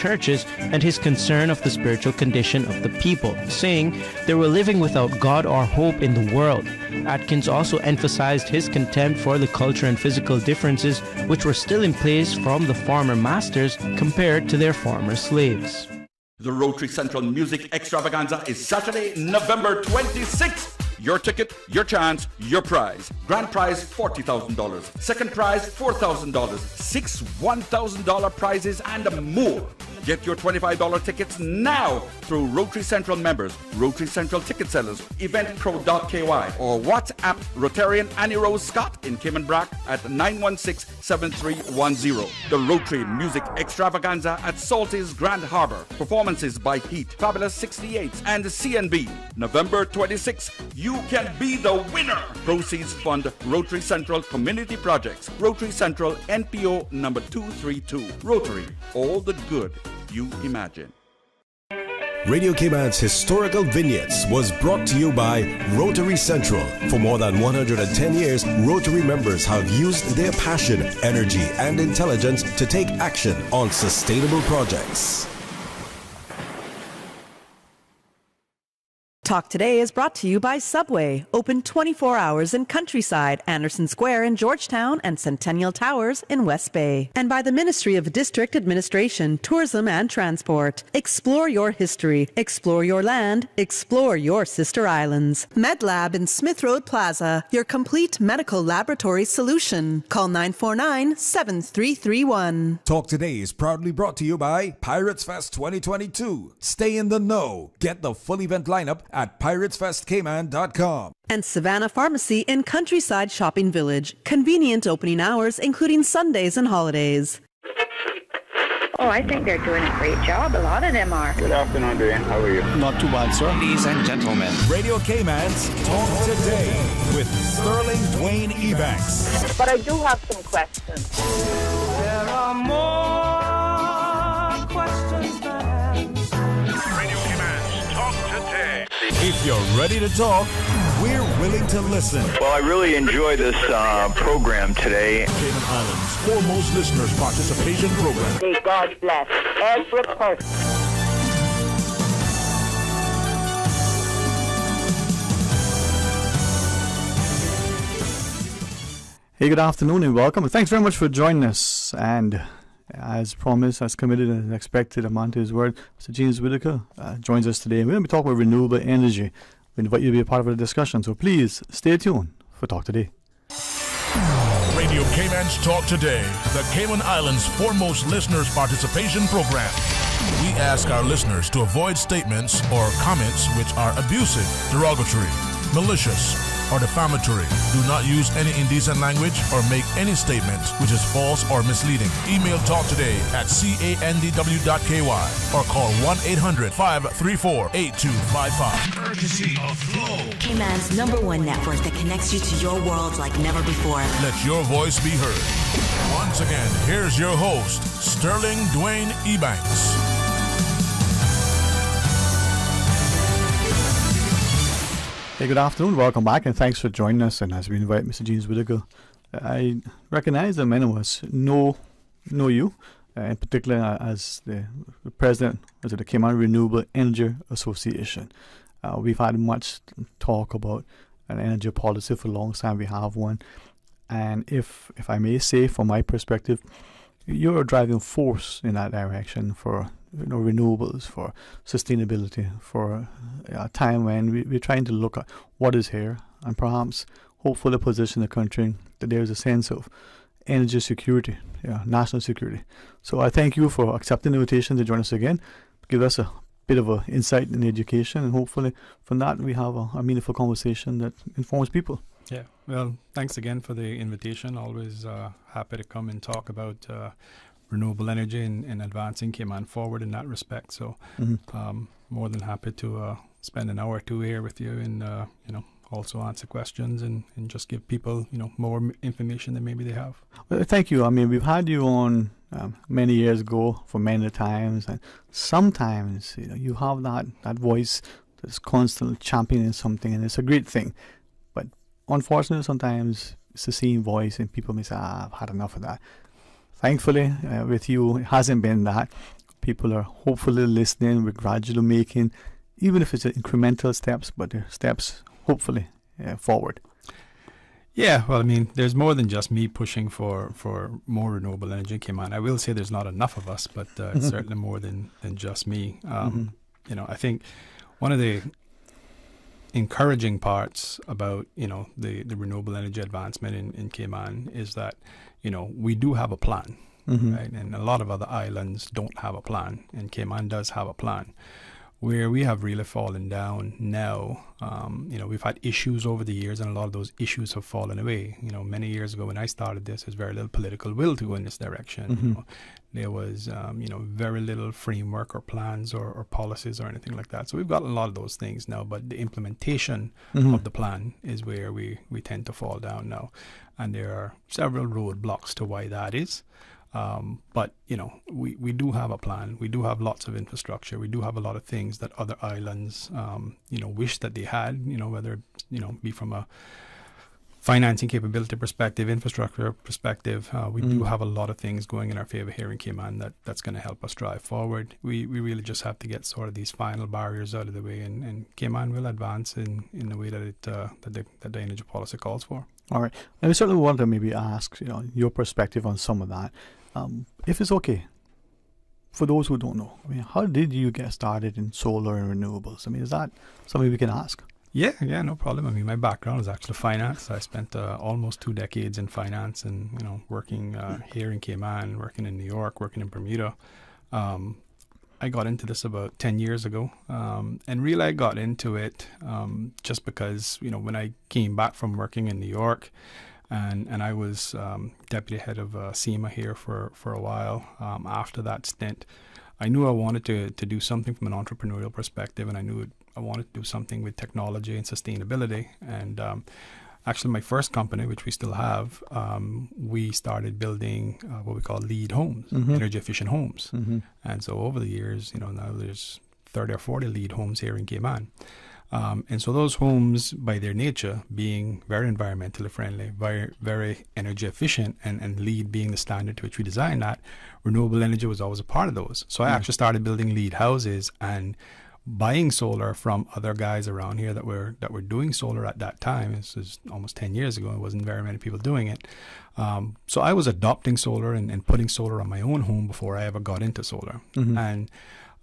churches and his concern of the spiritual condition of the people, saying they were living without God or hope in the world. Atkins also emphasized his contempt for the culture and physical differences which were still in place from the former masters compared to their former slaves. The Rotary Central Music Extravaganza is Saturday, November 26th. Your ticket, your chance, your prize. Grand prize $40,000. Second prize $4,000. 6 $1,000 prizes and more. Get your $25 tickets now through Rotary Central members, Rotary Central ticket sellers, eventpro.ky, or WhatsApp Rotarian Annie Rose Scott in Cayman Brack at 916-7310. The Rotary Music Extravaganza at Salty's Grand Harbor. Performances by Heat, Fabulous 68 and CNB. November 26th, you can be the winner. Proceeds fund Rotary Central Community Projects. Rotary Central NPO number 232. Rotary, all the good you imagine. Radio Cayman's historical vignettes was brought to you by Rotary Central. For more than 110 years, Rotary members have used their passion, energy, and intelligence to take action on sustainable projects. Talk Today is brought to you by Subway, open 24 hours in Countryside, Anderson Square in Georgetown, and Centennial Towers in West Bay. And by the Ministry of District Administration, Tourism and Transport. Explore your history, explore your land, explore your sister islands. MedLab in Smith Road Plaza, your complete medical laboratory solution. Call 949-7331. Talk Today is proudly brought to you by Pirates Fest 2022. Stay in the know. Get the full event lineup at piratesfestcayman.com. And Savannah Pharmacy in Countryside Shopping Village. Convenient opening hours, including Sundays and holidays. Oh, I think they're doing a great job. A lot of them are. Good afternoon, Dwayne. How are you? Not too bad, sir. Ladies and gentlemen, Radio Cayman's Talk Today with Sterling Dwayne Ebanks. But I do have some questions. There are more questions than answers. Radio Cayman's Talk Today. If you're ready to talk, we're willing to listen. Well, I really enjoy this program today. Cayman Islands' foremost listeners participation program. May God bless every person. Hey, good afternoon and welcome. Thanks very much for joining us. And as promised, as committed and as expected, a man to his word, Mr. James Whitaker joins us today. We're going to be talking about renewable energy. We invite you to be a part of the discussion, so please stay tuned for Talk Today. Radio Cayman's Talk Today, the Cayman Islands' foremost listeners' participation program. We ask our listeners to avoid statements or comments which are abusive, derogatory, malicious, or defamatory. Do not use any indecent language or make any statement which is false or misleading. Email talktoday@candw.ky or call 1-800-534-8255. courtesy of Flow, Cayman's #1 network that connects you to your world like never before. Let your voice be heard. Once again, here's your host, Sterling Dwayne Ebanks. Hey, good afternoon, welcome back, and thanks for joining us. And as we invite Mr. James Whitaker, I recognize that many of us know you, in particular as the president of the Cayman Renewable Energy Association. We've had much talk about an energy policy for a long time. We have one, and if I may say, from my perspective, you're a driving force in that direction for renewables, for sustainability, for a time when we're trying to look at what is here and perhaps hopefully position the country that there's a sense of energy security, national security. So I thank you for accepting the invitation to join us again, give us a bit of an insight in education, and hopefully from that we have a meaningful conversation that informs people. Yeah, well, thanks again for the invitation. Always happy to come and talk about renewable energy and advancing Cayman forward in that respect. So more than happy to spend an hour or two here with you and, also answer questions and just give people, more information than maybe they have. Well, thank you. I mean, we've had you on many years ago for many times, and sometimes, you have that voice that's constantly championing something, and it's a great thing. But unfortunately, sometimes it's the same voice and people may say, I've had enough of that. Thankfully, with you, it hasn't been that. people are hopefully listening. We're gradually making, even if it's incremental steps, but they're steps hopefully forward. Yeah, well, I mean, there's more than just me pushing for more renewable energy in Cayman. I will say there's not enough of us, but it's certainly more than just me. You know, I think one of the encouraging parts about, you know, the renewable energy advancement in Cayman is that, you know, we do have a plan, right? And a lot of other islands don't have a plan, and Cayman does have a plan. Where we have really fallen down now, you know, we've had issues over the years, and a lot of those issues have fallen away. You know, many years ago when I started this, there's very little political will to go in this direction. You know, there was, you know, very little framework or plans or policies or anything like that. So we've got a lot of those things now, but the implementation of the plan is where we tend to fall down now. And there are several roadblocks to why that is. But, you know, we do have a plan. We do have lots of infrastructure. We do have a lot of things that other islands, you know, wish that they had, you know, whether, you know, be from a financing capability perspective, infrastructure perspective. We do have a lot of things going in our favor here in Cayman that's going to help us drive forward. We really just have to get sort of these final barriers out of the way, and Cayman will advance in the way that the energy policy calls for. All right. I certainly want to maybe ask, you know, your perspective on some of that. If it's okay, for those who don't know, I mean, how did you get started in solar and renewables? I mean, is that something we can ask? Yeah, no problem. I mean, my background is actually finance. I spent almost 2 decades in finance, and, you know, working here in Cayman, working in New York, working in Bermuda. I got into this about 10 years ago, and really I got into it just because, you know, when I came back from working in New York, and I was deputy head of SEMA here for a while. After that stint, I knew I wanted to do something from an entrepreneurial perspective, and I knew I wanted to do something with technology and sustainability. And actually, my first company, which we still have, we started building what we call LEED homes, energy efficient homes. And so over the years, you know, now there's 30 or 40 LEED homes here in Cayman. And so those homes, by their nature, being very environmentally friendly, very, very energy efficient, and LEED being the standard to which we designed that, renewable energy was always a part of those. So I actually started building LEED houses and buying solar from other guys around here that were doing solar at that time. This is almost 10 years ago. It wasn't very many people doing it. So I was adopting solar and putting solar on my own home before I ever got into solar. And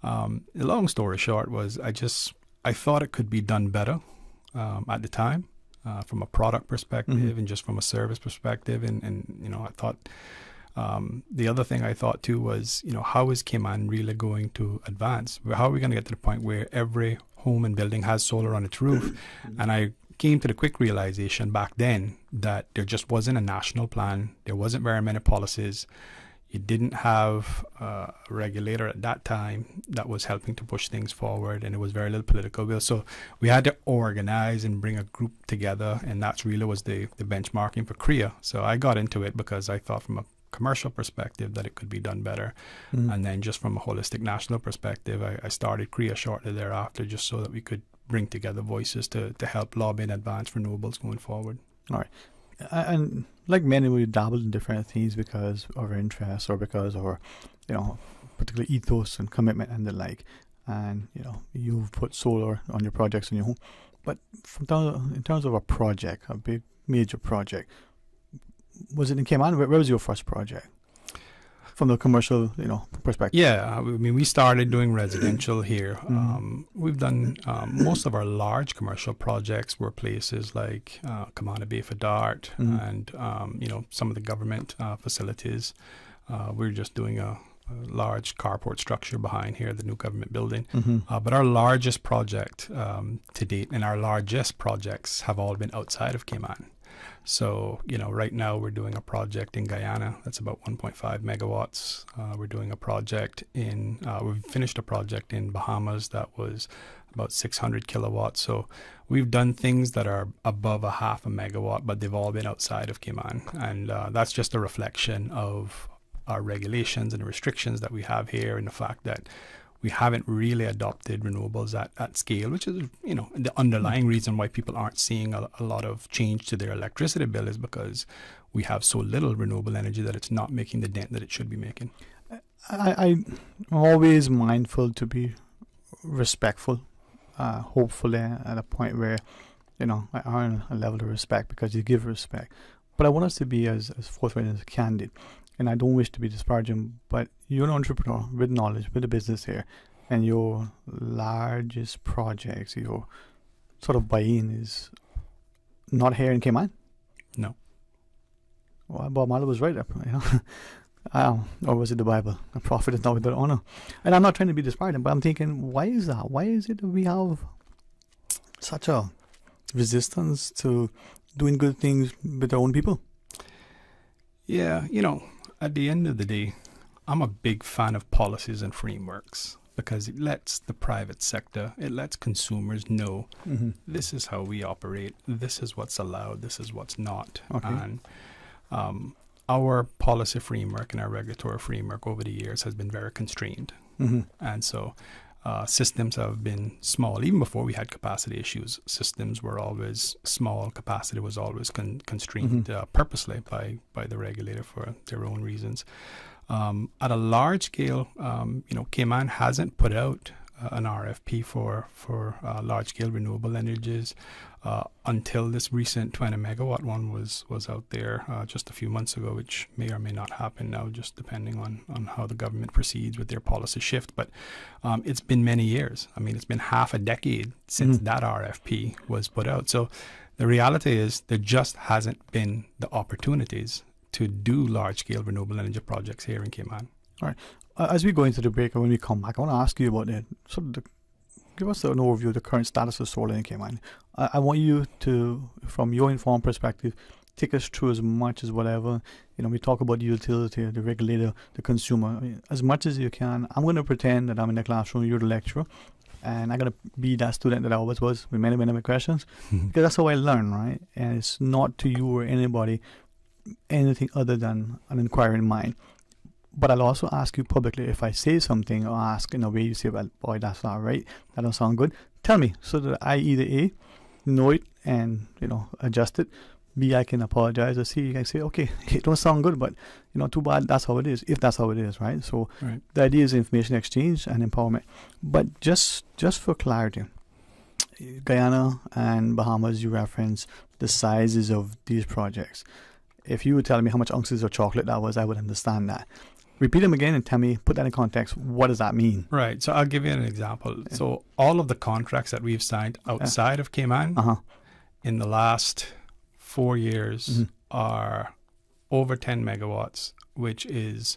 the long story short was I thought it could be done better at the time from a product perspective and just from a service perspective. And you know, I thought the other thing I thought too was, you know, how is Cayman really going to advance? How are we going to get to the point where every home and building has solar on its roof? And I came to the quick realization back then that there just wasn't a national plan. There wasn't very many policies. You didn't have a regulator at that time that was helping to push things forward, and it was very little political will. So we had to organize and bring a group together, and that's really was the benchmarking for CREA. So I got into it because I thought from a commercial perspective that it could be done better. And then just from a holistic national perspective, I started CREA shortly thereafter, just so that we could bring together voices to help lobby and advance renewables going forward. All right. And like many, we dabbled in different things because of our interests or because of our, you know, particular ethos and commitment and the like. And, you know, you've put solar on your projects in your home. But in terms of a project, a big major project, was it in Cayman? Where was your first project? From the commercial, you know, perspective. Yeah, I mean, we started doing residential here. We've done most of our large commercial projects were places like Camana Bay for DART and, you know, some of the government facilities. We're just doing a large carport structure behind here, the new government building. But our largest project to date, and our largest projects have all been outside of Cayman. So, you know, right now we're doing a project in Guyana that's about 1.5 megawatts. We're doing a project we've finished a project in Bahamas that was about 600 kilowatts. So we've done things that are above a half a megawatt, but they've all been outside of Cayman. And that's just a reflection of our regulations and the restrictions that we have here, and the fact that we haven't really adopted renewables at scale, which is, you know, the underlying reason why people aren't seeing a lot of change to their electricity bill is because we have so little renewable energy that it's not making the dent that it should be making. I'm always mindful to be respectful, hopefully at a point where, I earn a level of respect because you give respect. But I want us to be as forthright as candid. And I don't wish to be disparaging, but you're an entrepreneur with knowledge, with a business here, and your largest projects, your sort of buy-in is not here in Cayman? No. Well, Bob Marley was right, or was it the Bible? A prophet is not without honor. And I'm not trying to be disparaging, but I'm thinking, why is that? Why is it that we have such a resistance to doing good things with our own people? Yeah, at the end of the day, I'm a big fan of policies and frameworks because it lets the private sector, it lets consumers know this is how we operate, this is what's allowed, this is what's not. Okay. And our policy framework and our regulatory framework over the years has been very constrained. And so systems have been small. Even before we had capacity issues, systems were always small. Capacity was always constrained purposely by the regulator for their own reasons. At a large scale, Cayman hasn't put out an RFP for large-scale renewable energies until this recent 20-megawatt one was out there just a few months ago, which may or may not happen now, just depending on how the government proceeds with their policy shift. But it's been many years. I mean, it's been half a decade since that RFP was put out. So the reality is there just hasn't been the opportunities to do large-scale renewable energy projects here in Cayman. All right. As we go into the break and when we come back, I want to ask you about give us an overview of the current status of solar in Cayman. I want you to, from your informed perspective, take us through as much as whatever. We talk about the utility, the regulator, the consumer. I mean, as much as you can. I'm going to pretend that I'm in the classroom, you're the lecturer, and I'm going to be that student that I always was with many, many questions, because that's how I learn, right? And it's not to you or anybody anything other than an inquiring mind. But I'll also ask you publicly if I say something or ask in a way you say, well, boy, that's not right, that don't sound good. Tell me so that I either A, know it and, adjust it. B, I can apologize, or C, I can say, okay, it don't sound good, but, too bad, that's how it is, if that's how it is, right? So The idea is information exchange and empowerment. But just for clarity, Guyana and Bahamas, you reference the sizes of these projects. If you would tell me how much ounces of chocolate that was, I would understand that. Repeat them again and tell me, put that in context. What does that mean? Right. So I'll give you an example. Yeah. So all of the contracts that we've signed outside of Cayman in the last 4 years are over 10 megawatts, which is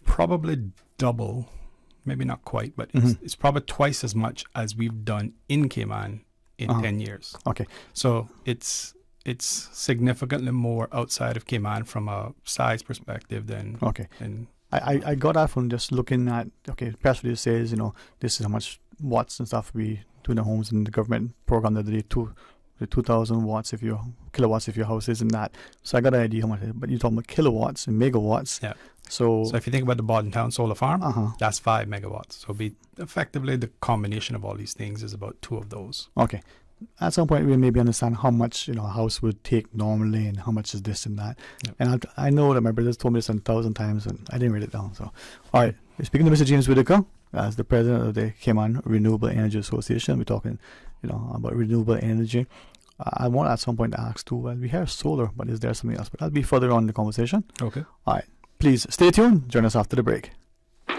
probably double, maybe not quite, but it's probably twice as much as we've done in Cayman in 10 years. Okay. So it's significantly more outside of Cayman from a size perspective than... Okay. I got that from just looking at, press release says, this is how much watts and stuff we do in the homes, and the government program that they do 2,000 watts kilowatts if your house isn't that. So I got an idea how much it is. But you're talking about kilowatts and megawatts. Yeah. So if you think about the Bordentown Solar Farm, that's 5 megawatts. So effectively the combination of all these things is about 2 of those. Okay. At some point, we'll maybe understand how much a house would take normally and how much is this and that. Yep. And I know that my brothers told me this 1,000 times and I didn't write it down. So, all right. Speaking to Mr. James Whitaker, as the president of the Cayman Renewable Energy Association, we're talking, about renewable energy. I want at some point to ask too, well, we have solar, but is there something else? But that'll be further on in the conversation. Okay. All right. Please stay tuned. Join us after the break.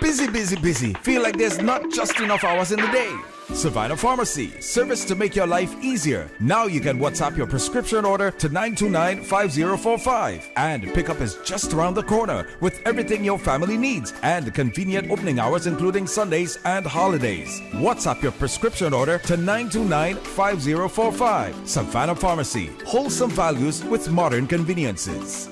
Busy, busy, busy. Feel like there's not just enough hours in the day. Savannah Pharmacy, service to make your life easier. Now you can WhatsApp your prescription order to 929-5045. And pickup is just around the corner with everything your family needs and convenient opening hours including Sundays and holidays. WhatsApp your prescription order to 929-5045. Savannah Pharmacy, wholesome values with modern conveniences.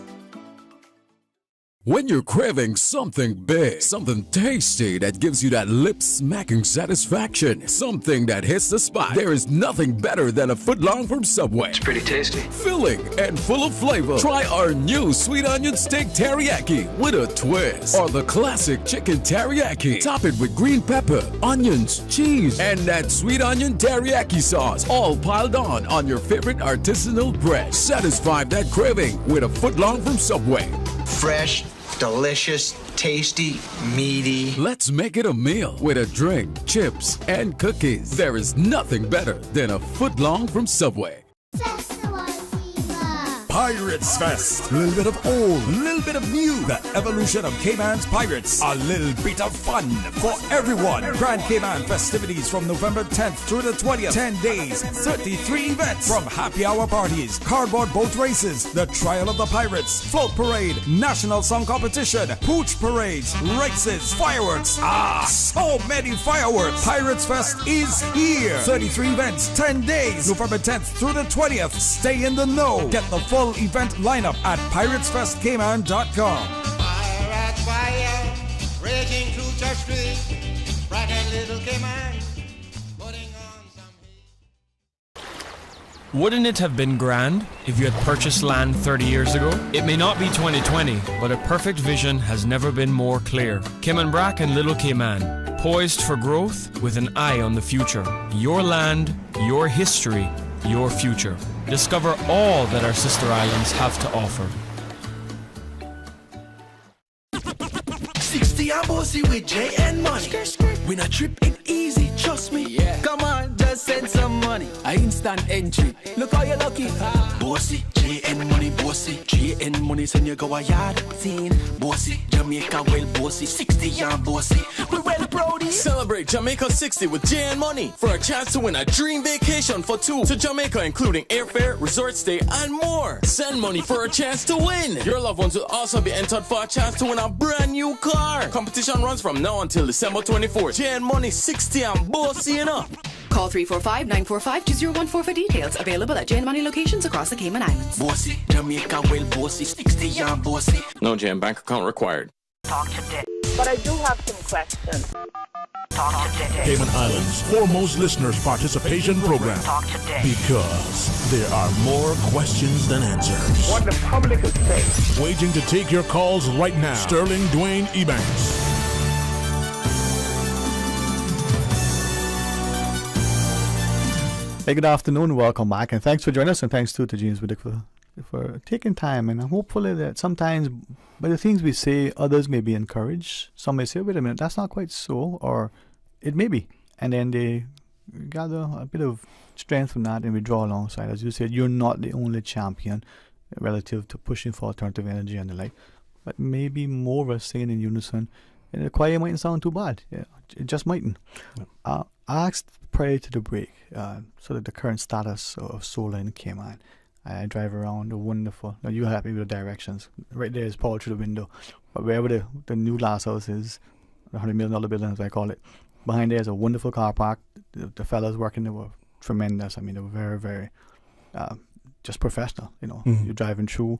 When you're craving something big, something tasty that gives you that lip-smacking satisfaction, something that hits the spot, there is nothing better than a footlong from Subway. It's pretty tasty. Filling and full of flavor. Try our new sweet onion steak teriyaki with a twist. Or the classic chicken teriyaki. Top it with green pepper, onions, cheese, and that sweet onion teriyaki sauce, all piled on your favorite artisanal bread. Satisfy that craving with a footlong from Subway. Fresh, delicious, tasty, meaty. Let's make it a meal with a drink, chips, and cookies. There is nothing better than a footlong from Subway. Pirates Fest. A little bit of old, a little bit of new. The evolution of Cayman's Pirates. A little bit of fun for everyone. Grand Cayman festivities from November 10th through the 20th. 10 days, 33 events. From happy hour parties, cardboard boat races, the Trial of the Pirates, float parade, national song competition, pooch parades, races, fireworks. So many fireworks. Pirates Fest is here. 33 events, 10 days, November 10th through the 20th. Stay in the know. Get the full event lineup at piratesfestcayman.com. Pirates fire, raging through Church Street, bright and little Cayman, putting on some heat. Wouldn't it have been grand if you had purchased land 30 years ago? It may not be 2020, but a perfect vision has never been more clear. Cayman Brac and Little Cayman, poised for growth with an eye on the future. Your land, your history, your future. Discover all that our sister islands have to offer. 60 and bossy with J and money. Win a trip it easy, trust me. Yeah. Come on, just send some money. I instant entry. Look how you're lucky. Bossy, J and money, bossy. J and money, send you go a yard. Teen, bossy, Jamaica well bossy. 60 and bossy. We well brody. Celebrate Jamaica 60 with J and money for a chance to win a dream vacation for two to Jamaica, including airfare, resort stay, and more. Send money for a chance to win. Your loved ones will also be entered for a chance to win a brand new car. Competition runs from now until December 24th. J and money 60 and bossy enough. Call 345-945-2014 for details. Available at J&Money locations across the Cayman Islands. Bossy, Jamaica well bossy. 60 and bossy. No J and bank account required. Talk today. But I do have some questions. Talk today. Cayman Islands' foremost listeners participation program. Talk today. Because there are more questions than answers. What the public is saying. Waiting to take your calls right now. Sterling Dwayne Ebanks. Hey, good afternoon, welcome back, and thanks for joining us, and thanks to James Whittick for taking time, and hopefully that sometimes by the things we say, others may be encouraged. Some may say, wait a minute, that's not quite so, or it may be, and then they gather a bit of strength from that and we draw alongside. As you said, you're not the only champion relative to pushing for alternative energy and the like, but maybe more of us saying in unison, and the choir mightn't sound too bad. Yeah, it just mightn't. I asked prior to the break, sort of the current status of solar in Cayman. I drive around the wonderful. Now you're happy with the directions. Right there is power through the window, but wherever the new glass house is, the $100 million building as I call it, behind there is a wonderful car park. The fellas working there were tremendous. I mean, they were very, very just professional. You know, You're driving through.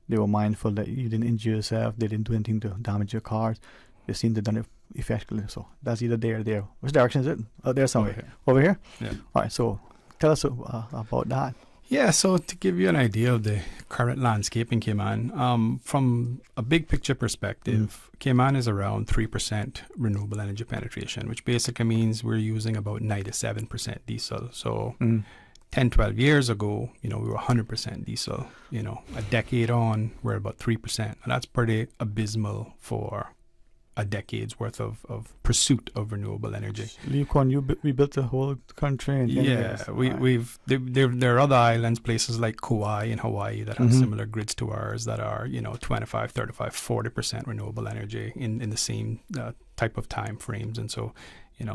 They were mindful that you didn't injure yourself. They didn't do anything to damage your cars. They seem to have done it effectively. So that's either there or there. Which direction is it? Oh, there somewhere. Over here? Yeah. All right, so tell us about that. Yeah, so to give you an idea of the current landscape in Cayman, from a big picture perspective, Cayman is around 3% renewable energy penetration, which basically means we're using about 97% diesel. So 10, 12 years ago, we were 100% diesel. A decade on, we're about 3%. And that's pretty abysmal for a decade's worth of pursuit of renewable energy. Lee Kuan Yew, we built the whole country. There are other islands, places like Kauai in Hawaii that have similar grids to ours that are 25, 35, 40% renewable energy in the same type of time frames. And so,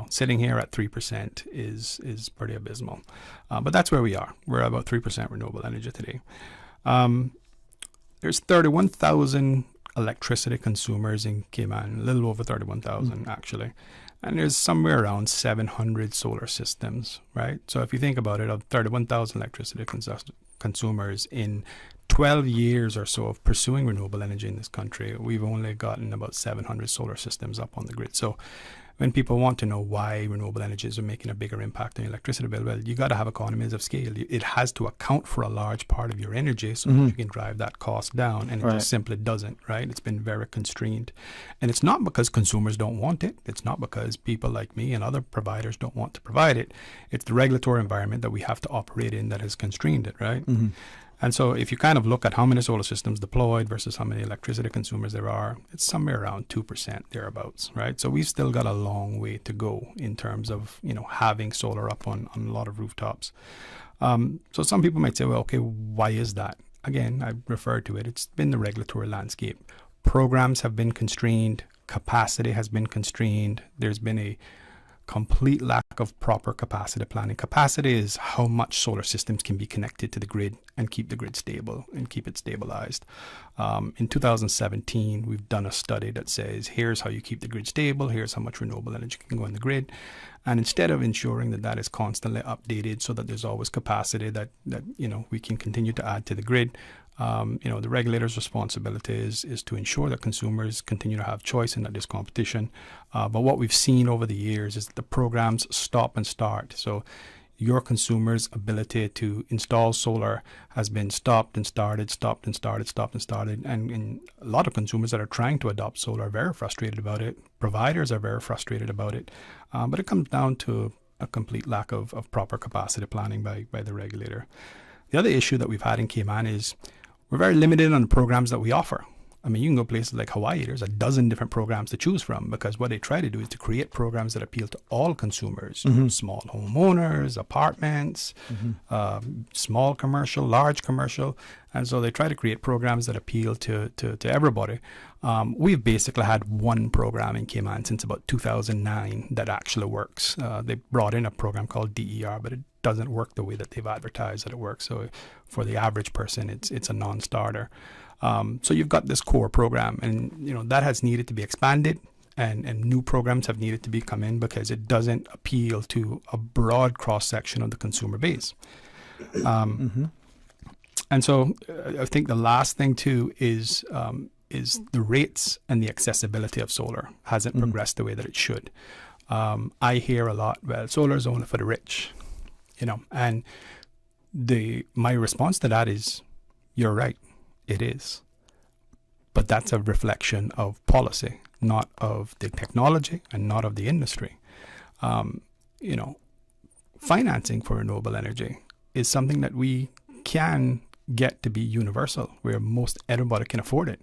sitting here at 3% is pretty abysmal. But that's where we are. We're about 3% renewable energy today. There's 31,000 electricity consumers in Cayman, a little over 31,000 actually, and there's somewhere around 700 solar systems, right? So if you think about it, of 31,000 electricity consumers in 12 years or so of pursuing renewable energy in this country, we've only gotten about 700 solar systems up on the grid. So when people want to know why renewable energies are making a bigger impact on your electricity bill, well, you got to have economies of scale. It has to account for a large part of your energy so that you can drive that cost down, and it just simply doesn't, right? It's been very constrained. And it's not because consumers don't want it. It's not because people like me and other providers don't want to provide it. It's the regulatory environment that we have to operate in that has constrained it, right? And so if you kind of look at how many solar systems deployed versus how many electricity consumers there are, it's somewhere around 2% thereabouts, right? So we've still got a long way to go in terms of, having solar up on a lot of rooftops. So some people might say, well, okay, why is that? Again, I referred to it. It's been the regulatory landscape. Programs have been constrained. Capacity has been constrained. There's been a complete lack of proper capacity planning. Capacity is how much solar systems can be connected to the grid and keep the grid stable and keep it stabilized. In 2017, we've done a study that says, here's how you keep the grid stable, here's how much renewable energy can go in the grid. And instead of ensuring that is constantly updated so that there's always capacity that we can continue to add to the grid, the regulator's responsibility is to ensure that consumers continue to have choice and that there's competition. But what we've seen over the years is that the programs stop and start. So your consumer's ability to install solar has been stopped and started, stopped and started, stopped and started. And a lot of consumers that are trying to adopt solar are very frustrated about it. Providers are very frustrated about it. But it comes down to a complete lack of proper capacity planning by the regulator. The other issue that we've had in Cayman is we're very limited on the programs that we offer. I mean, you can go places like Hawaii, there's a dozen different programs to choose from, because what they try to do is to create programs that appeal to all consumers, small homeowners, apartments, small commercial, large commercial. And so they try to create programs that appeal to everybody. We've basically had one program in Cayman since about 2009 that actually works. They brought in a program called DER, but it doesn't work the way that they've advertised that it works. So for the average person, it's a non-starter. So you've got this core program, and that has needed to be expanded, and new programs have needed to come in because it doesn't appeal to a broad cross-section of the consumer base. And so I think the last thing too is the rates and the accessibility of solar hasn't progressed the way that it should. I hear a lot, well, solar is only for the rich, and my response to that is, you're right. It is. But that's a reflection of policy, not of the technology and not of the industry. Financing for renewable energy is something that we can get to be universal, where most everybody can afford it.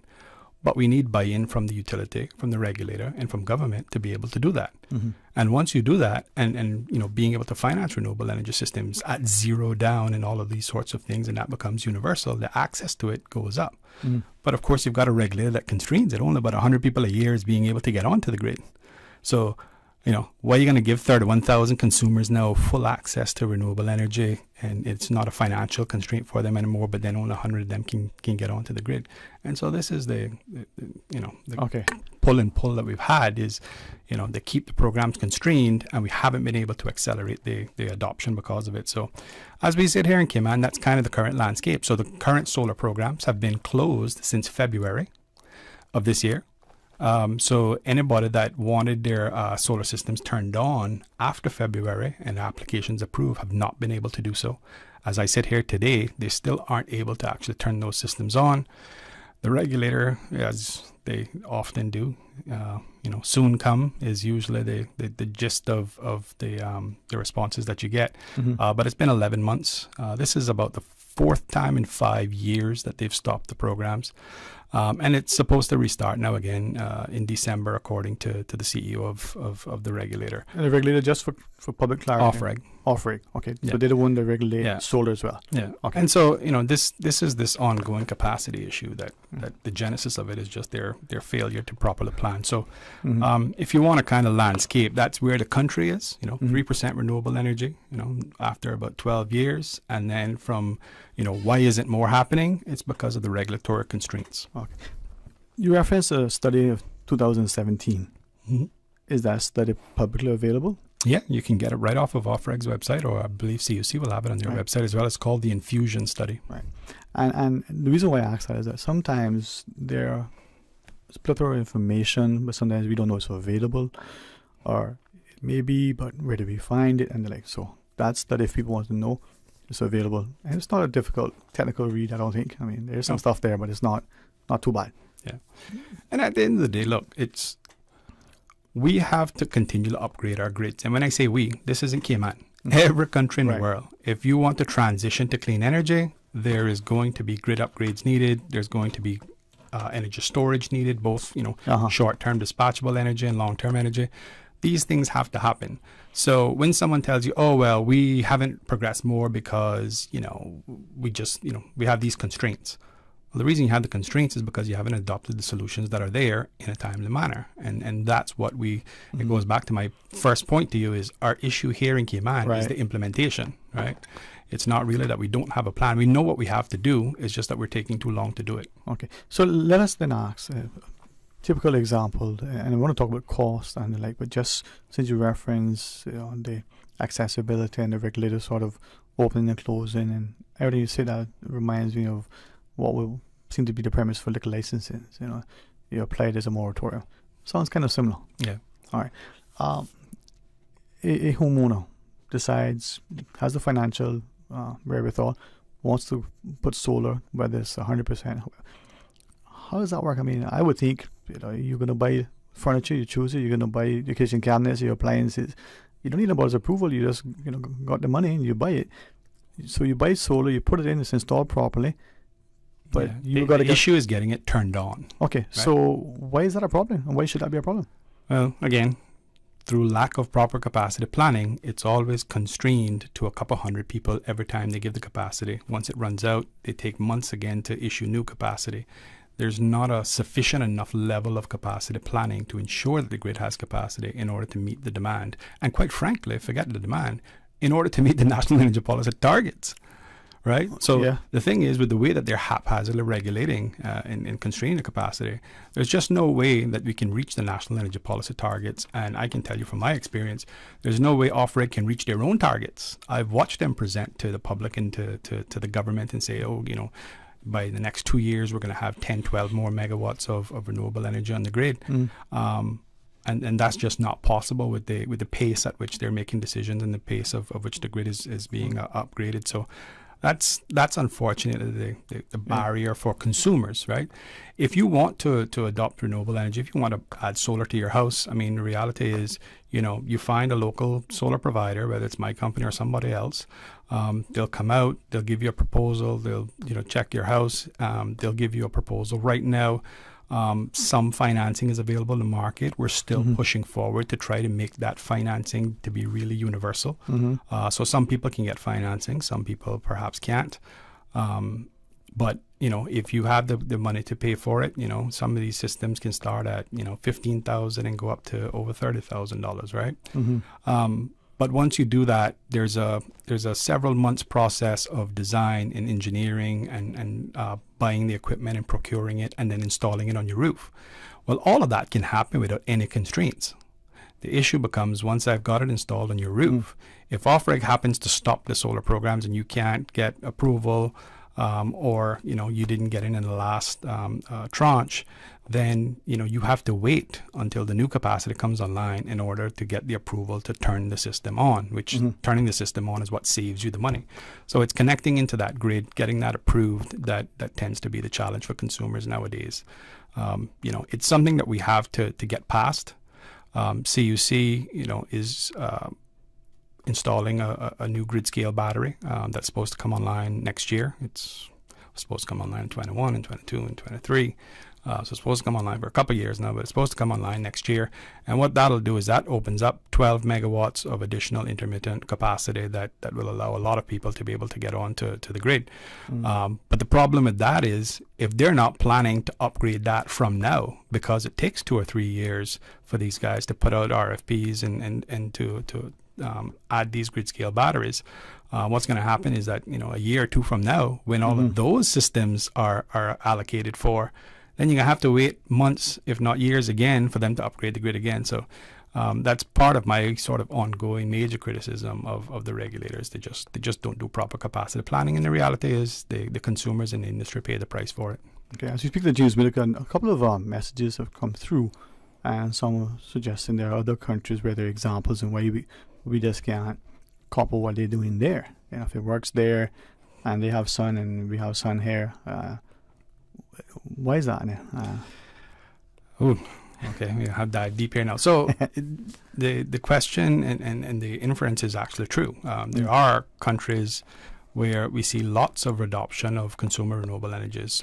But we need buy-in from the utility, from the regulator, and from government to be able to do that. And once you do that, and being able to finance renewable energy systems at zero down and all of these sorts of things, and that becomes universal, the access to it goes up. But of course, you've got a regulator that constrains it. Only about 100 people a year is being able to get onto the grid. So, why are you going to give 31,000 consumers now full access to renewable energy, and it's not a financial constraint for them anymore, but then only 100 of them can get onto the grid? And so this is the pull and pull that we've had is, they keep the programs constrained, and we haven't been able to accelerate the adoption because of it. So as we sit here in Cayman, that's kind of the current landscape. So the current solar programs have been closed since February of this year. So anybody that wanted their solar systems turned on after February and applications approved have not been able to do so. As I sit here today, they still aren't able to actually turn those systems on. The regulator, as they often do, soon come is usually the gist of the responses that you get. But it's been 11 months. This is about the fourth time in 5 years that they've stopped the programs. And it's supposed to restart now again in December, according to the CEO of the regulator. And the regulator, just for public clarity? Ofreg. Okay. Yeah. So they're the one that regulate solar as well. Yeah. Okay. And so, this is this ongoing capacity issue that the genesis of it is just their failure to properly plan. So if you want to kind of landscape, that's where the country is, 3% renewable energy, after about 12 years. And then from, why isn't more happening? It's because of the regulatory constraints. Okay. You referenced a study of 2017. Is that study publicly available? Yeah, you can get it right off of Ofreg's website, or I believe CUC will have it on their website as well. It's called the Infusion Study. Right. And the reason why I ask that is that sometimes there are plethora of information, but sometimes we don't know it's available, or it may be, but where do we find it? And they're like, so that study, if people want to know, it's available. And it's not a difficult technical read, I don't think. I mean, there's some stuff there, but it's not too bad. Yeah. And at the end of the day, look, we have to continue to upgrade our grids. And when I say we, this isn't Cayman. Every country in the world. If you want to transition to clean energy, there is going to be grid upgrades needed. There's going to be energy storage needed, both short-term dispatchable energy and long-term energy. These things have to happen. So when someone tells you, oh, well, we haven't progressed more because, we have these constraints. Well, the reason you have the constraints is because you haven't adopted the solutions that are there in a timely manner. And that's what it goes back to my first point to you is our issue here in Cayman is the implementation, right? It's not really that we don't have a plan. We know what we have to do. It's just that we're taking too long to do it. Okay. So let us then ask a typical example, and I want to talk about cost and the like, but just since you reference the accessibility and the regulator sort of opening and closing and everything you say, that reminds me of what will seem to be the premise for liquor licensing. You apply it as a moratorium. Sounds kind of similar. Yeah. All right. A homeowner decides, has the financial wherewithal, wants to put solar, whether it's 100%. How does that work? I mean, I would think you're going to buy furniture, you choose it, you're going to buy your kitchen cabinets, your appliances. You don't need anybody's approval. You just got the money and you buy it. So you buy solar, you put it in, it's installed properly. But the issue is getting it turned on. Okay, right? So why is that a problem? And why should that be a problem? Well, again, through lack of proper capacity planning, it's always constrained to a couple hundred people every time they give the capacity. Once it runs out, they take months again to issue new capacity. There's not a sufficient enough level of capacity planning to ensure that the grid has capacity in order to meet the demand. And quite frankly, forget the demand, in order to meet the National Energy Policy targets. Right? So the thing is, with the way that they're haphazardly regulating and constraining the capacity, there's just no way that we can reach the National Energy Policy targets. And I can tell you from my experience, there's no way Ofreg can reach their own targets. I've watched them present to the public and to the government and say, by the next 2 years, we're going to have 10, 12 more megawatts of renewable energy on the grid. And that's just not possible with the pace at which they're making decisions and the pace of which the grid is being upgraded. So that's unfortunately the barrier for consumers, right? If you want to adopt renewable energy, if you want to add solar to your house, I mean, the reality is, you find a local solar provider, whether it's my company or somebody else. They'll come out, they'll give you a proposal, they'll check your house, they'll give you a proposal. Right now, some financing is available in the market. We're still pushing forward to try to make that financing to be really universal. So some people can get financing, some people perhaps can't. But if you have the money to pay for it, some of these systems can start at $15,000 and go up to over $30,000, right? But once you do that, there's a several months process of design and engineering and buying the equipment and procuring it and then installing it on your roof. Well, all of that can happen without any constraints. The issue becomes, once I've got it installed on your roof, if Ofreg happens to stop the solar programs and you can't get approval, or you didn't get in the last tranche, then you have to wait until the new capacity comes online in order to get the approval to turn the system on, which turning the system on is what saves you the money. So it's connecting into that grid, getting that approved, that tends to be the challenge for consumers nowadays. It's something that we have to get past. CUC is installing a new grid scale battery that's supposed to come online next year. It's supposed to come online in 21 and 22 and 23. So it's supposed to come online for a couple of years now, but it's supposed to come online next year. And what that'll do is that opens up 12 megawatts of additional intermittent capacity that will allow a lot of people to be able to get on to the grid. But the problem with that is, if they're not planning to upgrade that from now, because it takes 2 or 3 years for these guys to put out RFPs and to add these grid scale batteries, what's going to happen is that a year or two from now, when all of those systems are allocated for, then you're going to have to wait months, if not years again, for them to upgrade the grid again. So that's part of my sort of ongoing major criticism of the regulators. They just don't do proper capacity planning, and the reality is the consumers in the industry pay the price for it. Okay, as you speak to James Milliken, a couple of messages have come through, and some are suggesting there are other countries where there are examples and why we just can't copy what they're doing there. If it works there and they have sun and we have sun here, why is that? Okay, we have dive deep here now. So the question and the inference is actually true. There are countries where we see lots of adoption of consumer renewable energies.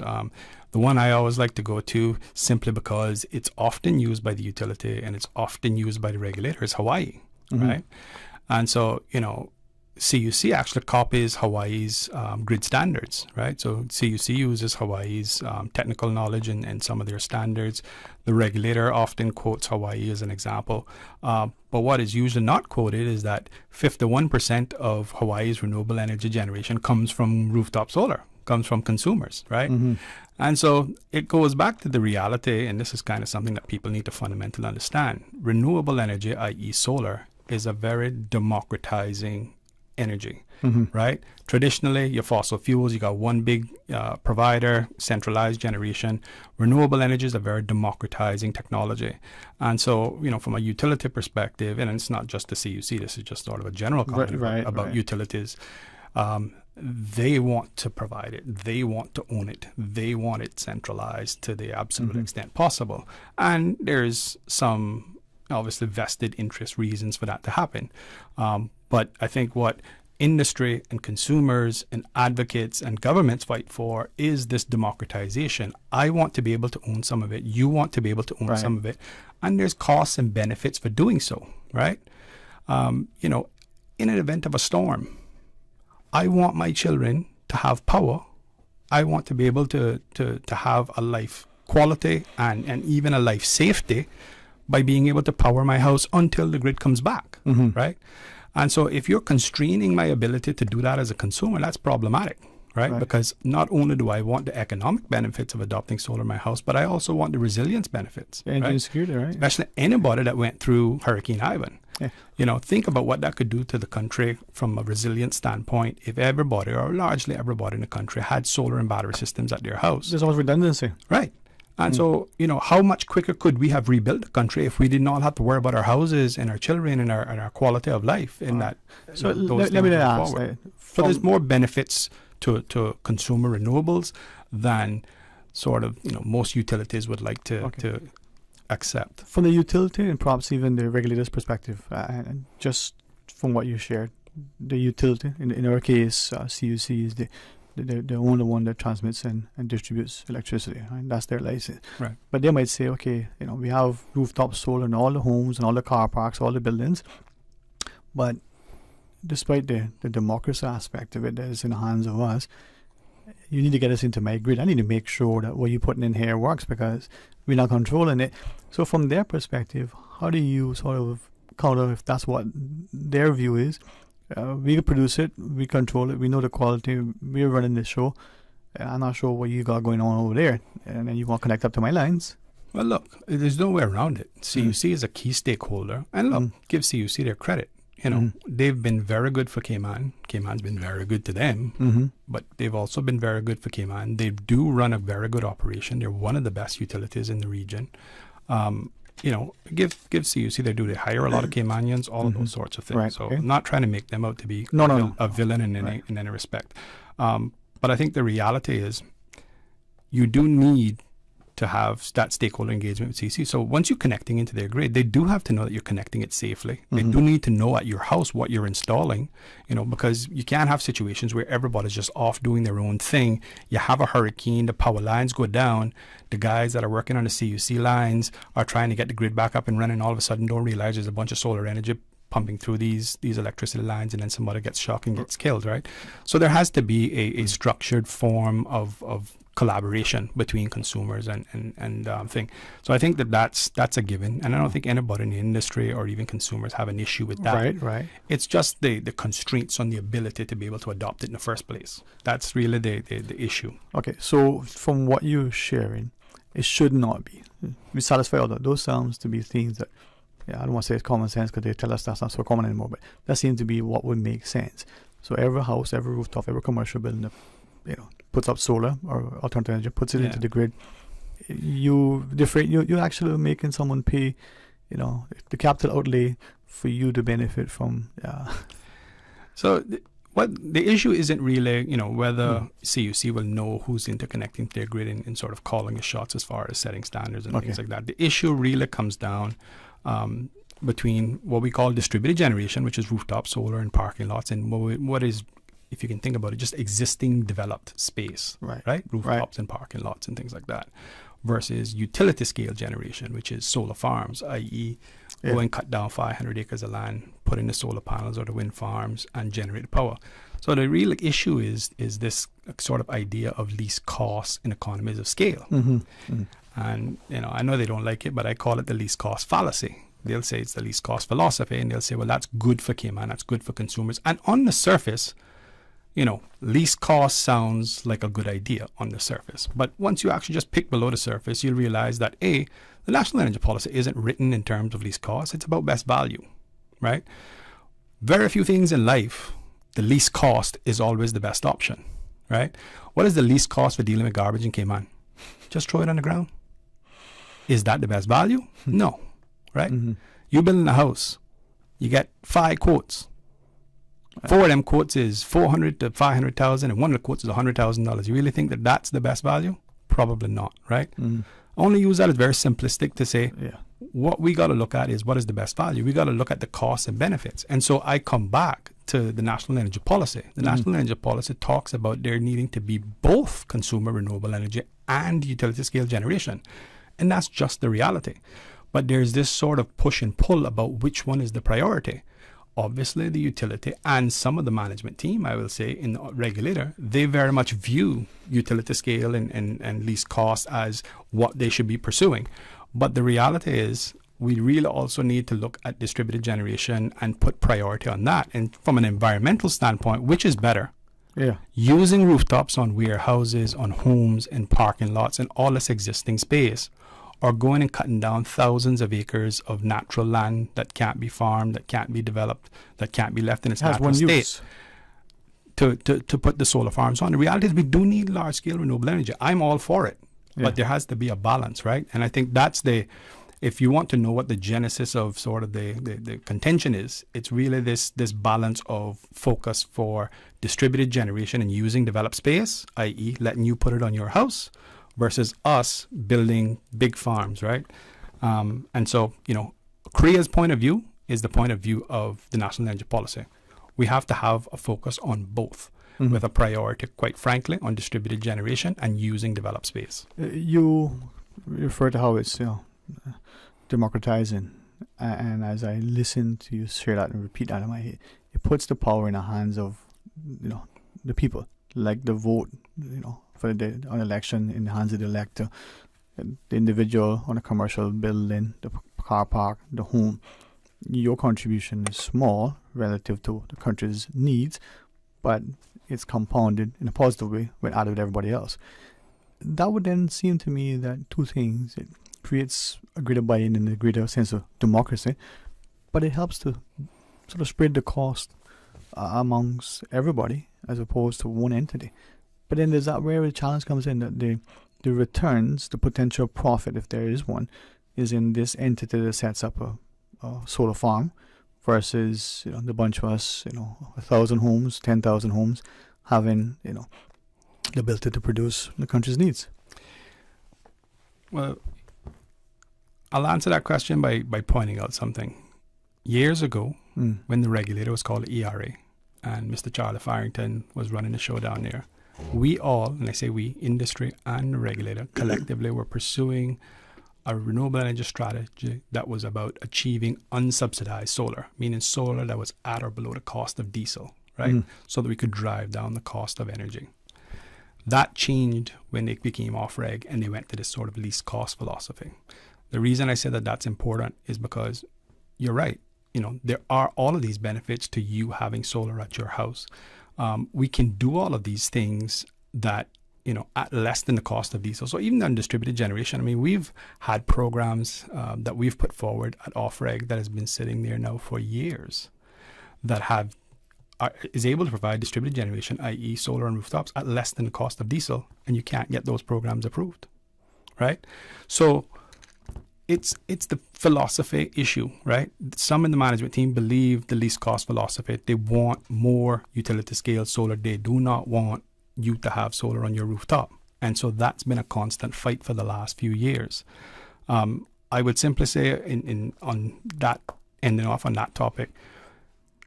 The one I always like to go to, simply because it's often used by the utility and it's often used by the regulator, is Hawaii, right? And so, CUC actually copies Hawaii's grid standards, right? So CUC uses Hawaii's technical knowledge and some of their standards. The regulator often quotes Hawaii as an example. But what is usually not quoted is that 51% of Hawaii's renewable energy generation comes from rooftop solar, comes from consumers, right? And so it goes back to the reality, and this is kind of something that people need to fundamentally understand. Renewable energy, i.e. solar, is a very democratizing energy, right? Traditionally, your fossil fuels, you got one big provider, centralized generation. Renewable energy is a very democratizing technology. And so, from a utility perspective, and it's not just the CUC, this is just sort of a general comment about utilities. They want to provide it. They want to own it. They want it centralized to the absolute extent possible. And there's some obviously vested interest reasons for that to happen. But I think what industry and consumers and advocates and governments fight for is this democratization. I want to be able to own some of it. You want to be able to own some of it. And there's costs and benefits for doing so, right? In an event of a storm, I want my children to have power. I want to be able to have a life quality and even a life safety by being able to power my house until the grid comes back, right? And so if you're constraining my ability to do that as a consumer, that's problematic, right? Because not only do I want the economic benefits of adopting solar in my house, but I also want the resilience benefits. Energy security, right? Especially anybody that went through Hurricane Ivan. Think about what that could do to the country from a resilience standpoint if everybody, or largely everybody in the country, had solar and battery systems at their house. There's always redundancy. Right. And so, how much quicker could we have rebuilt the country if we did not have to worry about our houses and our children and our quality of life in that? So let me ask. So there's more benefits to consumer renewables than sort of, most utilities would like to accept. From the utility and perhaps even the regulator's perspective, and just from what you shared, the utility, in our case, CUC is the only one that transmits and distributes electricity, right? That's their license. Right. But they might say, okay, we have rooftop solar in all the homes and all the car parks, all the buildings. But despite the democracy aspect of it that is in the hands of us, you need to get us into my grid. I need to make sure that what you're putting in here works because we're not controlling it. So from their perspective, how do you sort of counter if that's what their view is? We produce it, we control it, we know the quality, we're running this show. I'm not sure what you got going on over there, and then you want to connect up to my lines. Well, look, there's no way around it. CUC is a key stakeholder, and look, give CUC their credit. They've been very good for Cayman. Cayman's been very good to them, but they've also been very good for Cayman. They do run a very good operation. They're one of the best utilities in the region. Give CUC their due. They hire a lot of Caymanians, all of those sorts of things. Right, so I'm not trying to make them out to be a villain in any respect. But I think the reality is you do need to have that stakeholder engagement with CUC. So once you're connecting into their grid, they do have to know that you're connecting it safely. They do need to know at your house what you're installing, because you can't have situations where everybody's just off doing their own thing. You have a hurricane, the power lines go down, the guys that are working on the CUC lines are trying to get the grid back up and running, all of a sudden don't realize there's a bunch of solar energy pumping through these electricity lines, and then somebody gets shocked and gets killed, right? So there has to be a structured form of collaboration between consumers and thing. So I think that's a given, and I don't think anybody in the industry or even consumers have an issue with that. Right. It's just the constraints on the ability to be able to adopt it in the first place. That's really the issue. Okay, so from what you're sharing, it should not be. We satisfy all those sounds to be things that, I don't want to say it's common sense because they tell us that's not so common anymore, but that seems to be what would make sense. So every house, every rooftop, every commercial building that, puts up solar or alternative energy, puts it into the grid, you're actually making someone pay, the capital outlay for you to benefit from. So the issue isn't really, whether CUC will know who's interconnecting to their grid and sort of calling the shots as far as setting standards and things like that. The issue really comes down between what we call distributed generation, which is rooftop solar and parking lots, and what is if you can think about it, just existing developed space, right? Rooftops and parking lots and things like that, versus utility scale generation, which is solar farms, i.e. go and cut down 500 acres of land, put in the solar panels or the wind farms and generate the power. So the real issue is this sort of idea of least cost and economies of scale. And, you know, I know they don't like it, but I call it the least cost fallacy. They'll say it's the least cost philosophy, and they'll say, well, that's good for Cayman, that's good for consumers. And on the surface, you know, least cost sounds like a good idea on the surface. But once you actually just pick below the surface, you'll realize that, A, the National Energy Policy isn't written in terms of least cost. It's about best value, right? Very few things in life, the least cost is always the best option, right? What is the least cost for dealing with garbage in Cayman? Just throw it on the ground. Is that the best value? No, right? You build a house, you get 5 quotes. 4 of them quotes is $400,000 to $500,000, and one of the quotes is $100,000. You really think that that's the best value? Probably not, right? Only use that as very simplistic to say, what we got to look at is what is the best value. We got to look at the costs and benefits. And so I come back to the National Energy Policy. The National Energy Policy talks about there needing to be both consumer renewable energy and utility scale generation. And that's just the reality. But there's this sort of push and pull about which one is the priority. Obviously, the utility and some of the management team, I will say, in the regulator, they very much view utility scale and least cost as what they should be pursuing. But the reality is we really also need to look at distributed generation and put priority on that. And from an environmental standpoint, which is better? Using rooftops on warehouses, on homes and parking lots and all this existing space, or going and cutting down thousands of acres of natural land that can't be farmed, that can't be developed, that can't be left in its natural state to put the solar farms on. The reality is we do need large-scale renewable energy. I'm all for it, but there has to be a balance, right? And I think that's if you want to know what the genesis of sort of the contention is, it's really this balance of focus for distributed generation and using developed space, i.e. letting you put it on your house, versus us building big farms, right? And so, you know, CREA's point of view is the point of view of the National Energy Policy. We have to have a focus on both, with a priority, quite frankly, on distributed generation and using developed space. You refer to how it's, you know, democratizing, and as I listen to you share that and repeat that in my head, it puts the power in the hands of, you know, the people, like the vote, you know, for the on election in the hands of the elector, the individual on a commercial building, the car park, the home. Your contribution is small relative to the country's needs, but it's compounded in a positive way when added with everybody else. That would then seem to me that two things: it creates a greater buy-in and a greater sense of democracy, but it helps to sort of spread the cost amongst everybody as opposed to one entity. But then there's that where the challenge comes in, that the returns, the potential profit, if there is one, is in this entity that sets up a solar farm versus, you know, the bunch of us, you know, 1,000 homes, 10,000 homes, having, you know, the ability to produce the country's needs. Well, I'll answer that question by pointing out something. Years ago, when the regulator was called ERA, and Mr. Charlie Farrington was running the show down there, we all, and I say we, industry and the regulator, collectively were pursuing a renewable energy strategy that was about achieving unsubsidized solar, meaning solar that was at or below the cost of diesel, right? So that we could drive down the cost of energy. That changed when they became off-reg and they went to this sort of least cost philosophy. The reason I say that that's important is because you're right. You know, there are all of these benefits to you having solar at your house. We can do all of these things that, you know, at less than the cost of diesel. So even on distributed generation, I mean, we've had programs that we've put forward at off-reg that has been sitting there now for years that is able to provide distributed generation, i.e. solar and rooftops, at less than the cost of diesel, and you can't get those programs approved, right? So it's the philosophy issue, right? Some in the management team believe the least cost philosophy. They want more utility scale solar. They do not want you to have solar on your rooftop. And so that's been a constant fight for the last few years. I would simply say on that, ending off on that topic,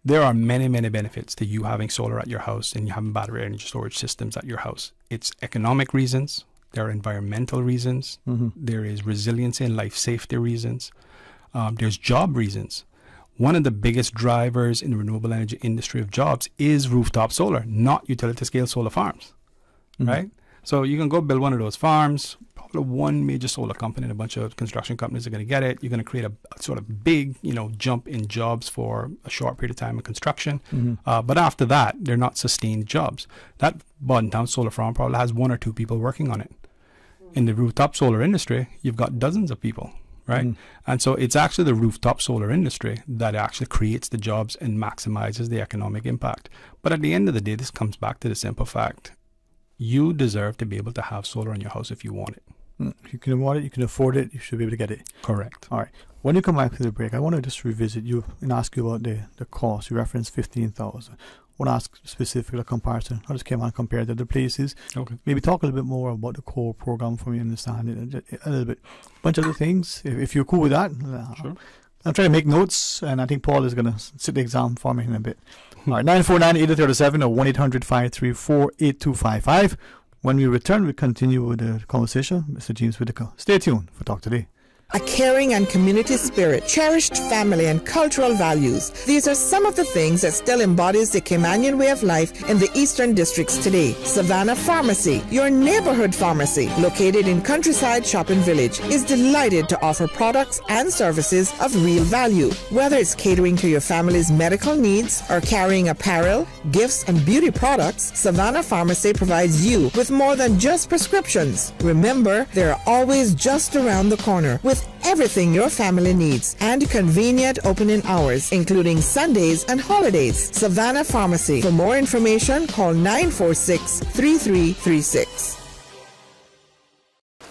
there are many, many benefits to you having solar at your house and you having battery energy storage systems at your house. It's economic reasons. There are environmental reasons. There is resiliency and life safety reasons. There's job reasons. One of the biggest drivers in the renewable energy industry of jobs is rooftop solar, not utility scale solar farms, right? So you can go build one of those farms. Probably one major solar company and a bunch of construction companies are going to get it. You're going to create a sort of big, jump in jobs for a short period of time in construction. But after that, they're not sustained jobs. That Bordentown solar farm probably has 1 or 2 people working on it. In the rooftop solar industry, you've got dozens of people, right? And so it's actually the rooftop solar industry that actually creates the jobs and maximizes the economic impact. But at the end of the day, this comes back to the simple fact. You deserve to be able to have solar in your house if you want it. You can want it, you can afford it, you should be able to get it. Correct. All right. When you come back to the break, I want to just revisit you and ask you about the cost. You referenced 15,000. I want to ask specifically a comparison. How does Cayman compare to other places? Okay. Maybe talk a little bit more about the core program for me to understand it a little bit. A bunch of other things, if you're cool with that. Sure. I'm trying to make notes, and I think Paul is going to sit the exam for me in a bit. All right, 949-8037 or 1-800-534-8255. When we return, we continue with the conversation. Mr. James Whitaker. Stay tuned for Talk Today. A caring and community spirit, cherished family and cultural values. These are some of the things that still embodies the Caymanian way of life in the Eastern Districts today. Savannah Pharmacy, your neighborhood pharmacy, located in Countryside Shopping Village, is delighted to offer products and services of real value. Whether it's catering to your family's medical needs or carrying apparel, gifts, and beauty products, Savannah Pharmacy provides you with more than just prescriptions. Remember, they're always just around the corner with everything your family needs and convenient opening hours, including Sundays and holidays. Savannah Pharmacy. For more information, call 946-3336.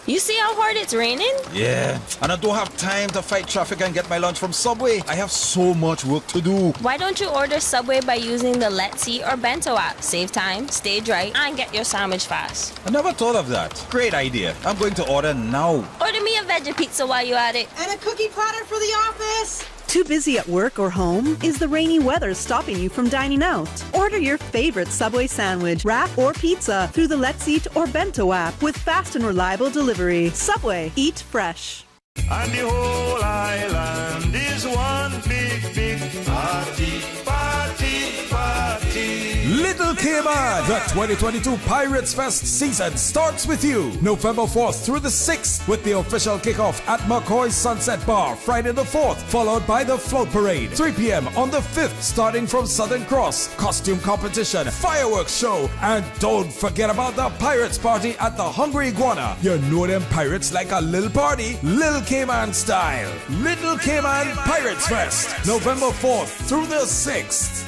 You see how hard it's raining? Yeah, and I don't have time to fight traffic and get my lunch from Subway. I have so much work to do. Why don't you order Subway by using the Let's Eat or Bento app? Save time, stay dry, and get your sandwich fast. I never thought of that. Great idea. I'm going to order now. Order me a veggie pizza while you're at it. And a cookie platter for the office. Too busy at work or home? Is the rainy weather stopping you from dining out? Order your favorite Subway sandwich, wrap, or pizza through the Let's Eat or Bento app with fast and reliable delivery. Subway, eat fresh. And the whole island is one big party, party, party. Little Cayman, the 2022 Pirates Fest season starts with you November 4th through the 6th with the official kickoff at McCoy's Sunset Bar Friday the 4th, followed by the float parade 3 p.m. on the 5th starting from Southern Cross, costume competition, fireworks show, and don't forget about the Pirates Party at the Hungry Iguana. You know them pirates like a little party, Little Cayman style. Little Cayman Pirates Fest, November 4th through the 6th.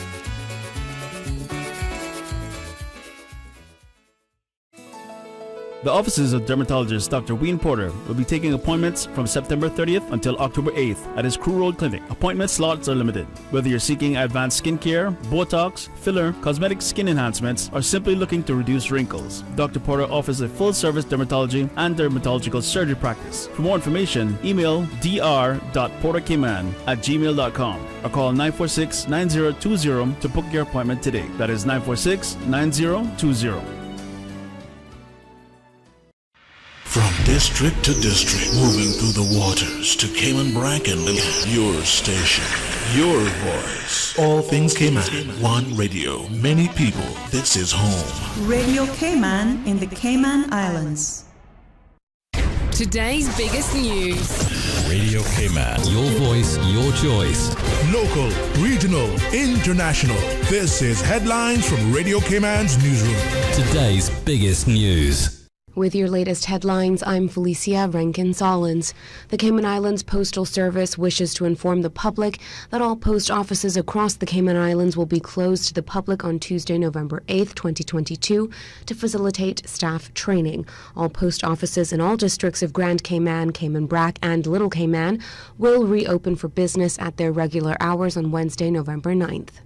The offices of dermatologist Dr. Wayne Porter will be taking appointments from September 30th until October 8th at his Crew Road Clinic. Appointment slots are limited. Whether you're seeking advanced skincare, Botox, filler, cosmetic skin enhancements, or simply looking to reduce wrinkles, Dr. Porter offers a full-service dermatology and dermatological surgery practice. For more information, email dr.portercayman@gmail.com or call 946-9020 to book your appointment today. That is 946-9020. From district to district, moving through the waters to Cayman Bracken, your station, your voice. All things Cayman, one radio, many people. This is home. Radio Cayman in the Cayman Islands. Today's biggest news. Radio Cayman. Your voice, your choice. Local, regional, international. This is headlines from Radio Cayman's newsroom. Today's biggest news. With your latest headlines, I'm Felicia Rankin-Solins. The Cayman Islands Postal Service wishes to inform the public that all post offices across the Cayman Islands will be closed to the public on Tuesday, November 8th, 2022, to facilitate staff training. All post offices in all districts of Grand Cayman, Cayman Brac, and Little Cayman will reopen for business at their regular hours on Wednesday, November 9th.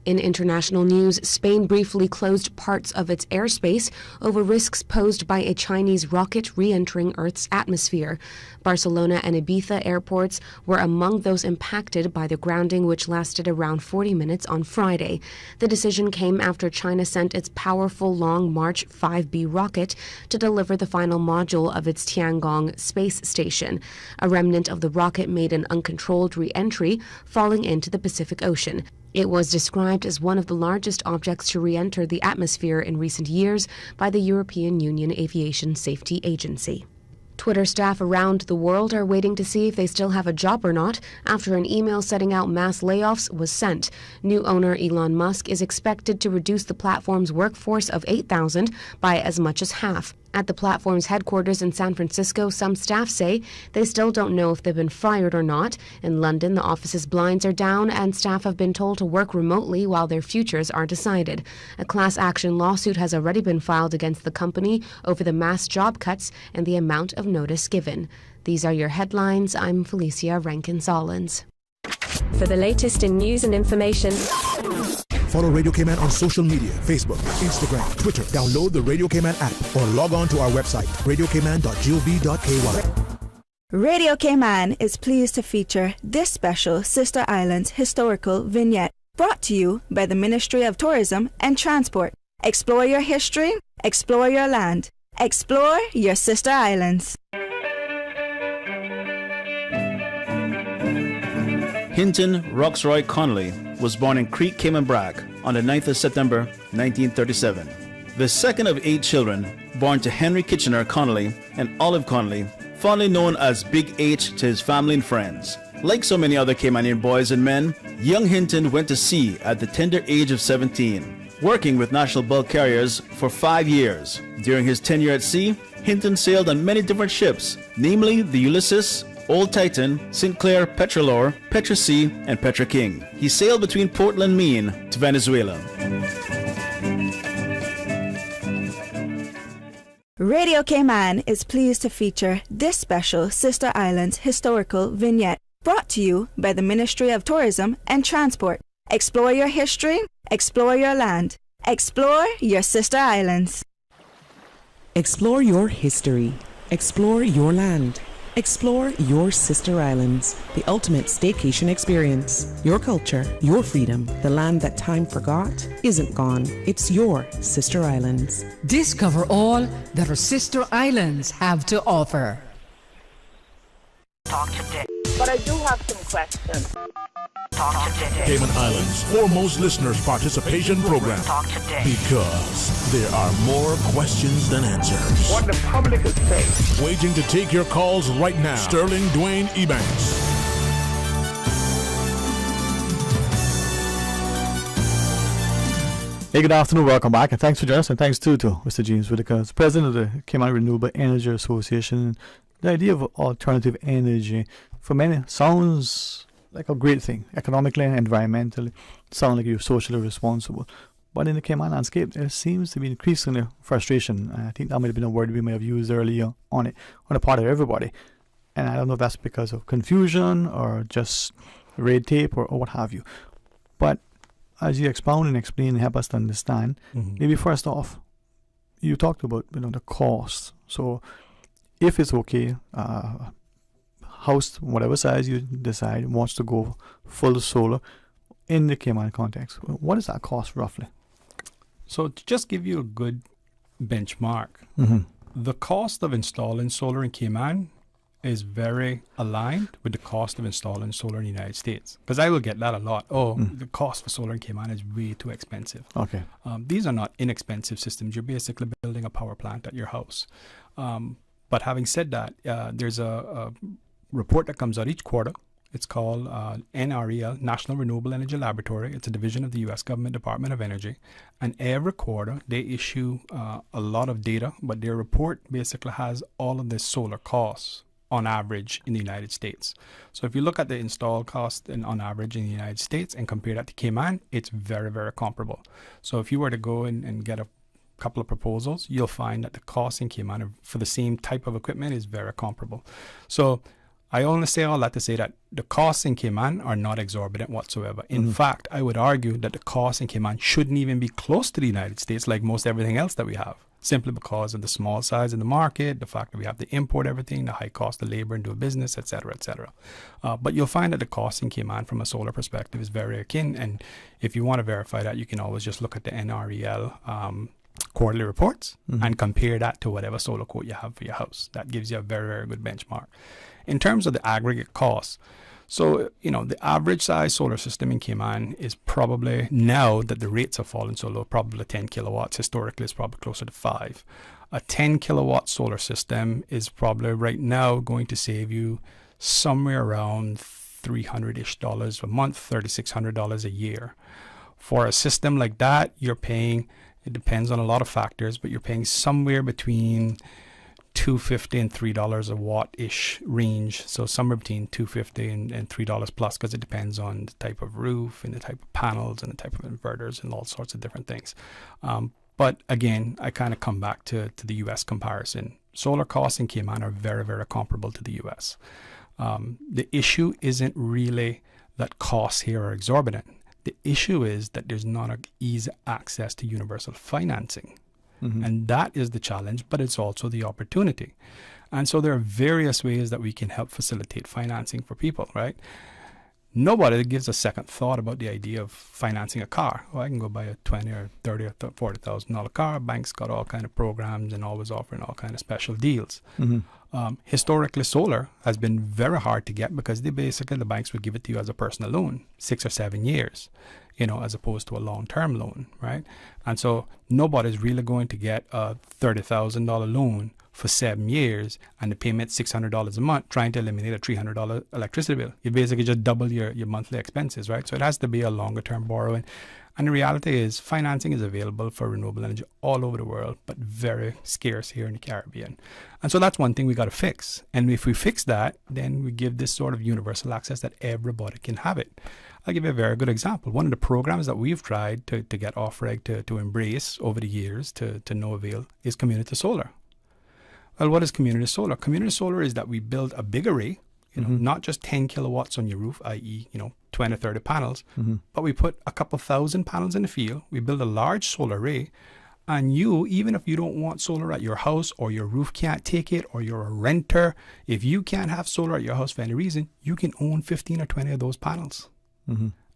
In international news, Spain briefly closed parts of its airspace over risks posed by a Chinese rocket re-entering Earth's atmosphere. Barcelona and Ibiza airports were among those impacted by the grounding, which lasted around 40 minutes on Friday. The decision came after China sent its powerful Long March 5B rocket to deliver the final module of its Tiangong space station. A remnant of the rocket made an uncontrolled re-entry, falling into the Pacific Ocean. It was described as one of the largest objects to re-enter the atmosphere in recent years by the European Union Aviation Safety Agency. Twitter staff around the world are waiting to see if they still have a job or not after an email setting out mass layoffs was sent. New owner Elon Musk is expected to reduce the platform's workforce of 8,000 by as much as half. At the platform's headquarters in San Francisco, some staff say they still don't know if they've been fired or not. In London, the office's blinds are down and staff have been told to work remotely while their futures are decided. A class action lawsuit has already been filed against the company over the mass job cuts and the amount of notice given. These are your headlines. I'm Felicia Rankin-Solins. For the latest in news and information, follow Radio Cayman on social media, Facebook, Instagram, Twitter. Download the Radio Cayman app or log on to our website, radiocayman.gov.ky. Radio Cayman is pleased to feature this special Sister Islands historical vignette brought to you by the Ministry of Tourism and Transport. Explore your history, explore your land, explore your Sister Islands. Hinton Roxroy Connolly was born in Creek, Cayman Brac on the 9th of September 1937. The second of 8 children born to Henry Kitchener Connolly and Olive Connolly, fondly known as Big H to his family and friends. Like so many other Caymanian boys and men, young Hinton went to sea at the tender age of 17, working with national bulk carriers for 5 years. During his tenure at sea, Hinton sailed on many different ships, namely the Ulysses, Old Titan, St. Clair, Petrolor, Petra Sea, and Petra King. He sailed between Portland, Maine to Venezuela. Radio Cayman is pleased to feature this special Sister Islands historical vignette brought to you by the Ministry of Tourism and Transport. Explore your history, explore your land, explore your Sister Islands. Explore your history, explore your land. Explore your Sister Islands, the ultimate staycation experience. Your culture, your freedom, the land that time forgot isn't gone. It's your Sister Islands. Discover all that our Sister Islands have to offer. Talk today. But I do have some questions. Talk today. Cayman Islands' foremost listeners' participation program. Talk today. Because there are more questions than answers. What the public is saying. Waiting to take your calls right now. Sterling Dwayne Ebanks. Hey, good afternoon. Welcome back, and thanks for joining us. And thanks too to Mr. James Whitaker, president of the Cayman Renewable Energy Association. The idea of alternative energy for many sounds like a great thing, economically and environmentally. Sound like you're socially responsible. But in the Cayman landscape, there seems to be increasing frustration. I think that might have been a word we may have used earlier on the part of everybody. And I don't know if that's because of confusion or just red tape or what have you. But as you expound and explain and help us to understand, maybe first off, you talked about the cost. So if it's okay, house, whatever size you decide, wants to go full solar in the Cayman context, what is that cost roughly? So to just give you a good benchmark, the cost of installing solar in Cayman is very aligned with the cost of installing solar in the United States. Because I will get that a lot. The cost for solar in Cayman is way too expensive. Okay. These are not inexpensive systems. You're basically building a power plant at your house. But having said that, there's a report that comes out each quarter. It's called NREL, National Renewable Energy Laboratory. It's a division of the U.S. Government Department of Energy. And every quarter, they issue a lot of data, but their report basically has all of the solar costs on average in the United States. So if you look at the install cost on average in the United States and compare that to Cayman, it's very, very comparable. So if you were to go and get a couple of proposals, you'll find that the cost in Cayman for the same type of equipment is very comparable. So I only say all that to say that the costs in Cayman are not exorbitant whatsoever. In fact, I would argue that the costs in Cayman shouldn't even be close to the United States like most everything else that we have, simply because of the small size of the market, the fact that we have to import everything, the high cost of labor and do a business, etc., etc. But you'll find that the cost in Cayman from a solar perspective is very akin. And if you want to verify that, you can always just look at the NREL quarterly reports and compare that to whatever solar quote you have for your house. That gives you a very, very good benchmark. In terms of the aggregate costs, so, the average size solar system in Cayman is probably, now that the rates have fallen so low, probably 10 kilowatts. Historically, it's probably closer to 5. A 10 kilowatt solar system is probably right now going to save you somewhere around $300-ish a month, $3,600 a year. For a system like that, you're paying, it depends on a lot of factors, but you're paying somewhere between $2.50 and $3 a watt-ish range. So somewhere between $2.50 and $3 plus, because it depends on the type of roof and the type of panels and the type of inverters and all sorts of different things. But again, I kind of come back to the U.S. comparison. Solar costs in Cayman are very, very comparable to the U.S. The issue isn't really that costs here are exorbitant. The issue is that there's not an easy access to universal financing. And that is the challenge, but it's also the opportunity. And so there are various ways that we can help facilitate financing for people, right? Nobody gives a second thought about the idea of financing a car. Well, I can go buy a $20,000 or $30,000 or $40,000 car. Banks got all kind of programs and always offering all kind of special deals. Historically, solar has been very hard to get because the banks would give it to you as a personal loan, 6 or 7 years, as opposed to a long-term loan, right? And so nobody's really going to get a $30,000 loan for 7 years and the payment $600 a month, trying to eliminate a $300 electricity bill. You basically just double your monthly expenses, right? So it has to be a longer-term borrowing. And the reality is financing is available for renewable energy all over the world, but very scarce here in the Caribbean. And so that's one thing we got to fix. And if we fix that, then we give this sort of universal access that everybody can have it. I'll give you a very good example. One of the programs that we've tried to get OFREG to embrace over the years to no avail is community solar. Well, what is community solar? Community solar is that we build a big array, not just 10 kilowatts on your roof, i.e., 20 or 30 panels, but we put a couple thousand panels in the field. We build a large solar array, and you, even if you don't want solar at your house or your roof can't take it or you're a renter, if you can't have solar at your house for any reason, you can own 15 or 20 of those panels.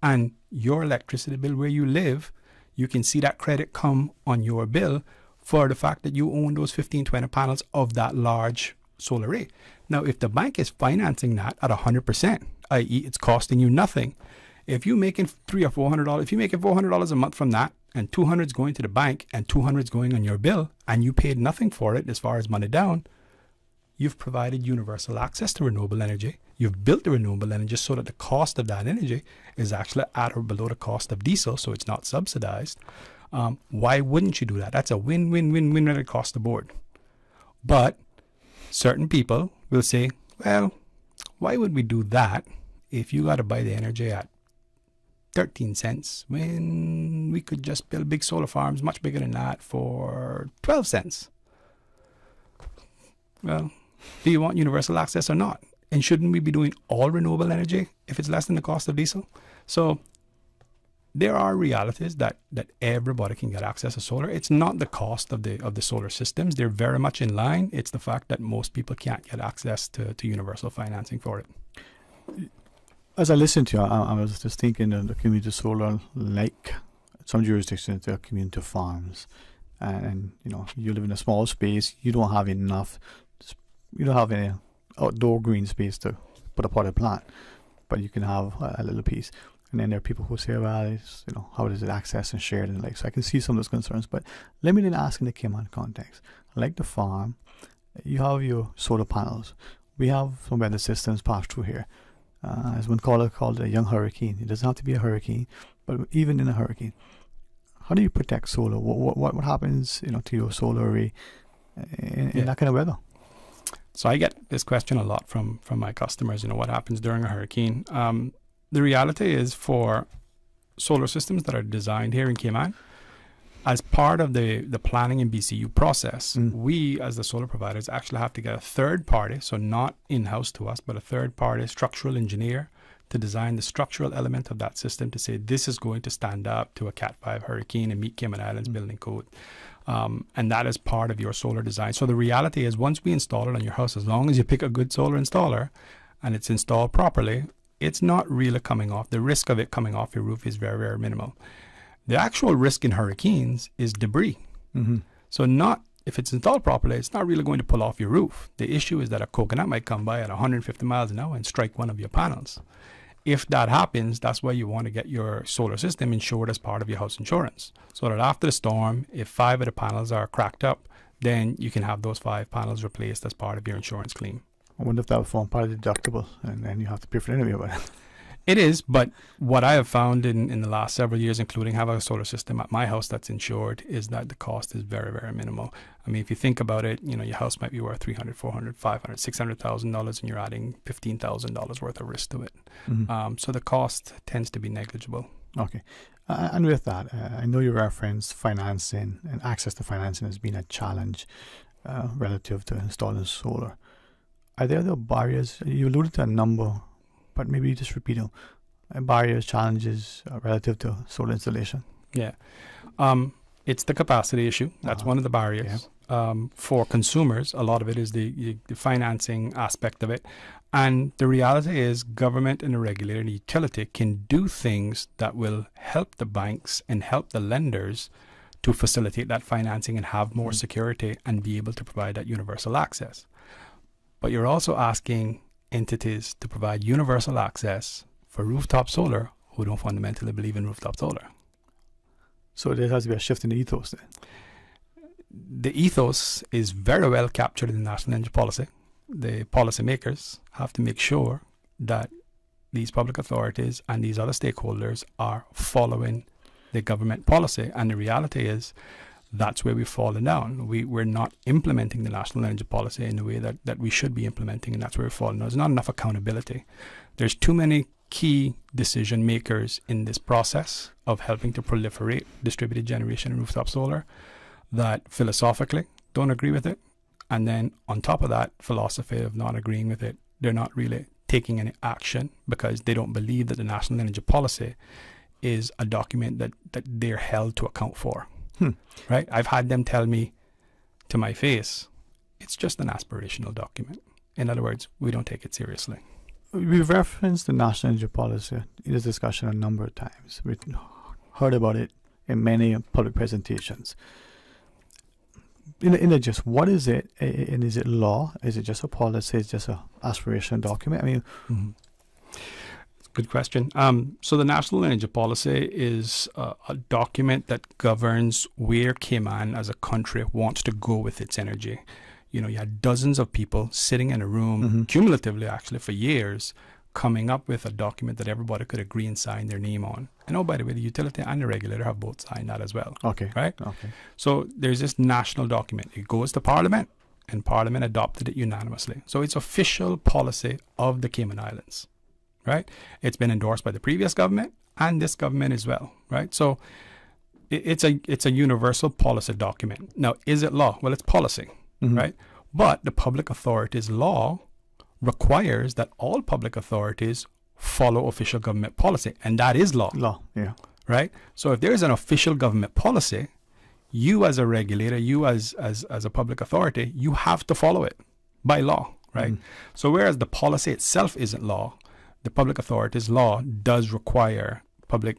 And your electricity bill where you live, you can see that credit come on your bill for the fact that you own those 15, 20 panels of that large solar array. Now, if the bank is financing that at 100%, i.e. it's costing you nothing, if you're making $300 or $400, if you're making $400 a month from that, and $200 is going to the bank and $200 is going on your bill, and you paid nothing for it as far as money down, you've provided universal access to renewable energy. You've built the renewable energy so that the cost of that energy is actually at or below the cost of diesel, so it's not subsidized. Why wouldn't you do that? That's a win-win-win-win right across the board. But certain people will say, well, why would we do that if you got to buy the energy at 13 cents when we could just build big solar farms much bigger than that for 12 cents? Well, do you want universal access or not? And shouldn't we be doing all renewable energy if it's less than the cost of diesel? So there are realities that everybody can get access to solar. It's not the cost of the solar systems. They're very much in line. It's the fact that most people can't get access to universal financing for it. As I listened to you, I was just thinking of the community solar, like some jurisdictions, they're community farms. And you live in a small space, you don't have any outdoor green space to put a potted plant, but you can have a little piece. And then there are people who say, well, how does it access and shared and like, so I can see some of those concerns. But let me then ask in the Cayman context, like the farm, you have your solar panels. We have some weather systems pass through here. As one caller called a young hurricane. It doesn't have to be a hurricane, but even in a hurricane, how do you protect solar? What happens, to your solar array in that kind of weather? So I get this question a lot from my customers. What happens during a hurricane? The reality is for solar systems that are designed here in Cayman, as part of the planning and BCU process, we as the solar providers actually have to get a third party, so not in-house to us, but a third party structural engineer to design the structural element of that system to say this is going to stand up to a Cat 5 hurricane and meet Cayman Islands building code. And that is part of your solar design. So the reality is once we install it on your house, as long as you pick a good solar installer and it's installed properly, it's not really coming off. The risk of it coming off your roof is very, very minimal. The actual risk in hurricanes is debris. So not if it's installed properly, it's not really going to pull off your roof. The issue is that a coconut might come by at 150 miles an hour and strike one of your panels. If that happens, that's why you want to get your solar system insured as part of your house insurance. So that after the storm, if 5 of the panels are cracked up, then you can have those 5 panels replaced as part of your insurance claim. I wonder if that would form part of the deductible, and then you have to pay for it anyway. But it is, but what I have found in the last several years, including having a solar system at my house that's insured, is that the cost is very, very minimal. I mean, if you think about it, you know, your house might be worth $300,000, $400,000, $500,000, $600,000, and you're adding $15,000 worth of risk to it. So the cost tends to be negligible. Okay. And with that, I know you referenced financing, and access to financing has been a challenge relative to installing solar. Are there other barriers? You alluded to a number, but maybe you just repeat them. Barriers, challenges relative to solar installation. Yeah. It's the capacity issue. That's one of the barriers. For consumers, a lot of it is the financing aspect of it. And the reality is government and the regulator and the utility can do things that will help the banks and help the lenders to facilitate that financing and have more security and be able to provide that universal access. But you're also asking entities to provide universal access for rooftop solar who don't fundamentally believe in rooftop solar. So there has to be a shift in the ethos then. The ethos is very well captured in the National Energy Policy. The policymakers have to make sure that these public authorities and these other stakeholders are following the government policy. And the reality is that's where we've fallen down. We're not implementing the National Energy Policy in the way that we should be implementing, and that's where we've fallen down. There's not enough accountability. There's too many key decision makers in this process of helping to proliferate distributed generation and rooftop solar that philosophically don't agree with it. And then on top of that philosophy of not agreeing with it, they're not really taking any action because they don't believe that the National Energy Policy is a document that they're held to account for. Right? I've had them tell me to my face, it's just an aspirational document. In other words, we don't take it seriously. We've referenced the National Energy Policy in this discussion a number of times. We've heard about it in many public presentations. In just what is it, and is it law? Is it just a policy? Is it just an aspirational document? I mean, good question. So the National Energy Policy is a document that governs where Cayman as a country wants to go with its energy. You know, you had dozens of people sitting in a room, cumulatively actually for years, coming up with a document that everybody could agree and sign their name on. And oh, by the way, the utility and the regulator have both signed that as well. Okay. Right? Okay. So there's this national document. It goes to Parliament, and Parliament adopted it unanimously. So it's official policy of the Cayman Islands. Right? It's been endorsed by the previous government and this government as well. Right? So it's a universal policy document. Now, is it law? Well, it's policy. Right? But the public authorities law requires that all public authorities follow official government policy, and that is law. Law, yeah. Right? So if there is an official government policy, you as a regulator, you as a public authority, you have to follow it by law, right? So whereas the policy itself isn't law, the public authorities law does require public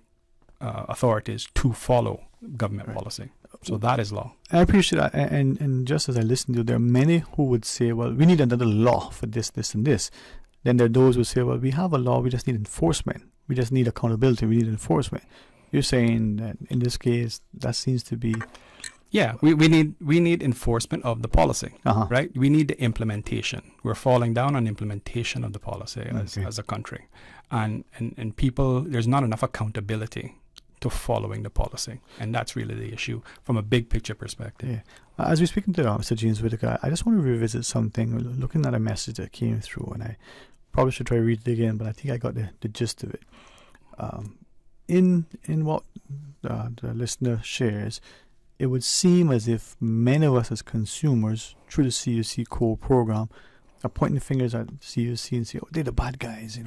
authorities to follow government policy. So that is law. I appreciate that. And just as I listen to you, there are many who would say, well, we need another law for this, this, and this. Then there are those who say, well, we have a law, we just need enforcement. We just need accountability, we need enforcement. You're saying that in this case, that seems to be... Yeah, we need enforcement of the policy, right? We need the implementation. We're falling down on implementation of the policy as a country. And people, there's not enough accountability to following the policy. And that's really the issue from a big picture perspective. Yeah. As we're speaking to Mr. James Whitaker, I just want to revisit something, looking at a message that came through, and I probably should try to read it again, but I think I got the gist of it. In what the listener shares, it would seem as if many of us as consumers, through the CUC core program, are pointing fingers at CUC and say, oh, they're the bad guys,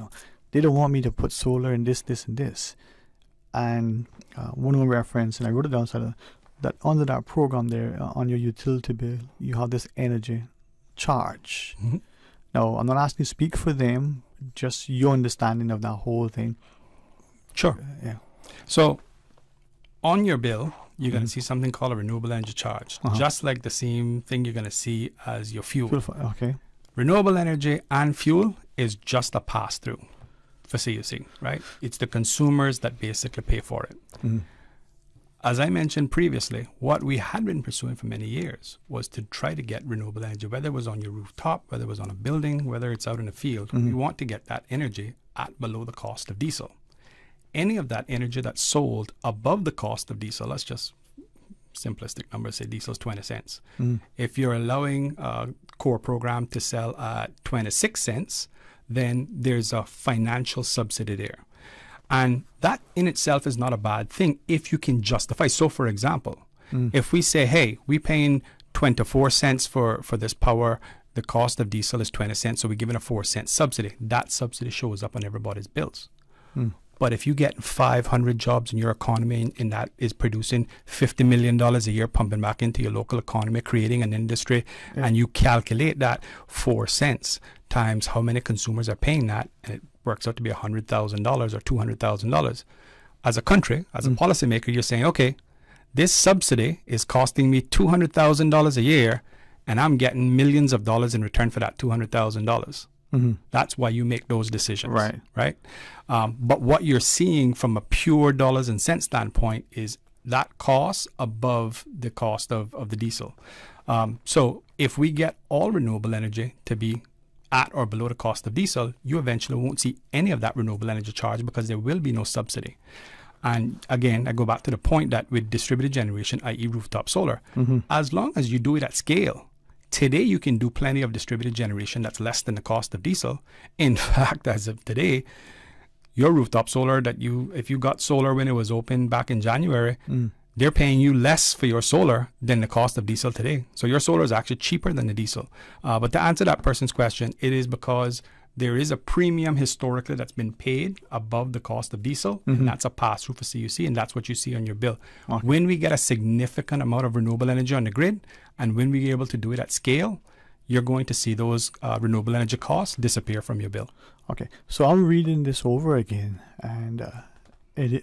They don't want me to put solar in this, this, and this. And one of my reference, and I wrote it down, so that under that program there, on your utility bill, you have this energy charge. Mm-hmm. Now, I'm not asking you to speak for them, just your understanding of that whole thing. Sure. Yeah. So, on your bill, you're going to see something called a renewable energy charge, just like the same thing you're going to see as your fuel. Okay. Renewable energy and fuel is just a pass-through for CUC, right? It's the consumers that basically pay for it. Mm-hmm. As I mentioned previously, what we had been pursuing for many years was to try to get renewable energy, whether it was on your rooftop, whether it was on a building, whether it's out in the field. Mm-hmm. We want to get that energy at below the cost of diesel. Any of that energy that's sold above the cost of diesel, let's just simplistic numbers, say diesel's 20 cents. Mm-hmm. If you're allowing a core program to sell at 26 cents, then there's a financial subsidy there. And that in itself is not a bad thing if you can justify. So, for example, if we say, hey, we're paying 24 cents for this power, the cost of diesel is 20 cents, so we're giving a 4-cent subsidy. That subsidy shows up on everybody's bills. But if you get 500 jobs in your economy and that is producing $50 million a year pumping back into your local economy, creating an industry, and you calculate that 4 cents times how many consumers are paying that, and it works out to be $100,000 or $200,000. As a country, as a policymaker, you're saying, okay, this subsidy is costing me $200,000 a year, and I'm getting millions of dollars in return for that $200,000. That's why you make those decisions, right? But what you're seeing from a pure dollars and cents standpoint is that cost above the cost of the diesel. So if we get all renewable energy to be at or below the cost of diesel, you eventually won't see any of that renewable energy charge because there will be no subsidy. And again, I go back to the point that with distributed generation, i.e. rooftop solar, as long as you do it at scale, today you can do plenty of distributed generation that's less than the cost of diesel. In fact, as of today, your rooftop solar if you got solar when it was open back in January, they're paying you less for your solar than the cost of diesel today. So your solar is actually cheaper than the diesel. But to answer that person's question, it is because there is a premium historically that's been paid above the cost of diesel, and that's a pass-through for CUC, and that's what you see on your bill. When we get a significant amount of renewable energy on the grid, and when we're able to do it at scale, you're going to see those renewable energy costs disappear from your bill. Okay, so I'm reading this over again, and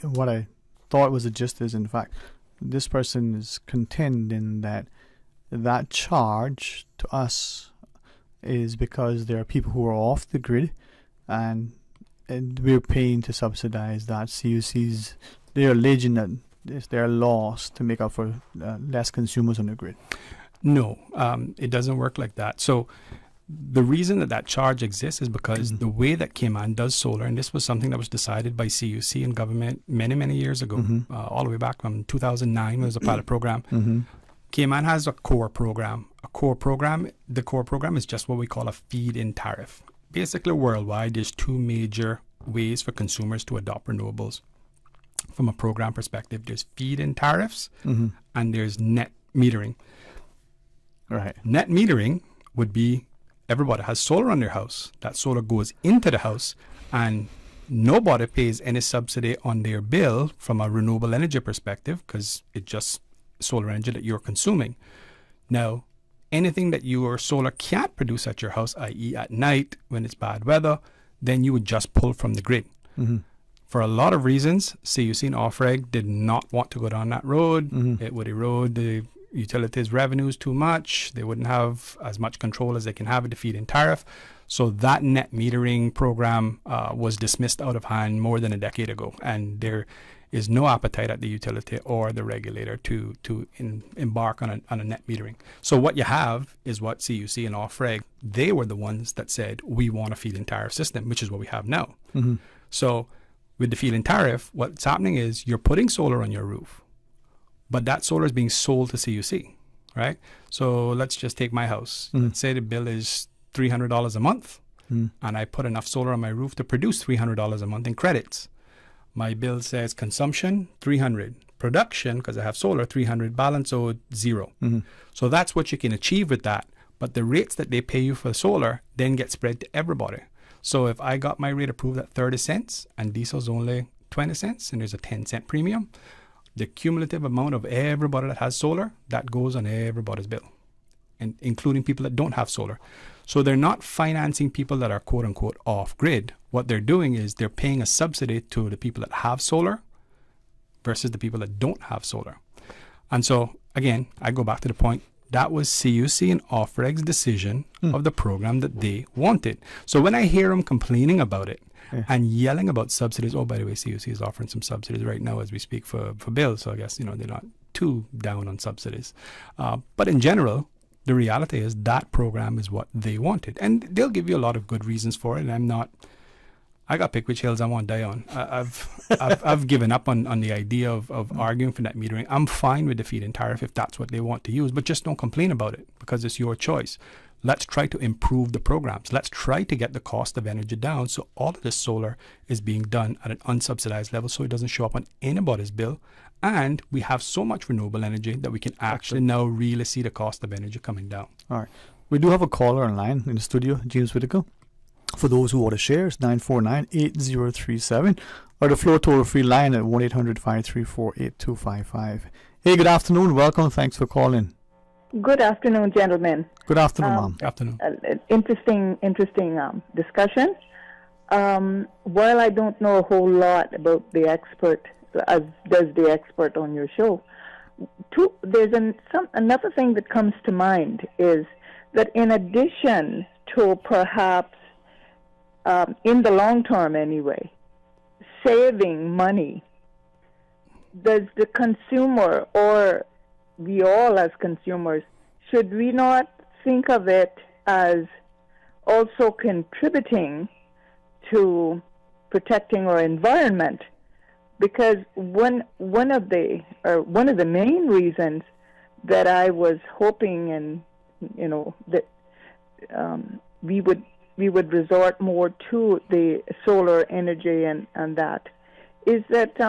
what I thought was the gist is, in fact, this person is contending that charge to us is because there are people who are off the grid, and we're paying to subsidize that. CUCs, they're alleging that it's their loss to make up for less consumers on the grid. No, it doesn't work like that. So the reason that charge exists is because the way that Cayman does solar, and this was something that was decided by CUC and government many, many years ago, all the way back from 2009 when it was a pilot program. Cayman has a core program. The core program is just what we call a feed-in tariff. Basically, worldwide, there's two major ways for consumers to adopt renewables. From a program perspective, there's feed-in tariffs and there's net metering. Net metering would be everybody has solar on their house. That solar goes into the house, and nobody pays any subsidy on their bill from a renewable energy perspective because it's just solar energy that you're consuming. Now, anything that your solar can't produce at your house, i.e. at night when it's bad weather, then you would just pull from the grid. For a lot of reasons, CUC and OFREG did not want to go down that road. It would erode the utilities' revenues too much. They wouldn't have as much control as they can have with the feed-in tariff. So that net metering program was dismissed out of hand more than a decade ago. And there is no appetite at the utility or the regulator to embark on a net metering. So what you have is what CUC and OFREG, they were the ones that said, we want a feed-in tariff system, which is what we have now. So with the feed-in tariff, what's happening is you're putting solar on your roof, but that solar is being sold to CUC, right? So let's just take my house. Let's say the bill is $300 a month, and I put enough solar on my roof to produce $300 a month in credits. My bill says consumption, $300. production, because I have solar, 300, balance owed 0. So that's what you can achieve with that. But the rates that they pay you for solar then get spread to everybody. So if I got my rate approved at 30 cents and diesel's only 20 cents and there's a 10-cent premium, the cumulative amount of everybody that has solar, that goes on everybody's bill, and including people that don't have solar. So they're not financing people that are quote unquote off grid. What they're doing is they're paying a subsidy to the people that have solar versus the people that don't have solar. And so again, I go back to the point, that was CUC and Ofreg's decision of the program that they wanted. So when I hear them complaining about it and yelling about subsidies, oh, by the way, CUC is offering some subsidies right now as we speak for bills. So I guess, they're not too down on subsidies. But in general, the reality is that program is what they wanted. And they'll give you a lot of good reasons for it. And I got pick which hills I want to die on. I've given up on the idea of arguing for net metering. I'm fine with the feed-in tariff if that's what they want to use, but just don't complain about it because it's your choice. Let's try to improve the programs. Let's try to get the cost of energy down so all of this solar is being done at an unsubsidized level so it doesn't show up on anybody's bill. And we have so much renewable energy that we can actually now really see the cost of energy coming down. All right. We do have a caller online in the studio, James Whittaker. For those who want to share, it's 949-8037 or the floor toll-free line at 1-800-534-8255. Hey, good afternoon. Welcome. Thanks for calling. Good afternoon, gentlemen. Good afternoon, ma'am. Good afternoon. Interesting discussion. While I don't know a whole lot about the expert, as does the expert on your show, there's another thing that comes to mind is that in addition to perhaps in the long term anyway, saving money, does the consumer or we all as consumers, should we not think of it as also contributing to protecting our environment? Because one of the main reasons that I was hoping that we would resort more to the solar energy and that is that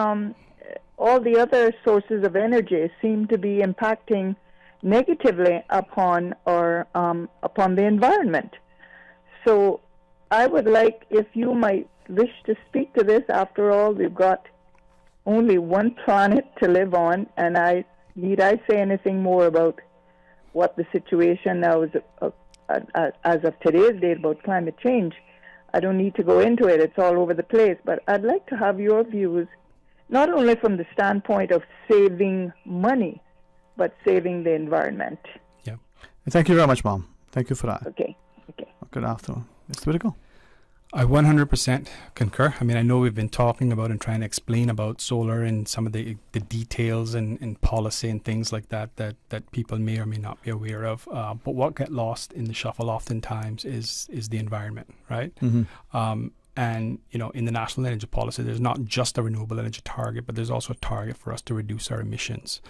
all the other sources of energy seem to be impacting negatively upon the environment. So I would like, if you might wish to speak to this. After all, we've got only one planet to live on, and need I say anything more about what the situation now is as of today's date about climate change? I don't need to go into it. It's all over the place. But I'd like to have your views, not only from the standpoint of saving money, but saving the environment. Yeah. Thank you very much, Mom. Thank you for that. Okay. Good afternoon. Mr. Whittaker. I 100% concur. I mean, I know we've been talking about and trying to explain about solar and some of the details and policy and things like that people may or may not be aware of. But what get lost in the shuffle oftentimes is the environment, right? Mm-hmm. And, in the National Energy Policy, there's not just a renewable energy target, but there's also a target for us to reduce our emissions.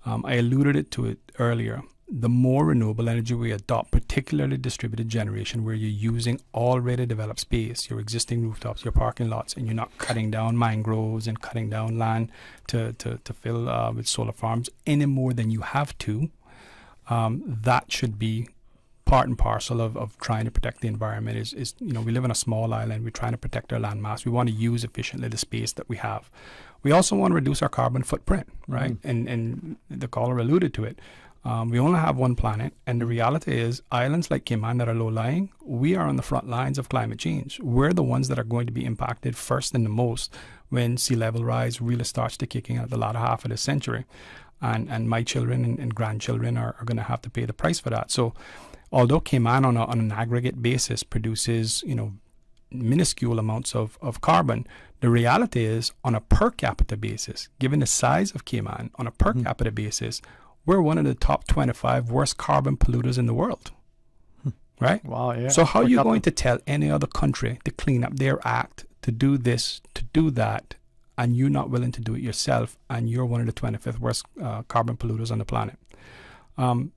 I alluded to it earlier. The more renewable energy we adopt, particularly distributed generation, where you're using already developed space, your existing rooftops, your parking lots, and you're not cutting down mangroves and cutting down land to fill with solar farms any more than you have to, that should be part and parcel of trying to protect the environment. Is we live on a small island. We're trying to protect our land mass. We want to use efficiently the space that we have. We also want to reduce our carbon footprint, right? Mm-hmm. And the caller alluded to it. We only have one planet, and the reality is islands like Cayman that are low-lying, we are on the front lines of climate change. We're the ones that are going to be impacted first and the most when sea level rise really starts to kick in at the latter half of the century. And my children and grandchildren are going to have to pay the price for that. So although Cayman on an aggregate basis produces, minuscule amounts of carbon, the reality is on a per capita basis, given the size of Cayman, on a per capita basis, we're one of the top 25 worst carbon polluters in the world, right? Wow, yeah. So how are you going to tell any other country to clean up their act, to do this, to do that, and you're not willing to do it yourself, and you're one of the 25th worst carbon polluters on the planet?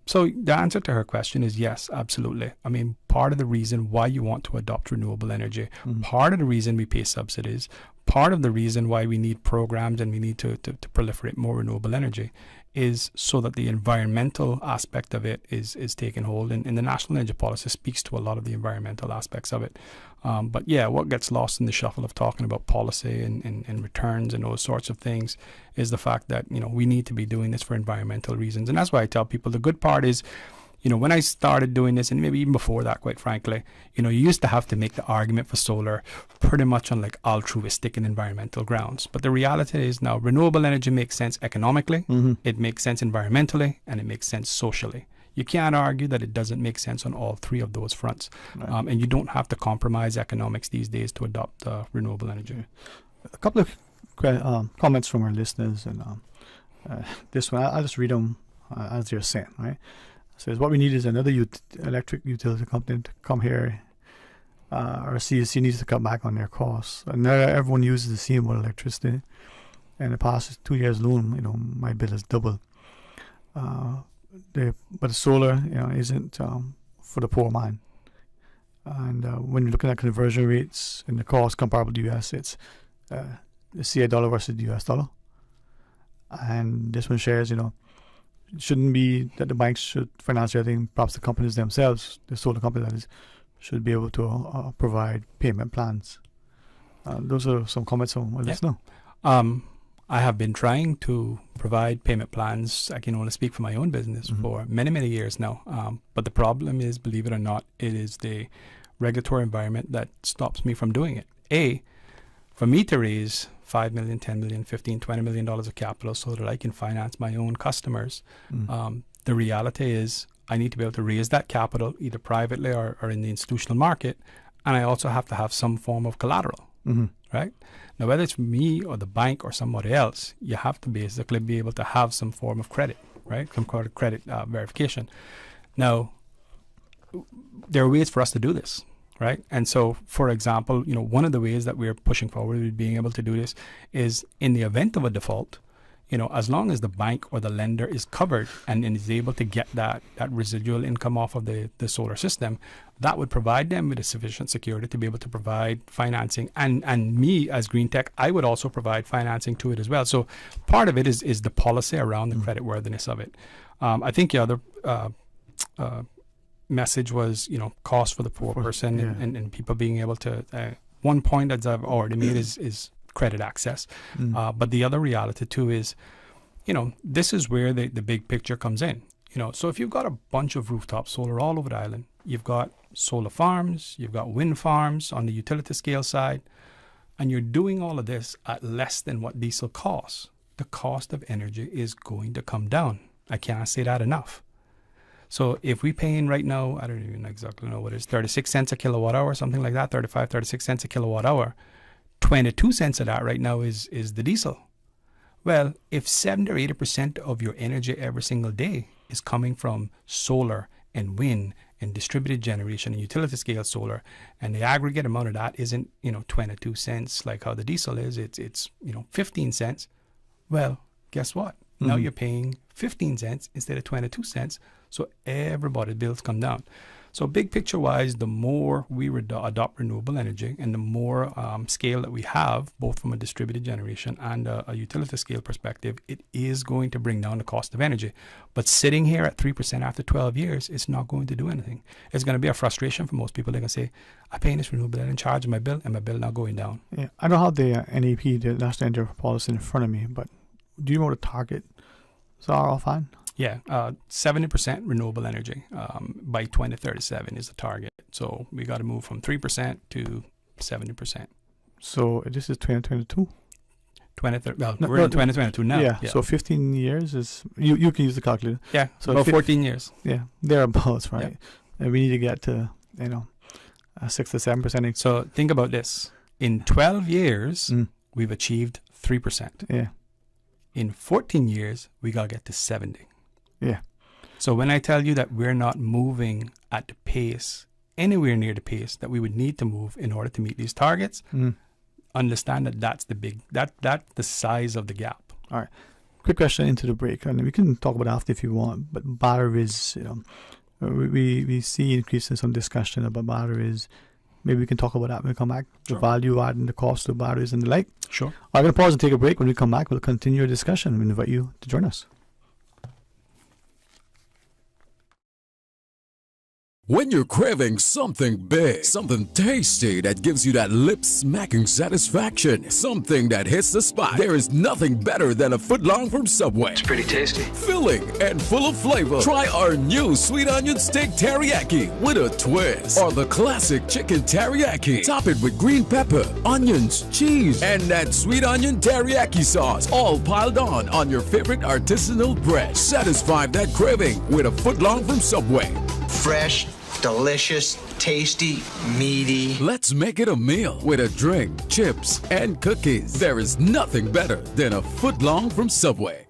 So the answer to her question is yes, absolutely. I mean, part of the reason why you want to adopt renewable energy, part of the reason we pay subsidies, part of the reason why we need programs and we need to proliferate more renewable energy is so that the environmental aspect of it is taken hold. And the National Energy Policy speaks to a lot of the environmental aspects of it. But yeah, what gets lost in the shuffle of talking about policy and returns and those sorts of things is the fact that, we need to be doing this for environmental reasons. And that's why I tell people the good part is, when I started doing this, and maybe even before that, quite frankly, you used to have to make the argument for solar pretty much on like altruistic and environmental grounds. But the reality is now renewable energy makes sense economically, it makes sense environmentally, and it makes sense socially. You can't argue that it doesn't make sense on all three of those fronts. Right. And you don't have to compromise economics these days to adopt renewable energy. A couple of comments from our listeners, and this one, I'll just read them as you're saying, right? Says what we need is another electric utility company to come here. Our CSC needs to cut back on their costs. And now everyone uses the same amount of electricity. And the past 2 years alone, my bill is double. But the solar, isn't for the poor man. And when you're looking at conversion rates and the cost comparable to the US, it's the CA dollar versus the US dollar. And this one shares, it shouldn't be that the banks should finance everything. Perhaps the companies themselves, the solar company that is, should be able to provide payment plans. Those are some comments on what this now. I have been trying to provide payment plans. I can only speak for my own business for many, many years now. But the problem is, believe it or not, it is the regulatory environment that stops me from doing it. For me to raise $5 million, $10 million, $15, $20 million of capital so that I can finance my own customers. The reality is I need to be able to raise that capital either privately or in the institutional market, and I also have to have some form of collateral, right? Now, whether it's me or the bank or somebody else, you have to basically be able to have some form of credit, right? Some kind of credit verification. Now, there are ways for us to do this. Right. And so, for example, one of the ways that we're pushing forward with being able to do this is in the event of a default, as long as the bank or the lender is covered and is able to get that residual income off of the solar system, that would provide them with a sufficient security to be able to provide financing. And me as Green Tech, I would also provide financing to it as well. So part of it is the policy around the creditworthiness of it. I think the other message was, cost for the poor person and people being able to, one point that I've already made is credit access. But the other reality too is, this is where the big picture comes in. So if you've got a bunch of rooftop solar all over the island, you've got solar farms, you've got wind farms on the utility scale side, and you're doing all of this at less than what diesel costs, the cost of energy is going to come down. I can't say that enough. So if we're paying right now, I don't even exactly know what it is, 36 cents a kilowatt hour, something like that, 36 cents a kilowatt hour, 22 cents of that right now is the diesel. Well, if 70 or 80% of your energy every single day is coming from solar and wind and distributed generation and utility scale solar, and the aggregate amount of that isn't, 22 cents like how the diesel is, it's 15 cents. Well, guess what? Now you're paying 15 cents instead of 22 cents. So everybody's bills come down. So big picture wise, the more we adopt renewable energy and the more scale that we have, both from a distributed generation and a utility scale perspective, it is going to bring down the cost of energy. But sitting here at 3% after 12 years, it's not going to do anything. It's going to be a frustration for most people. They're going to say, I'm paying this renewable energy charge of my bill and my bill not going down. Yeah, I don't have the NEP, the National Energy Policy, in front of me, but do you know what the target is offhand? Yeah, 70% renewable energy by 2037 is the target. So we got to move from 3% to 70%. So this is 2022? We're in 2022 now. Yeah, so 15 years is, you can use the calculator. Yeah, so about 14 years. Yeah, thereabouts, right? Yeah. And we need to get to, 6 to 7%. So think about this. In 12 years, we've achieved 3%. Yeah. In 14 years, we got to get to 70. Yeah. So when I tell you that we're not moving at the pace, anywhere near the pace that we would need to move in order to meet these targets, understand that that's that's the size of the gap. All right. Quick question into the break, and we can talk about it after if you want. But batteries, we see increases some discussion about batteries maybe we can talk about that when we come back. Sure. The value add and the cost of batteries and the like. Sure. I'm going to pause and take a break. When we come back, we'll continue our discussion. We invite you to join us. When you're craving something big, something tasty that gives you that lip-smacking satisfaction, something that hits the spot, there is nothing better than a footlong from Subway. It's pretty tasty. Filling and full of flavor. Try our new sweet onion steak teriyaki with a twist. Or the classic chicken teriyaki. Top it with green pepper, onions, cheese, and that sweet onion teriyaki sauce. All piled on your favorite artisanal bread. Satisfy that craving with a footlong from Subway. Fresh, delicious, tasty, meaty. Let's make it a meal with a drink, chips, and cookies. There is nothing better than a footlong from Subway.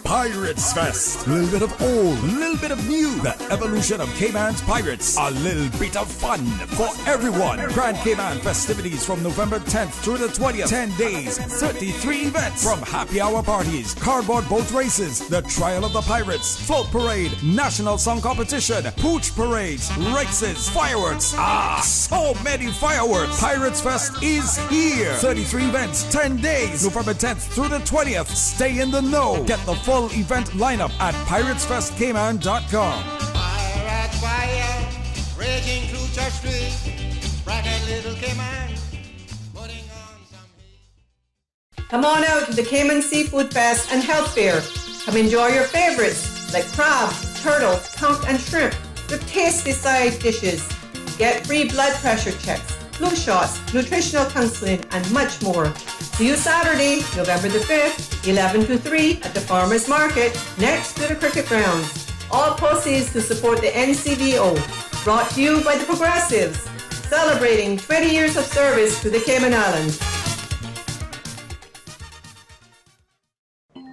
Pirates Fest. A little bit of old, a little bit of new. The evolution of Cayman's Pirates. A little bit of fun for everyone. Grand Cayman festivities from November 10th through the 20th. 10 days, 33 events. From happy hour parties, cardboard boat races, the Trial of the Pirates, float parade, national song competition, pooch parades, races, fireworks. So many fireworks. Pirates Fest is here. 33 events, 10 days, November 10th through the 20th. Stay in the know. Get the full event lineup at piratesfestcayman.com. Pirate fire, raging through Church Street, bracket little Cayman, putting on some heat. Come on out to the Cayman Seafood Fest and Health Fair. Come enjoy your favorites like crab, turtle, conch, and shrimp with tasty side dishes. Get free blood pressure checks, flu shots, nutritional counseling, and much more. See you Saturday, November the 5th, 11 to 3 at the Farmers Market next to the cricket grounds. All proceeds to support the NCVO. Brought to you by the Progressives, celebrating 20 years of service to the Cayman Islands.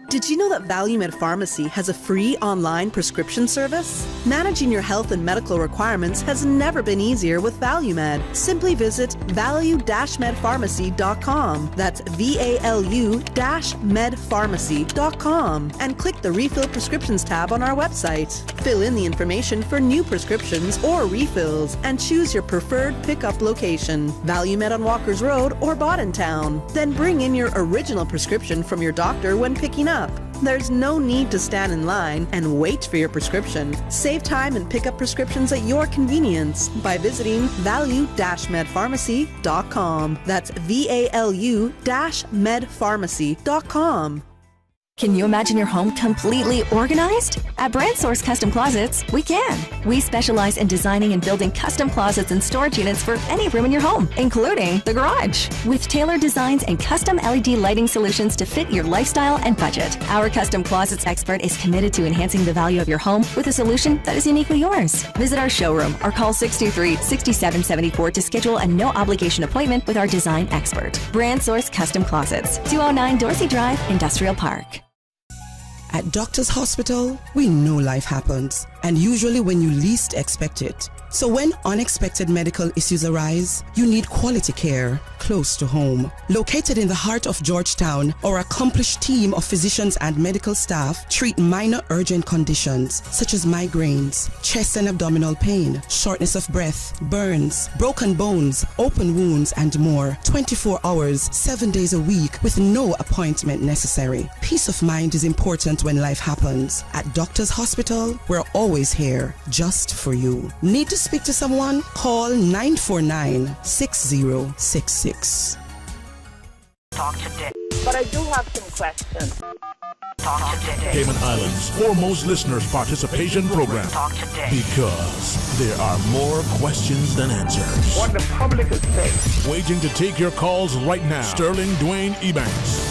Did you know that ValueMed Pharmacy has a free online prescription service? Managing your health and medical requirements has never been easier with ValueMed. Simply visit value-medpharmacy.com. That's VALU-medpharmacy.com and click the Refill Prescriptions tab on our website. Fill in the information for new prescriptions or refills and choose your preferred pickup location. ValueMed on Walkers Road or Town. Then bring in your original prescription from your doctor when picking up. There's no need to stand in line and wait for your prescription. Save time and pick up prescriptions at your convenience by visiting value-medpharmacy.com. That's VALU-medpharmacy.com. Can you imagine your home completely organized? At Brand Source Custom Closets, we can. We specialize in designing and building custom closets and storage units for any room in your home, including the garage. With tailored designs and custom LED lighting solutions to fit your lifestyle and budget, our custom closets expert is committed to enhancing the value of your home with a solution that is uniquely yours. Visit our showroom or call 623-6774 to schedule a no-obligation appointment with our design expert. Brand Source Custom Closets, 209 Dorsey Drive, Industrial Park. At Doctors Hospital, we know life happens, and usually when you least expect it. So when unexpected medical issues arise, you need quality care close to home. Located in the heart of Georgetown, our accomplished team of physicians and medical staff treat minor urgent conditions such as migraines, chest and abdominal pain, shortness of breath, burns, broken bones, open wounds, and more. 24 hours, 7 days a week with no appointment necessary. Peace of mind is important when life happens. At Doctors Hospital, we're always here just for you. Need to speak to someone? Call 949-6066. Talk today. But I do have some questions. Talk today. Cayman Islands' foremost listeners participation program. Talk today. Because there are more questions than answers. What the public is saying. Waiting to take your calls right now. Sterling Dwayne Ebanks.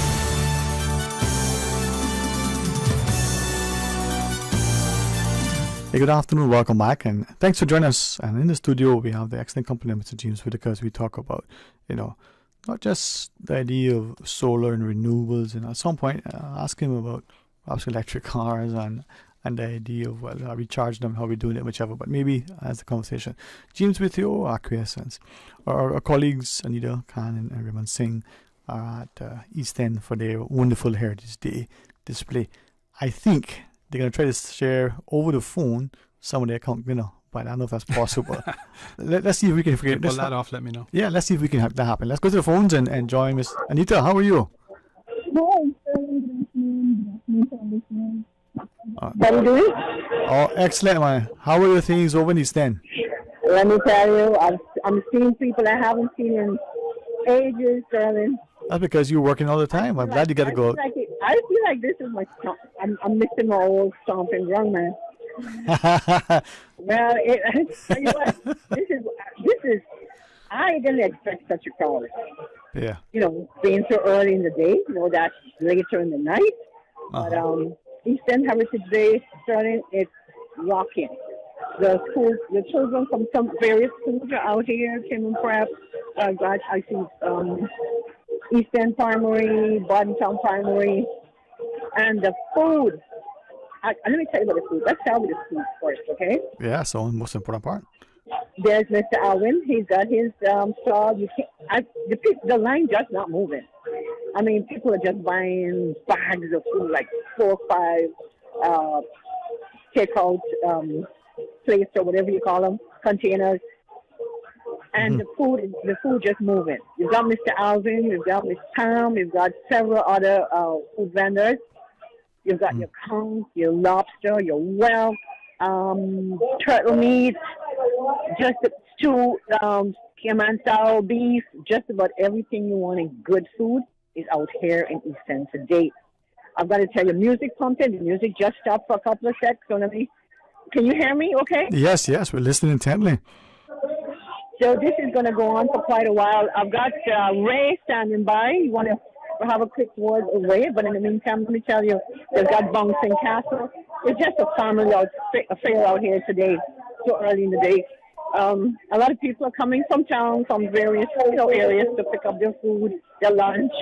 Hey, good afternoon, welcome back, and thanks for joining us. And in the studio, we have the excellent company of Mr. James Whitaker as we talk about, not just the idea of solar and renewables, and at some point, ask him about perhaps electric cars and the idea of, how we charge them, how we doing it, whichever, but maybe as a conversation. James, with your acquiescence, our colleagues Anita Khan and Raymond Singh are at East End for their wonderful Heritage Day display. I think they're going to try to share over the phone some of their but I don't know if that's possible. Let's see if we can figure pull that off. Let me know. Yeah, let's see if we can have that happen. Let's go to the phones and join Miss Anita. How are you? What are you doing? Oh, excellent, man. How are your things over in East End? Let me tell you, I'm seeing people I haven't seen in ages, darling. That's because you're working all the time. I'm glad you got to go. I feel like this is my stomp. I'm missing my old stomping ground, man. Well, tell you what, this is. I didn't expect such a crowd. Yeah. You know, being so early in the day, you know, that's later in the night. But East End Heritage Day, starting, it's rocking. The schools, the children from some various schools are out here, Kim and Prep. I see East End Primary, Bodentown Primary, and the food. Let me tell you about the food. Let's start with the food first, okay? Yeah, so the most important part. There's Mr. Alvin. He's got his stall. The line just not moving. I mean, people are just buying bags of food, like 4 or 5 takeout plates or whatever you call them, containers. And the food just moving. You've got Mr. Alvin, you've got Miss Pam, you've got several other food vendors. You've got your conch, your lobster, your whelk, turtle meat, just stew, Cayman style beef, just about everything you want in good food is out here in East End today. I've got to tell you, music pumping. The music just stopped for a couple of seconds. So can you hear me okay? Yes, we're listening intently. So this is going to go on for quite a while. I've got Ray standing by. You want to have a quick word with Ray, but in the meantime, let me tell you, they've got Bouncing Castle. It's just a family affair out here today, so early in the day. A lot of people are coming from town, from various areas to pick up their food, their lunch,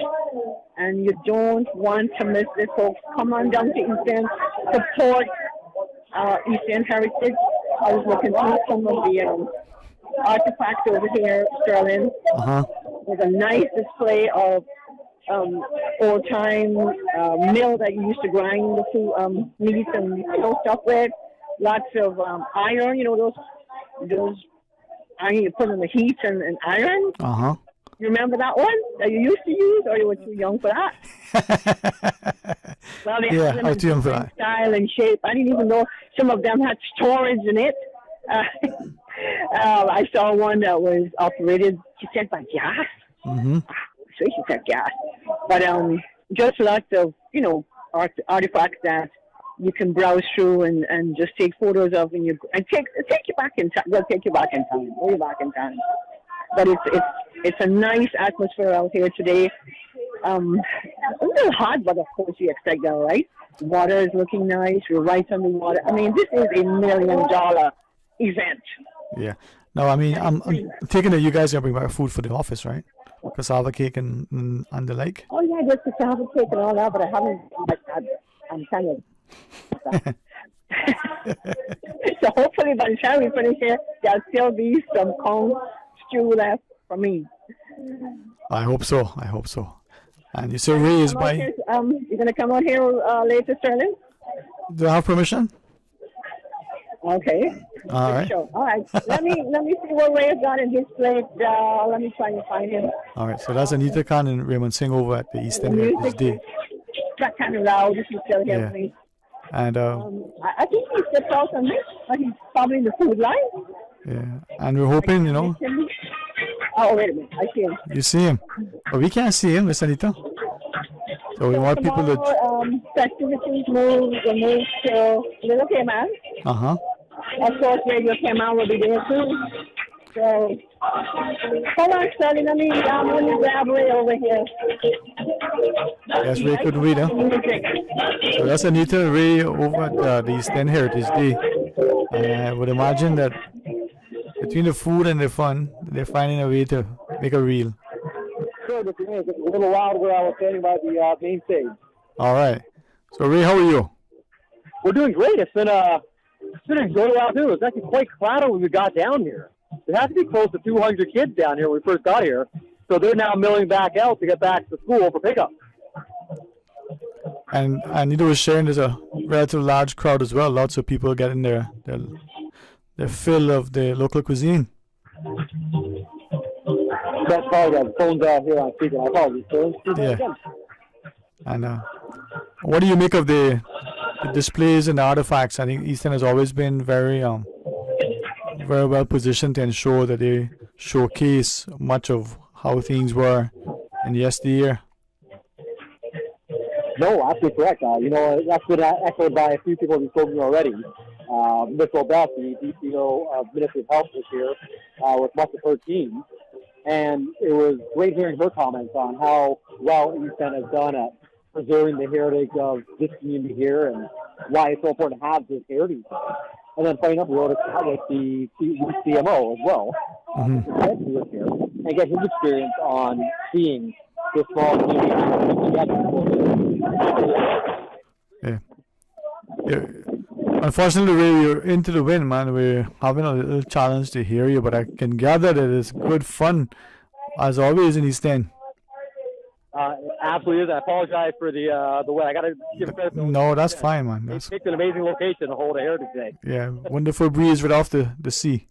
and you don't want to miss this, folks. Come on down to East End, support East End Heritage. I was looking through some of the artifacts over here, Sterling. There's a nice display of old-time mill that you used to grind the food, meat and stuff with. Lots of iron, those iron you put in the heat and iron. You remember that one that you used to use, or you were too young for that? Well, they had them in different style and shape. I didn't even know some of them had storage in it. I saw one that was operated, she said, by gas. So she said gas. But just lots of, artifacts that you can browse through and just take photos of and take you back in time. They'll take you back in time. Way back in time. But it's a nice atmosphere out here today. A little hot, but of course you expect that, right? Water is looking nice. We're right on the water. I mean, this is $1 million event. Yeah. No, I mean, I'm taking it you guys are going to bring back food for the office, right? Cassava cake and the like. Oh yeah, there's cassava cake and all that, but I haven't. I'm kind of. So hopefully by the time we finish here, there'll still be some corn stew left for me. I hope so. And you say Ray is by. You're gonna come out here later, Sterling? Do I have permission? Okay. All right. All right. Let me see what Ray's got in his plate. Let me try and find him. All right. So that's Anita Khan and Raymond Singh over at the East End Heritage Day. That's kind of loud if you still hear me. And I think he stepped out on me, but he's probably in the food line. Yeah. And we're hoping, Oh, wait a minute. I see him. You see him. But we can't see him, Miss Anita. So we want people to. Festivities move to Little Cayman. Of course, Radio Cayman will be there too. So, hold on, Sterling. Let me grab Ray over here. Yes, Ray couldn't read, huh? So that's Anita Ray over at the East End Heritage Day. I would imagine that between the food and the fun, they're finding a way to make a reel. Good, it's a little loud where I was standing by the main stage. All right. So Ray, how are you? We're doing great. It's been a good while too. It's actually quite crowded when we got down here. There had to be close to 200 kids down here when we first got here. So they're now milling back out to get back to school for pickup. And Anita was sharing there's a relatively large crowd as well. Lots of people getting their their fill of the local cuisine. That's probably the phone's here on speaker. I apologize. Yeah. And what do you make of the displays and the artifacts? I think East End has always been very well positioned to ensure that they showcase much of how things were in yesteryear. No, absolutely correct. That's been echoed by a few people who've spoken already. Mitchell Best, the DCO of Ministry of Health this year, with much of her team. And it was great hearing her comments on how well East End has done at preserving the heritage of this community here and why it's so important to have this heritage. And then funny enough, we wrote a chat with the CMO as well, and get his experience on seeing this small community together. Yeah. Unfortunately, we're into the wind, man. We're having a little challenge to hear you, but I can gather that it's good fun, as always, in East End. Absolutely is. I apologize for the way. I got to give credit. No, that's fine, man. It's an amazing location to hold a Heritage Day. Yeah, wonderful breeze right off the sea.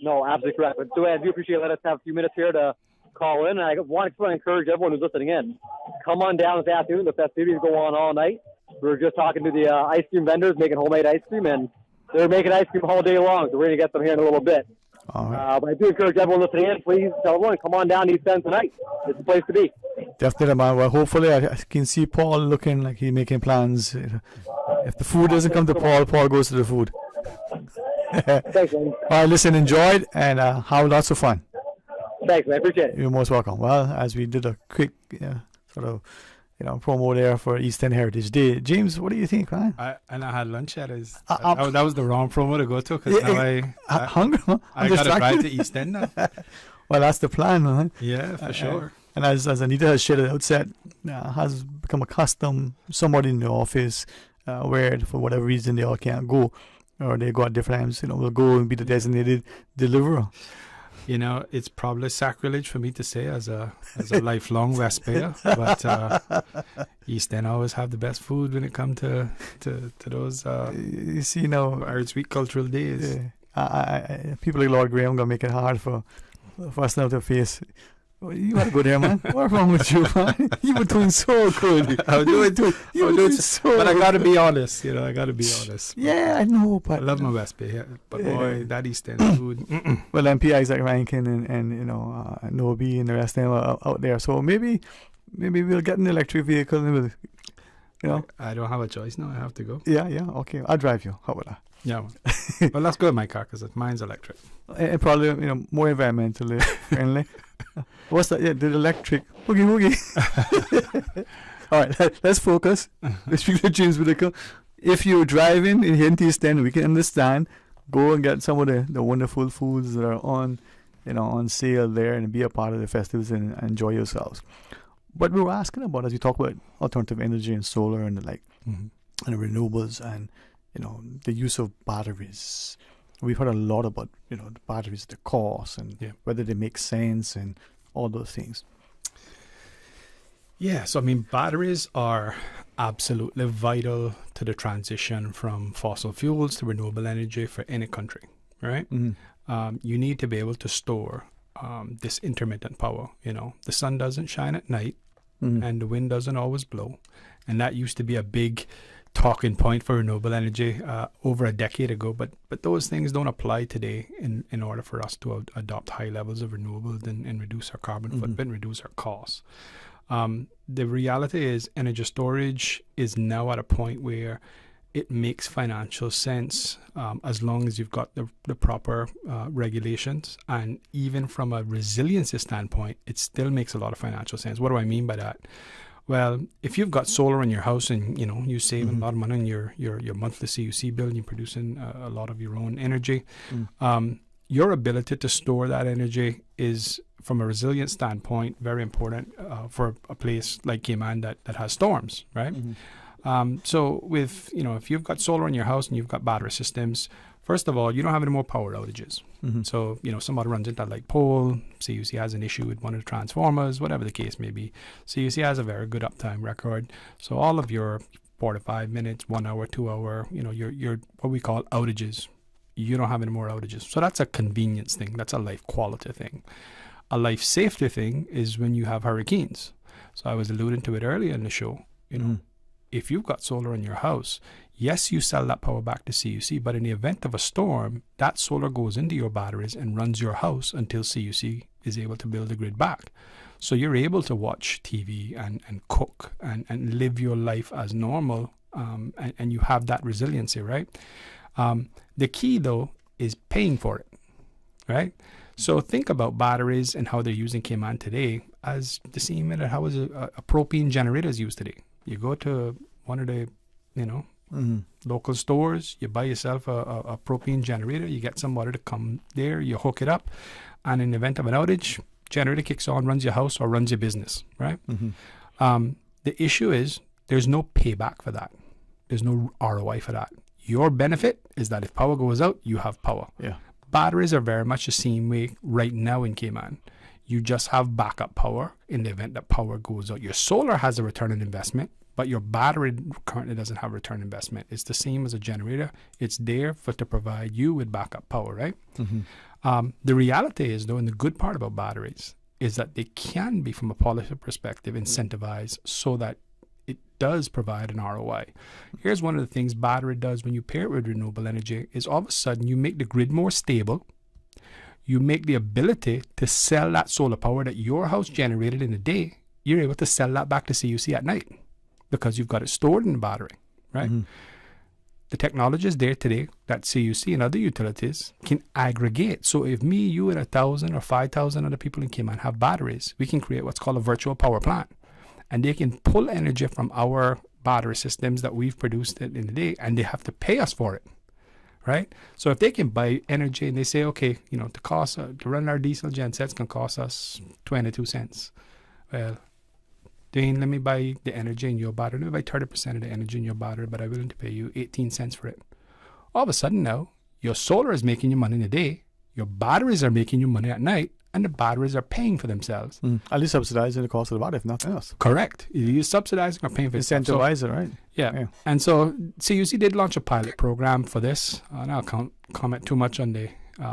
No, absolutely correct. But so I do appreciate letting us have a few minutes here to call in. And I want to encourage everyone who's listening in. Come on down this afternoon. The festivities go on all night. We were just talking to the ice cream vendors making homemade ice cream, and they're making ice cream all day long. So we're going to get them here in a little bit. All right. But I do encourage everyone listening in, please tell everyone, come on down to East End tonight. It's the place to be. Definitely, man. Well, hopefully I can see Paul looking like he's making plans. If the food doesn't come to Paul, Paul goes to the food. Thanks, man. All right, listen, enjoy it and have lots of fun. Thanks, man. I appreciate it. You're most welcome. Well, as we did a quick sort of promo there for East End Heritage Day. James, what do you think, man? I had lunch at his. That was the wrong promo to go to because now hungry. I got to drive to East End now. Well, that's the plan, man. Yeah, for sure. And as Anita has shared at the outset, has become accustomed, somebody in the office where for whatever reason they all can't go, or they go at different times, will go and be the designated deliverer. It's probably sacrilege for me to say as a lifelong West Bayer, but East End always have the best food when it comes to those you see now Irish Sweet cultural days. Yeah. People like Lord Graham gonna make it hard for us now to face. You gotta go there, man. What's wrong with you, man? You were doing so good. I'll do it. But I gotta be honest. I gotta be honest. Yeah, I know, but I love my West Bay. Yeah. But boy, that East End food. Well, MP Isaac Rankin and Nobi and the rest of them are out there. So maybe we'll get an electric vehicle and we'll, I don't have a choice now. I have to go. Yeah. Okay, I'll drive you. How about that? Yeah. Well, let's go with my car because mine's electric. And probably more environmentally friendly. What's that? Yeah, the electric boogie. All right, let's focus. Let's speak to James Whitaker. If you're driving in East End, we can understand. Go and get some of the wonderful foods that are on sale there, and be a part of the festivals and enjoy yourselves. But we were asking about, as we talk about alternative energy and solar and the like, and renewables and the use of batteries. We've heard a lot about the batteries, the cost, and whether they make sense and all those things. Yeah, so batteries are absolutely vital to the transition from fossil fuels to renewable energy for any country, right? Mm-hmm. You need to be able to store this intermittent power. The sun doesn't shine at night, and the wind doesn't always blow, and that used to be a big talking point for renewable energy over a decade ago, but those things don't apply today in order for us to adopt high levels of renewables and reduce our carbon footprint, reduce our costs. The reality is energy storage is now at a point where it makes financial sense as long as you've got the proper regulations, and even from a resiliency standpoint, it still makes a lot of financial sense. What do I mean by that? Well, if you've got solar in your house and you save a lot of money on your monthly CUC bill and you're producing a lot of your own energy, your ability to store that energy is, from a resilience standpoint, very important for a place like Cayman that has storms, right? So with if you've got solar in your house and you've got battery systems, first of all, you don't have any more power outages. So, somebody runs into that light pole, CUC has an issue with one of the transformers, whatever the case may be. CUC has a very good uptime record. So all of your 45 minutes, 1 hour, 2 hour, your what we call outages, you don't have any more outages. So that's a convenience thing. That's a life quality thing. A life safety thing is when you have hurricanes. So I was alluding to it earlier in the show. You know, if you've got solar in your house, yes, you sell that power back to CUC, but in the event of a storm, that solar goes into your batteries and runs your house until CUC is able to build the grid back. So you're able to watch TV and cook and live your life as normal, and you have that resiliency, right? The key, though, is paying for it, right? So think about batteries and how they're using Cayman today as the same as how is a propane generator is used today. You go to one of the, local stores, you buy yourself a propane generator, you get somebody to come there, you hook it up, and in the event of an outage, generator kicks on, runs your house or runs your business, right? The issue is there's no payback for that. There's no ROI for that. Your benefit is that if power goes out, you have power. Yeah. Batteries are very much the same way right now in Cayman. You just have backup power in the event that power goes out. Your solar has a return on investment, but your battery currently doesn't have return on investment. It's the same as a generator. It's there to provide you with backup power, right? The reality is, though, and the good part about batteries is that they can be, from a policy perspective, incentivized so that it does provide an ROI. Here's one of the things battery does when you pair it with renewable energy is all of a sudden you make the grid more stable. You make the ability to sell that solar power that your house generated in the day, you're able to sell that back to CUC at night because you've got it stored in the battery, right? The technology is there today that CUC and other utilities can aggregate. So if me, you, and 1,000 or 5,000 other people in Cayman have batteries, we can create what's called a virtual power plant. And they can pull energy from our battery systems that we've produced in the day, and they have to pay us for it, right? So if they can buy energy and they say, okay, the cost to run our diesel gen sets can cost us 22 cents. Well, Dane, let me buy the energy in your battery. Let me buy 30% of the energy in your battery, but I'm willing to pay you 18 cents for it. All of a sudden now, your solar is making you money in the day, your batteries are making you money at night, and the batteries are paying for themselves. At least subsidizing the cost of the battery, if nothing else. Correct. You're subsidizing or paying for itself. Incentivize it, right? Yeah. And so CUC did launch a pilot program for this. And I can't comment too much on the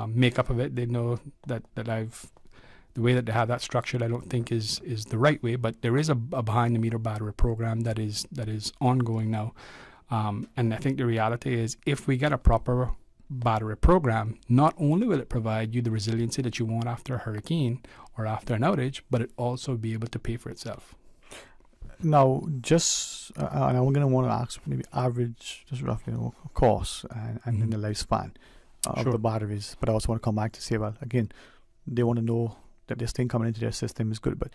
makeup of it. They know that the way that they have that structured, I don't think is the right way. But there is a behind the meter battery program that is ongoing now. And I think the reality is if we get a proper battery program, not only will it provide you the resiliency that you want after a hurricane or after an outage, but it also be able to pay for itself. Now, just and I'm going to want to ask maybe average, just roughly, cost and then the lifespan of the batteries. But I also want to come back to say, well, again, they want to know that this thing coming into their system is good. But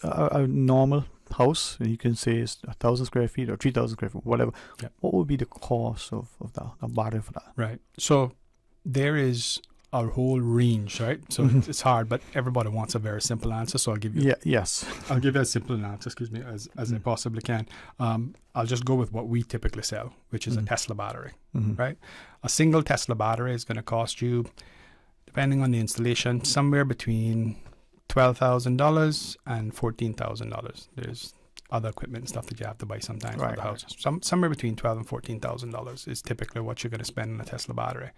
a normal house, you can say is 1,000 square feet or 3,000 square feet, whatever. What would be the cost of the battery for that? Right. So there is a whole range, right? So it's hard, but everybody wants a very simple answer. So I'll give you I'll give you as simple an answer, as I possibly can. I'll just go with what we typically sell, which is a Tesla battery, right? A single Tesla battery is going to cost you, depending on the installation, somewhere between $12,000 and $14,000. There's other equipment and stuff that you have to buy sometimes for the house. Somewhere between $12,000 and $14,000 is typically what you're going to spend on a Tesla battery.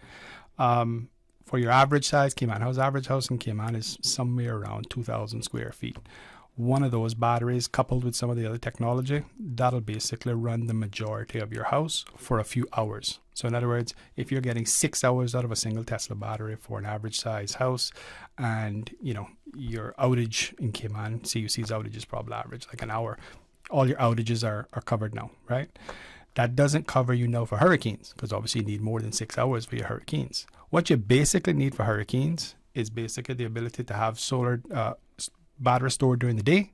For your average size Cayman house, average house in Cayman is somewhere around 2,000 square feet. One of those batteries coupled with some of the other technology, that'll basically run the majority of your house for a few hours. So in other words, if you're getting 6 hours out of a single Tesla battery for an average size house, and your outage in Cayman, CUC's outage is probably average, like an hour, all your outages are covered now, right? That doesn't cover you now for hurricanes, because obviously you need more than 6 hours for your hurricanes. What you basically need for hurricanes is basically the ability to have solar battery stored during the day,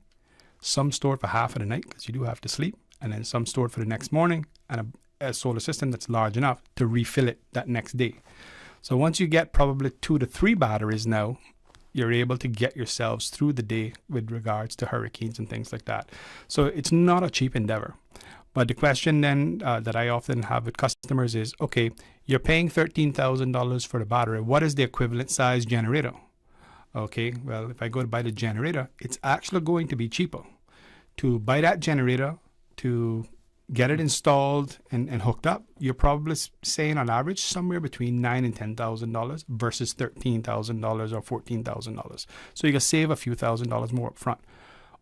some stored for half of the night because you do have to sleep, and then some stored for the next morning, and a solar system that's large enough to refill it that next day. So once you get probably 2 to 3 batteries now, you're able to get yourselves through the day with regards to hurricanes and things like that. So it's not a cheap endeavor. But the question then that I often have with customers is, okay, you're paying $13,000 for the battery. What is the equivalent size generator? Okay, well, if I go to buy the generator, it's actually going to be cheaper to buy that generator, to get it installed and hooked up, you're probably saying on average somewhere between $9,000 and $10,000 versus $13,000 or $14,000. So you can save a few $1,000s more up front.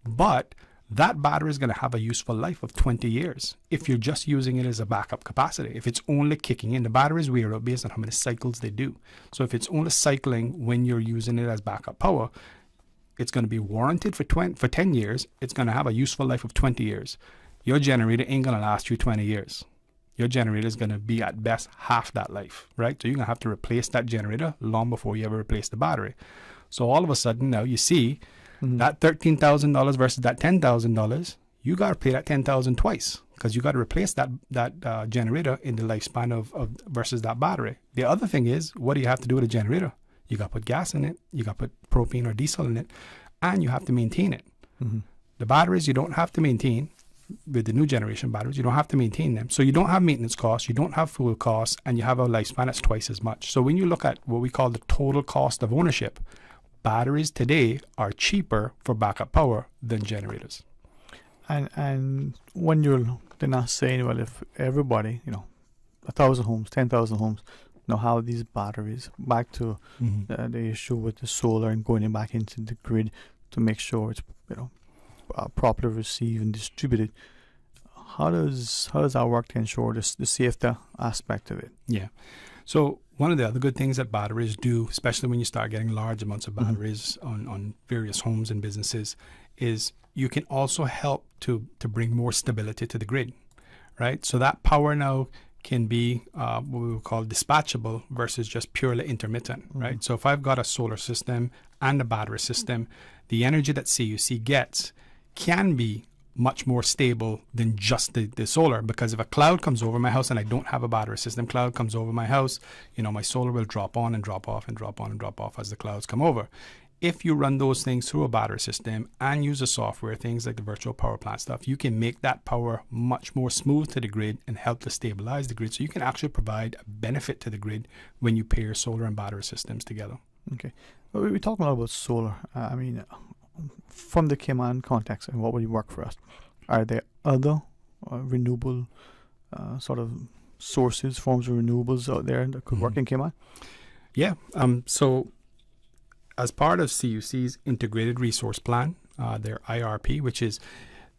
But that battery is going to have a useful life of 20 years if you're just using it as a backup capacity. If it's only kicking in, the battery is variable based on how many cycles they do. So if it's only cycling when you're using it as backup power, it's going to be warranted for 10 years. It's going to have a useful life of 20 years. Your generator ain't going to last you 20 years. Your generator is going to be at best half that life, right? So you're going to have to replace that generator long before you ever replace the battery. So all of a sudden now you see that $13,000 versus that $10,000, you got to pay that $10,000 twice because you got to replace that generator in the lifespan of versus that battery. The other thing is, what do you have to do with a generator? You got to put gas in it, you got to put propane or diesel in it, and you have to maintain it. The batteries you don't have to maintain. With the new generation batteries, you don't have to maintain them. So you don't have maintenance costs, you don't have fuel costs, and you have a lifespan that's twice as much. So when you look at what we call the total cost of ownership, batteries today are cheaper for backup power than generators. And when they're not saying, well, if everybody, 1,000 homes, 10,000 homes, how these batteries, back to the issue with the solar and going back into the grid to make sure it's, properly received and distributed. How does that work to ensure the safety aspect of it? Yeah. So one of the other good things that batteries do, especially when you start getting large amounts of batteries on various homes and businesses, is you can also help to bring more stability to the grid, right? So that power now can be what we would call dispatchable versus just purely intermittent, right? So if I've got a solar system and a battery system, the energy that CUC gets can be much more stable than just the solar, because if a cloud comes over my house and I don't have a battery system, cloud comes over my house, my solar will drop on and drop off and drop on and drop off as the clouds come over. If you run those things through a battery system and use the software, things like the virtual power plant stuff, you can make that power much more smooth to the grid and help to stabilize the grid. So you can actually provide a benefit to the grid when you pair solar and battery systems together. Okay. Well, we're talking a lot about solar. From the Cayman context and what would work for us, are there other renewable sort of sources, forms of renewables out there that could work in Cayman? Yeah. So as part of CUC's Integrated Resource Plan, their IRP, which is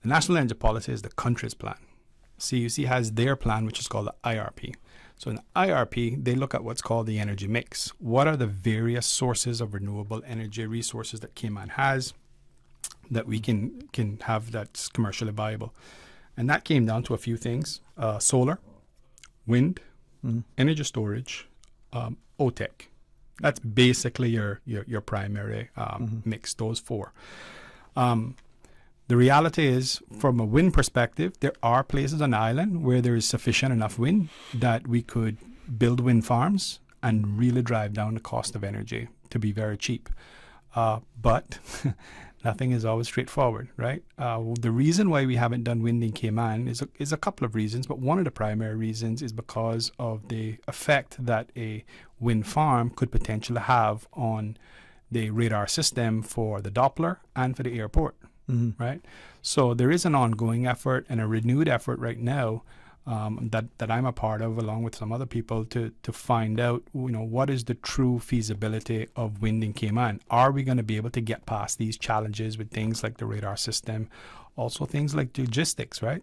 the National Energy Policy, is the country's plan. CUC has their plan, which is called the IRP. So in the IRP, they look at what's called the energy mix. What are the various sources of renewable energy resources that Cayman has that we can have that's commercially viable? And that came down to a few things: solar, wind, energy storage, OTEC. That's basically your primary mix, those four. The reality is, from a wind perspective, there are places on the island where there is sufficient enough wind that we could build wind farms and really drive down the cost of energy to be very cheap. But nothing is always straightforward, right? The reason why we haven't done wind in Cayman is a couple of reasons, but one of the primary reasons is because of the effect that a wind farm could potentially have on the radar system for the Doppler and for the airport, right? So there is an ongoing effort and a renewed effort right now that I'm a part of, along with some other people, to find out, what is the true feasibility of wind in Cayman. Are we going to be able to get past these challenges with things like the radar system, also things like logistics, right?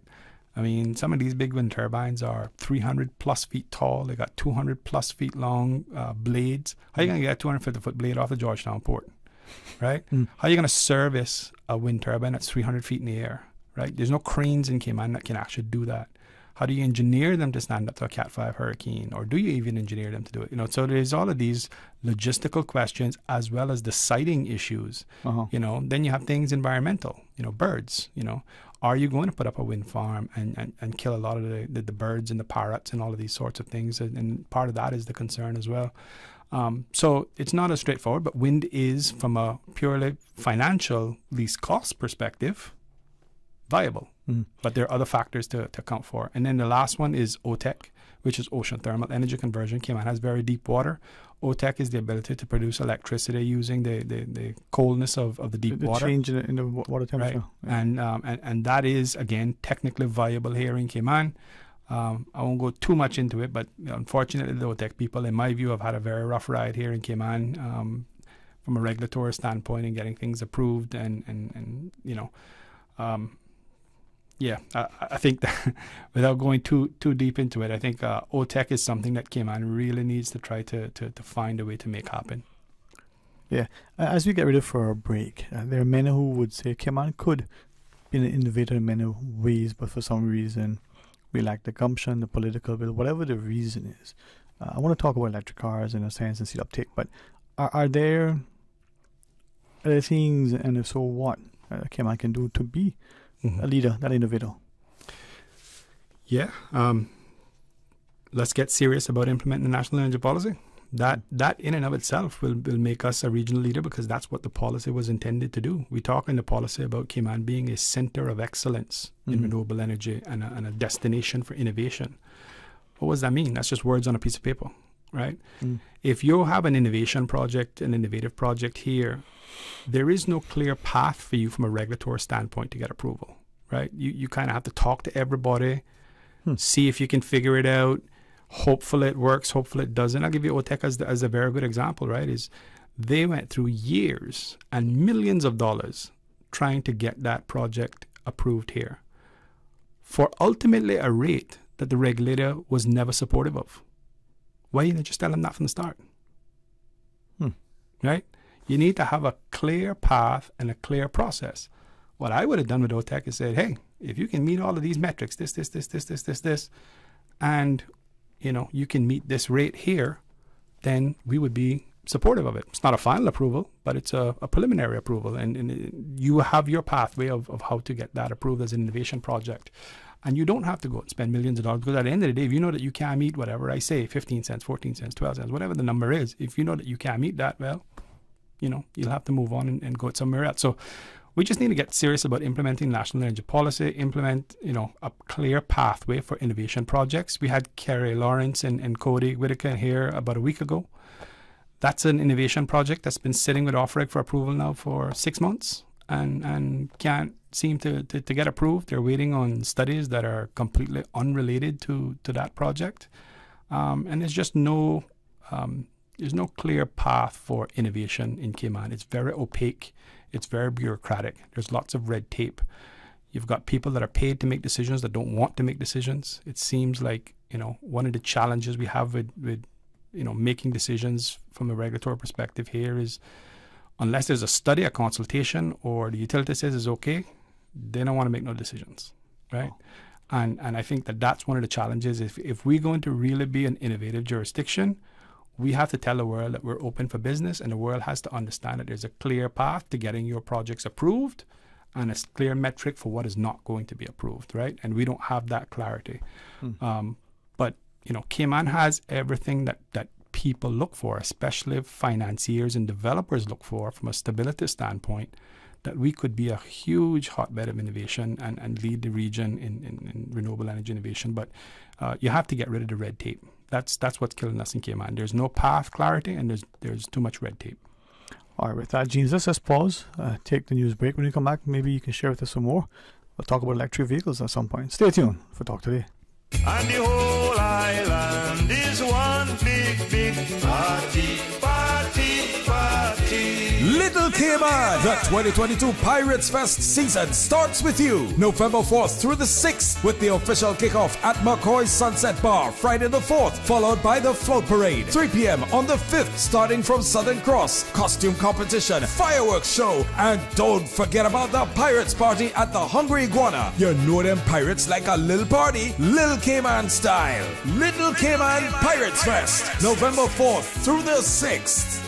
I mean, some of these big wind turbines are 300 plus feet tall. They got 200 plus feet long blades. How are you going to get a 250 foot blade off the Georgetown port, right? How are you going to service a wind turbine that's 300 feet in the air, right? There's no cranes in Cayman that can actually do that. How do you engineer them to stand up to a Cat 5 hurricane? Or do you even engineer them to do it? So there's all of these logistical questions as well as the siting issues. Then you have things environmental, birds, Are you going to put up a wind farm and kill a lot of the birds and the parrots and all of these sorts of things? And part of that is the concern as well. So it's not as straightforward, but wind is, from a purely financial least cost perspective, viable. But there are other factors to account for. And then the last one is OTEC, which is ocean thermal energy conversion. Cayman has very deep water. OTEC is the ability to produce electricity using the coldness of the deep water. The change in the water temperature. Right. Yeah. And that is, again, technically viable here in Cayman. I won't go too much into it, but unfortunately, the OTEC people, in my view, have had a very rough ride here in Cayman from a regulatory standpoint in getting things approved. And you know, I think that without going too deep into it, I think OTEC is something that Cayman really needs to try to find a way to make happen. Yeah. As we get ready for a break, there are many who would say Cayman could be an innovator in many ways, but for some reason, we lack the gumption, the political will, whatever the reason is. I want to talk about electric cars in a sense and see the uptake, but are there things, and if so, what Cayman can do to be a leader, that innovator? Yeah. Let's get serious about implementing the national energy policy. That in and of itself will make us a regional leader, because that's what the policy was intended to do. We talk in the policy about Cayman being a center of excellence in renewable energy and a destination for innovation. What does that mean? That's just words on a piece of paper, right? If you have an innovation project, an innovative project here, there is no clear path for you from a regulatory standpoint to get approval, right? You kind of have to talk to everybody, see if you can figure it out. Hopefully it works, hopefully it doesn't. I'll give you OTEC as a very good example, right? Is they went through years and millions of dollars trying to get that project approved here for ultimately a rate that the regulator was never supportive of. Why didn't you just tell them that from the start? Right? You need to have a clear path and a clear process. What I would have done with OTEC is said, hey, if you can meet all of these metrics, this, and you know, you can meet this rate here, then we would be supportive of it. It's not a final approval, but it's a preliminary approval. And you have your pathway of how to get that approved as an innovation project. And you don't have to go and spend millions of dollars, because at the end of the day, if you know that you can't meet whatever I say, 15 cents, 14 cents, 12 cents, whatever the number is, if you know that you can't meet that, well, you know, you'll have to move on and go somewhere else. So we just need to get serious about implementing national energy policy, implement, you know, a clear pathway for innovation projects. We had Kerry Lawrence and Cody Whitaker here about a week ago. That's an innovation project that's been sitting with OFREG for approval now for 6 months and can't seem to get approved. They're waiting on studies that are completely unrelated to that project. And there's just no clear path for innovation in Cayman. It's very opaque. It's very bureaucratic. There's lots of red tape. You've got people that are paid to make decisions that don't want to make decisions. It seems like, you know, one of the challenges we have with you know, making decisions from a regulatory perspective here is, unless there's a study, a consultation, or the utility says it's okay, they don't want to make no decisions, right? And I think that's one of the challenges. If we're going to really be an innovative jurisdiction, we have to tell the world that we're open for business, and the world has to understand that there's a clear path to getting your projects approved and a clear metric for what is not going to be approved, right? And we don't have that clarity. But, you know, Cayman has everything that people look for, especially financiers and developers look for from a stability standpoint, that we could be a huge hotbed of innovation and lead the region in renewable energy innovation. But you have to get rid of the red tape. That's what's killing us in Cayman. There's no path clarity, and there's too much red tape. All right, with that, Jeans, let's just pause, take the news break. When you come back, maybe you can share with us some more. We'll talk about electric vehicles at some point. Stay tuned for Talk Today. And the whole island is one big party. Little Cayman! The 2022 Pirates Fest season starts with you November 4th through the 6th with the official kickoff at McCoy's Sunset Bar Friday the 4th, followed by the float parade 3 p.m. on the 5th starting from Southern Cross, costume competition, fireworks show, and don't forget about the Pirates Party at the Hungry Iguana. You know them pirates like a little party, Little Cayman style. Little Cayman Pirates Fest, November 4th through the 6th.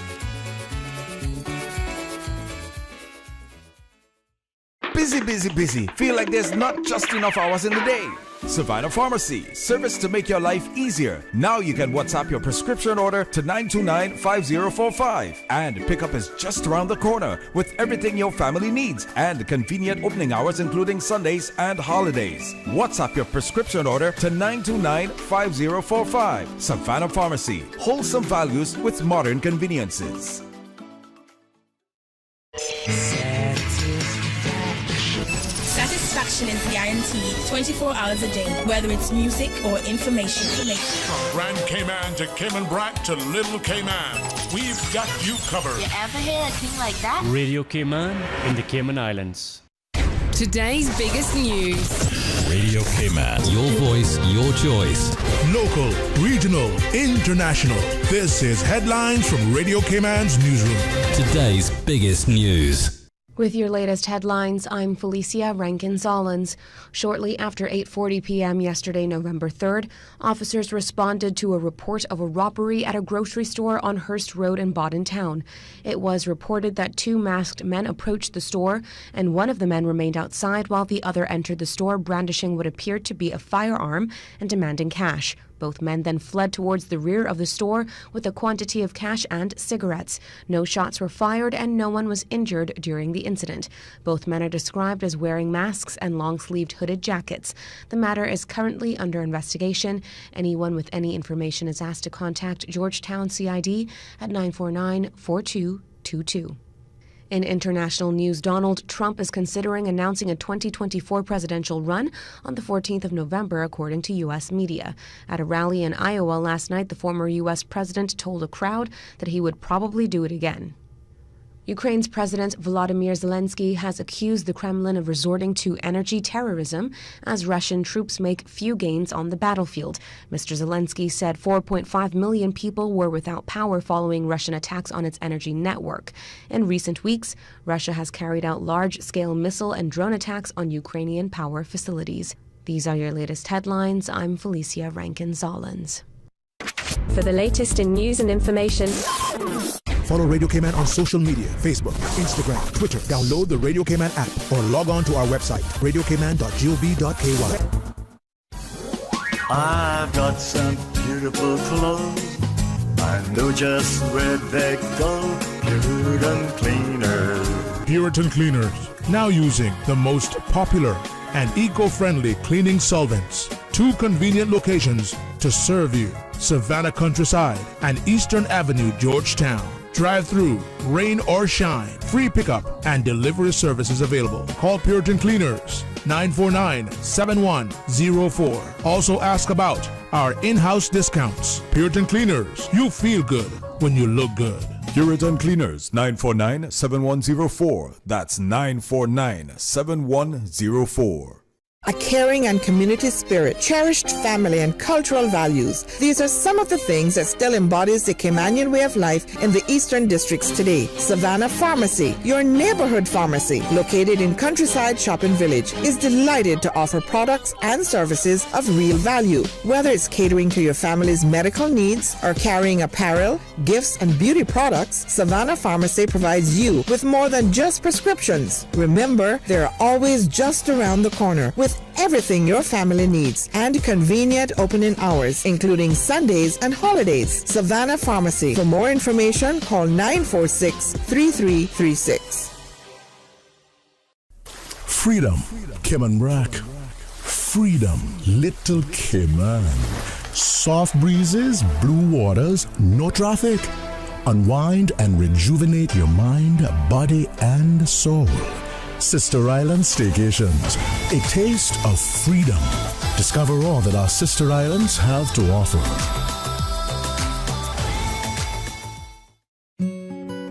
busy, busy, busy. Feel like there's not just enough hours in the day. Savannah Pharmacy, service to make your life easier. Now you can WhatsApp your prescription order to 929-5045. And pickup is just around the corner with everything your family needs and convenient opening hours including Sundays and holidays. WhatsApp your prescription order to 929-5045. Savannah Pharmacy, wholesome values with modern conveniences. Satisfaction is guaranteed 24 hours a day, whether it's music or information. From Grand Cayman to Cayman Brac to Little Cayman, we've got you covered. You ever hear a thing like that? Radio Cayman in the Cayman Islands. Today's biggest news. Radio Cayman. Your voice, your choice. Local, regional, international. This is Headlines from Radio Cayman's newsroom. Today's biggest news. With your latest headlines, I'm Felicia Rankin-Zollins. Shortly after 8:40 p.m. yesterday, November 3rd, officers responded to a report of a robbery at a grocery store on Hurst Road in Bodden Town. It was reported that two masked men approached the store, and one of the men remained outside while the other entered the store brandishing what appeared to be a firearm and demanding cash. Both men then fled towards the rear of the store with a quantity of cash and cigarettes. No shots were fired and no one was injured during the incident. Both men are described as wearing masks and long-sleeved hooded jackets. The matter is currently under investigation. Anyone with any information is asked to contact Georgetown CID at 949-4222. In international news, Donald Trump is considering announcing a 2024 presidential run on the 14th of November, according to U.S. media. At a rally in Iowa last night, the former U.S. president told a crowd that he would probably do it again. Ukraine's President Volodymyr Zelensky has accused the Kremlin of resorting to energy terrorism as Russian troops make few gains on the battlefield. Mr. Zelensky said 4.5 million people were without power following Russian attacks on its energy network. In recent weeks, Russia has carried out large-scale missile and drone attacks on Ukrainian power facilities. These are your latest headlines. I'm Felicia Rankin-Zollins. For the latest in news and information, follow Radio Cayman on social media, Facebook, Instagram, Twitter. Download the Radio Cayman app or log on to our website, radiocayman.gov.ky. I've got some beautiful clothes. I know just where they go. Puritan Cleaners. Puritan Cleaners, now using the most popular and eco-friendly cleaning solvents. 2 convenient locations to serve you: Savannah Countryside and Eastern Avenue, Georgetown. Drive-through, rain or shine, free pickup and delivery services available. Call Puritan Cleaners, 949-7104. Also ask about our in-house discounts. Puritan Cleaners, you feel good when you look good. Puritan Cleaners, 949-7104. That's 949-7104. A caring and community spirit, cherished family and cultural values. These are some of the things that still embodies the Caymanian way of life in the Eastern Districts today. Savannah Pharmacy, your neighborhood pharmacy, located in Countryside Shopping Village, is delighted to offer products and services of real value. Whether it's catering to your family's medical needs or carrying apparel, gifts, and beauty products, Savannah Pharmacy provides you with more than just prescriptions. Remember, they're always just around the corner with everything your family needs and convenient opening hours, including Sundays and holidays. Savannah Pharmacy. For more information, call 946-3336. Freedom, Cayman Brac. Freedom, Little Cayman. Soft breezes, blue waters, no traffic. Unwind and rejuvenate your mind, body, and soul. Sister Island Staycations, a taste of freedom. Discover all that our sister islands have to offer.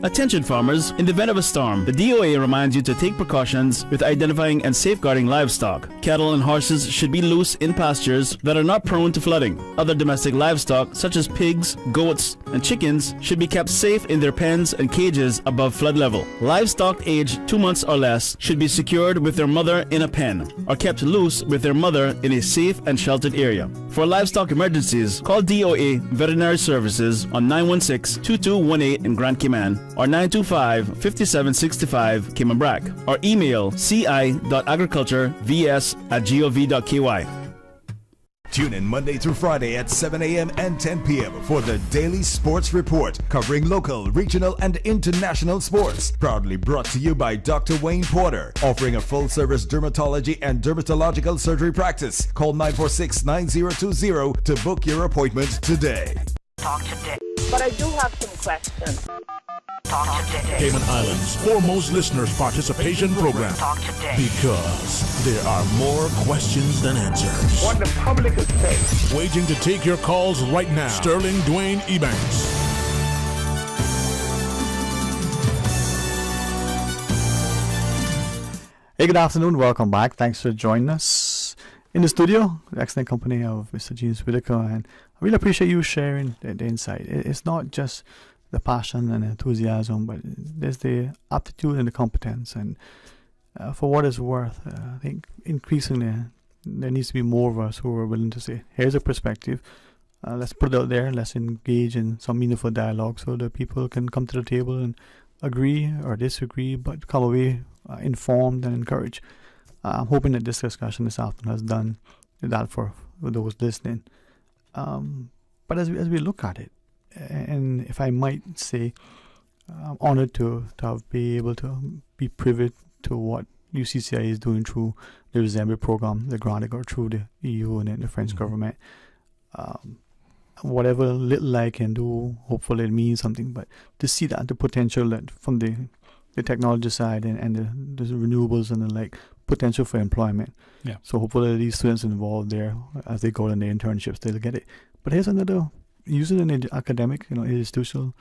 Attention farmers, in the event of a storm, the DOA reminds you to take precautions with identifying and safeguarding livestock. Cattle and horses should be loose in pastures that are not prone to flooding. Other domestic livestock, such as pigs, goats, and chickens, should be kept safe in their pens and cages above flood level. Livestock aged 2 months or less should be secured with their mother in a pen or kept loose with their mother in a safe and sheltered area. For livestock emergencies, call DOA Veterinary Services on 916-2218 in Grand Cayman or 925-5765 Cayman Brac, or email ci.agriculturevs@gov.ky. Tune in Monday through Friday at 7 a.m. and 10 p.m. for the Daily Sports Report, covering local, regional, and international sports. Proudly brought to you by Dr. Wayne Porter, offering a full-service dermatology and dermatological surgery practice. Call 946-9020 to book your appointment today. Talk today. But I do have some questions. Talk today. Cayman Islands' foremost listeners participation program. Talk today. Because there are more questions than answers. What the public is saying. Waiting to take your calls right now. Sterling Dwayne Ebanks. Hey, good afternoon. Welcome back. Thanks for joining us in the studio. The excellent company of Mr. James Whitaker, and I really appreciate you sharing the insight. It's not just the passion and enthusiasm, but there's the aptitude and the competence. And for what it's worth, I think increasingly there needs to be more of us who are willing to say, here's a perspective. Let's put it out there. Let's engage in some meaningful dialogue so that people can come to the table and agree or disagree, but come away informed and encouraged. I'm hoping that this discussion this afternoon has done that for those listening. But as we look at it, and if I might say, I'm honored to be able to be privy to what UCCI is doing through the Resemble program, the grant they got through the EU and the French government. Whatever little I can do, hopefully it means something. But to see that, the potential that from the technology side and the renewables and the like, potential for employment. Yeah. So hopefully these students involved there, as they go in their internships, they'll get it. But here's another, using an academic, institutional,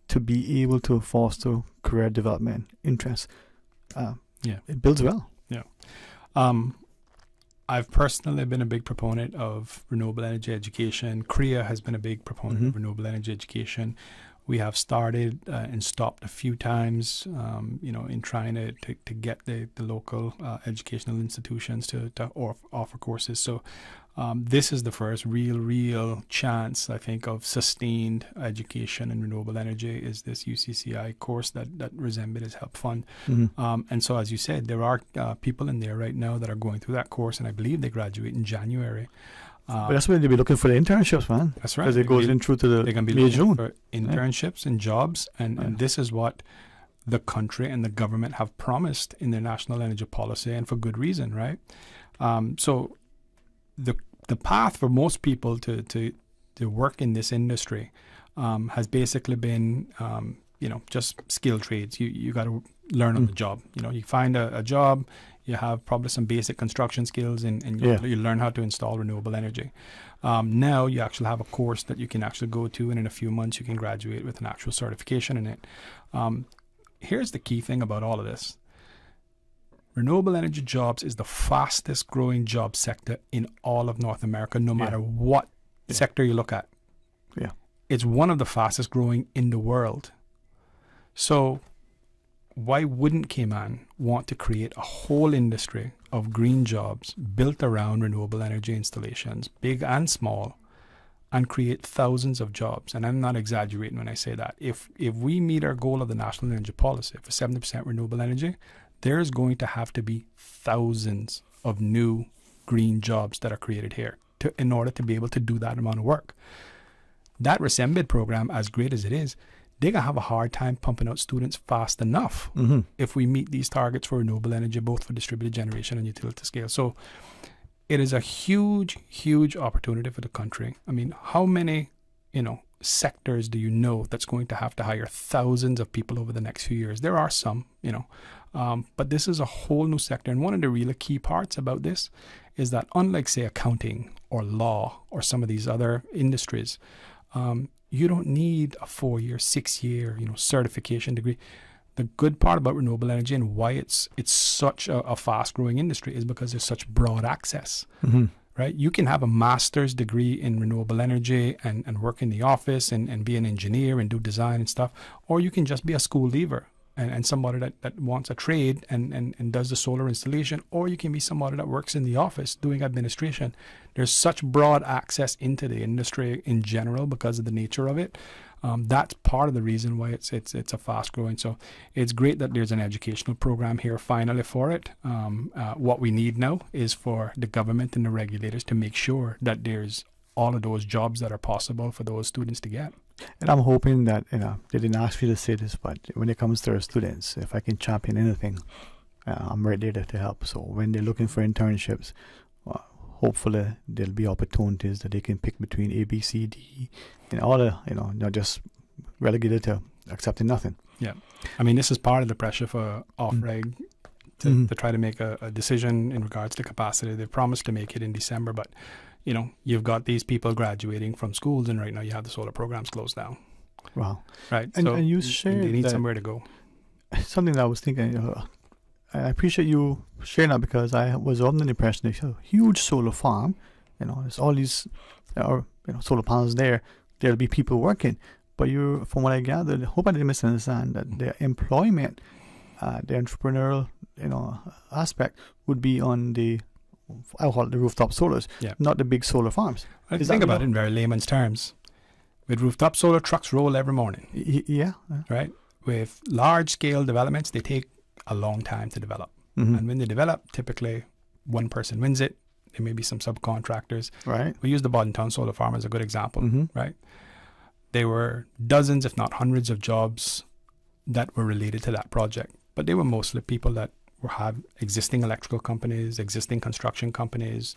to be able to foster career development, interest. It builds well. Yeah. I've personally been a big proponent of renewable energy education. CREA has been a big proponent of renewable energy education. We have started and stopped a few times, in trying to get the local educational institutions to offer courses. So this is the first real chance, I think, of sustained education in renewable energy is this UCCI course that Resemble has helped fund. And so, as you said, there are people in there right now that are going through that course, and I believe they graduate in January. But that's when they'll be looking for the internships, man. That's right. Because it goes in through to the They're going to be looking for internships and jobs, and this is what the country and the government have promised in their national energy policy, and for good reason, right? So the path for most people to work in this industry has basically been, just skill trades. You got to learn on the job. You find a job. You have probably some basic construction skills, and you learn how to install renewable energy. Now you actually have a course that you can actually go to, and in a few months you can graduate with an actual certification in it. Here's the key thing about all of this. Renewable energy jobs is the fastest growing job sector in all of North America, no matter what sector you look at. Yeah. It's one of the fastest growing in the world. So why wouldn't Cayman want to create a whole industry of green jobs built around renewable energy installations, big and small, and create thousands of jobs? And I'm not exaggerating when I say that. If we meet our goal of the National Energy Policy for 70% renewable energy, there's going to have to be thousands of new green jobs that are created here in order to be able to do that amount of work. That Resemble program, as great as it is, they're going to have a hard time pumping out students fast enough if we meet these targets for renewable energy, both for distributed generation and utility scale. So it is a huge opportunity for the country. I mean, how many, sectors do you know that's going to have to hire thousands of people over the next few years? There are some, but this is a whole new sector. And one of the really key parts about this is that unlike, say, accounting or law or some of these other industries, you don't need a 4-year, 6-year, certification degree. The good part about renewable energy and why it's such a fast-growing industry is because there's such broad access, right? You can have a master's degree in renewable energy and work in the office and be an engineer and do design and stuff, or you can just be a school leaver and somebody that wants a trade and does the solar installation, or you can be somebody that works in the office doing administration. There's such broad access into the industry in general because of the nature of it. That's part of the reason why it's a fast growing. So it's great that there's an educational program here finally for it. What we need now is for the government and the regulators to make sure that there's all of those jobs that are possible for those students to get. And I'm hoping that, they didn't ask me to say this, but when it comes to our students, if I can champion anything, I'm right there to help. So when they're looking for internships, hopefully there'll be opportunities that they can pick between A, B, C, D, and all the, not just relegated to accepting nothing. Yeah. I mean, this is part of the pressure for OFREG to try to make a decision in regards to capacity. They promised to make it in December, but you've got these people graduating from schools, and right now you have the solar programs closed down. Wow. Right. And, so and you shared they need that somewhere to go. Something that I was thinking, I appreciate you sharing that, because I was under the impression that a huge solar farm, there's all these solar panels there, there'll be people working. But from what I gathered, I hope I didn't misunderstand, that their employment, the entrepreneurial aspect would be on the, I call it the rooftop solars, not the big solar farms. Think about it in very layman's terms. With rooftop solar, trucks roll every morning. Yeah. Right? With large-scale developments, they take a long time to develop. And when they develop, typically one person wins it. There may be some subcontractors. Right. We use the Boddentown Solar Farm as a good example, right? There were dozens, if not hundreds, of jobs that were related to that project. But they were mostly people that have existing electrical companies, existing construction companies.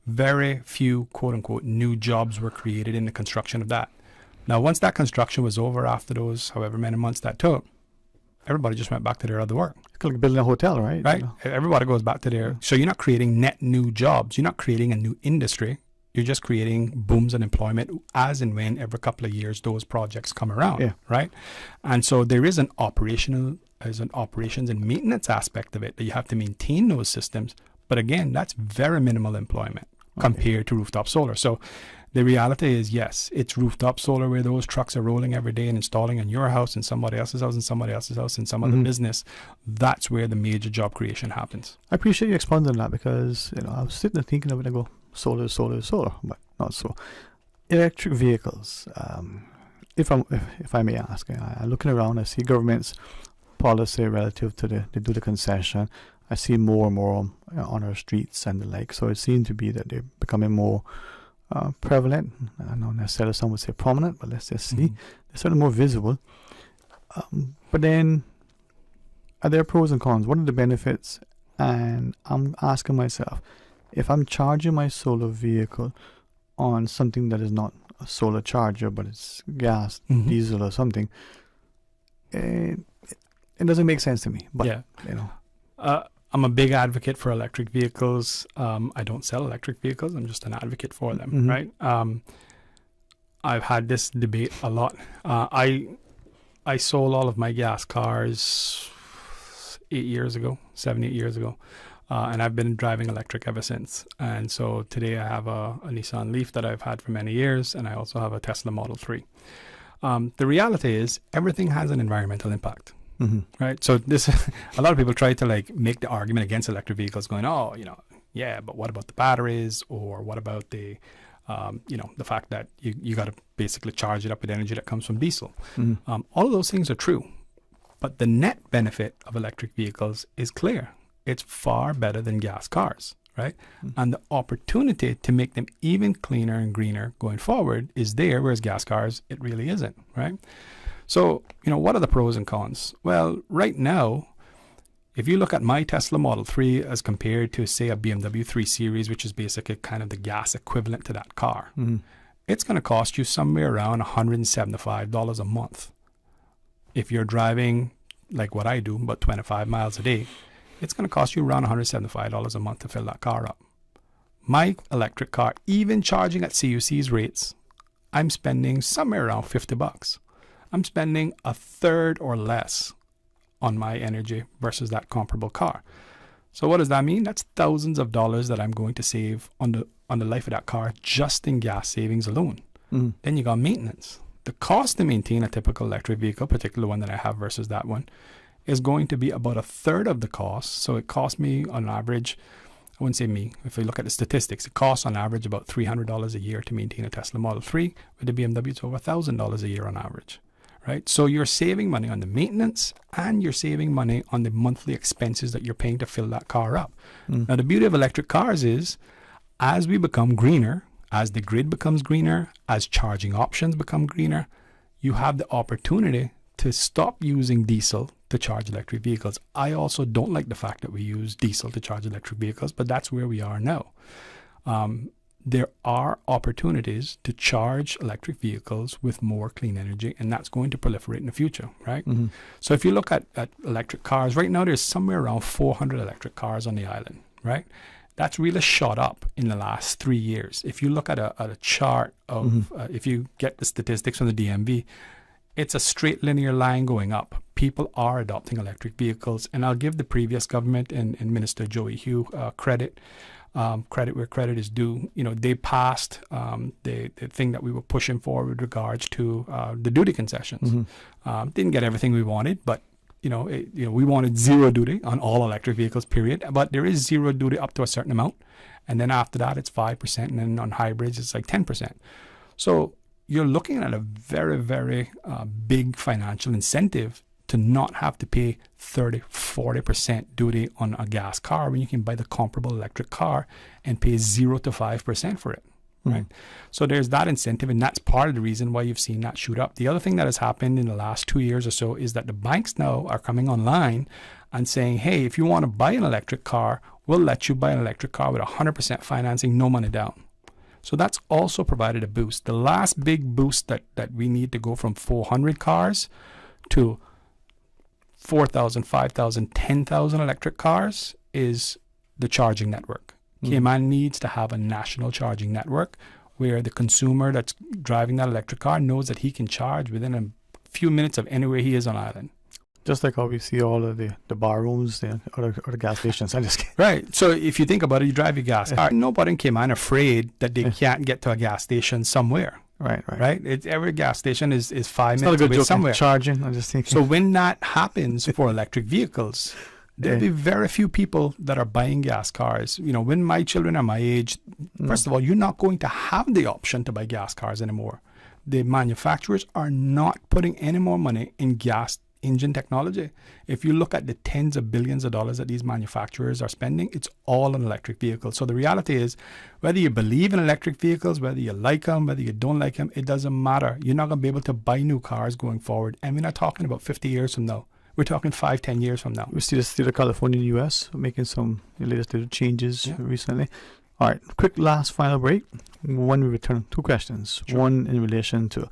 Very few, quote-unquote, new jobs were created in the construction of that. Now, once that construction was over, after those however many months that took, everybody just went back to their other work. It's like building a hotel, right? Right. Everybody goes back to their... So you're not creating net new jobs. You're not creating a new industry. You're just creating booms in employment as and when every couple of years those projects come around, right? And so there is an operations and maintenance aspect of it, that you have to maintain those systems. But again, that's very minimal employment compared to rooftop solar. So the reality is, yes, it's rooftop solar where those trucks are rolling every day and installing in your house and somebody else's house and somebody else's house and some other business. That's where the major job creation happens. I appreciate you expounding on that, because I was sitting there thinking of it, I go, solar, but not so. Electric vehicles, if I may ask, I'm looking around, I see government's policy relative to they do the concession. I see more and more on our streets and the like. So it seems to be that they're becoming more prevalent. I don't know necessarily some would say prominent, but let's just see. They're certainly more visible. But then, are there pros and cons? What are the benefits? And I'm asking myself, if I'm charging my solar vehicle on something that is not a solar charger, but it's gas, diesel or something, it doesn't make sense to me. But, I'm a big advocate for electric vehicles. I don't sell electric vehicles. I'm just an advocate for them, right? I've had this debate a lot. I sold all of my gas cars 7, 8 years ago. And I've been driving electric ever since. And so today I have a Nissan Leaf that I've had for many years, and I also have a Tesla Model 3. The reality is everything has an environmental impact, right? So a lot of people try to make the argument against electric vehicles going, but what about the batteries, or what about the fact that you got to basically charge it up with energy that comes from diesel. All of those things are true, but the net benefit of electric vehicles is clear. It's far better than gas cars, right? And the opportunity to make them even cleaner and greener going forward is there, whereas gas cars, it really isn't, right? So, what are the pros and cons? Well, right now, if you look at my Tesla Model 3 as compared to, say, a BMW 3 Series, which is basically kind of the gas equivalent to that car, it's going to cost you somewhere around $175 a month. If you're driving, like what I do, about 25 miles a day, it's going to cost you around $175 a month to fill that car up. My electric car, even charging at CUC's rates, I'm spending somewhere around $50. I'm spending a third or less on my energy versus that comparable car. So what does that mean? That's thousands of dollars that I'm going to save on the life of that car just in gas savings alone. Then you got maintenance. The cost to maintain a typical electric vehicle, particularly one that I have versus that one, is going to be about a third of the cost. So it costs me on average, I wouldn't say me, if we look at the statistics, it costs on average about $300 a year to maintain a Tesla Model 3. With the BMW, it's over $1,000 a year on average, right? So you're saving money on the maintenance and you're saving money on the monthly expenses that you're paying to fill that car up. Now, the beauty of electric cars is as we become greener, as the grid becomes greener, as charging options become greener, you have the opportunity to stop using diesel to charge electric vehicles. I also don't like the fact that we use diesel to charge electric vehicles, but that's where we are now. There are opportunities to charge electric vehicles with more clean energy, and that's going to proliferate in the future, right? So if you look at electric cars, right now there's somewhere around 400 electric cars on the island, right? That's really shot up in the last 3 years. If you look at a chart of, if you get the statistics from the DMV, it's a straight linear line going up. People are adopting electric vehicles, and I'll give the previous government and Minister Joey Hew credit where credit is due. You know, they passed the thing that we were pushing for with regards to the duty concessions. Didn't get everything we wanted, but we wanted zero duty on all electric vehicles, period. But there is zero duty up to a certain amount, and then after that it's 5%, and then on hybrids it's like 10%. So you're looking at a very, very big financial incentive to not have to pay 30-40% duty on a gas car when you can buy the comparable electric car and pay 0 to 5% for it, right? So there's that incentive, and that's part of the reason why you've seen that shoot up. The other thing that has happened in the last 2 years or so is that the banks now are coming online and saying, hey, if you want to buy an electric car, we'll let you buy an electric car with 100% financing, no money down. So that's also provided a boost. The last big boost that we need to go from 400 cars to 4,000, 5,000, 10,000 electric cars is the charging network. Cayman needs to have a national charging network where the consumer that's driving that electric car knows that he can charge within a few minutes of anywhere he is on island. Just like how we see all of the bar rooms or the gas stations. Right. So if you think about it, you drive your gas car. Nobody in Cayman afraid that they can't get to a gas station somewhere. Right. Every gas station is 5 minutes away somewhere. Charging. I'm just thinking. So when that happens for electric vehicles, there'll be very few people that are buying gas cars. You know, when my children are my age, first of all, you're not going to have the option to buy gas cars anymore. The manufacturers are not putting any more money in gas engine technology. If you look at the tens of billions of dollars that these manufacturers are spending, it's all on electric vehicles. So the reality is, whether you believe in electric vehicles, whether you like them, whether you don't like them, it doesn't matter. You're not going to be able to buy new cars going forward. And we're not talking about 50 years from now. We're talking 5-10 years from now. We see the state of California in the U.S. making some latest little changes recently. All right, quick last final break. When we return, 2 questions. Sure. One in relation to,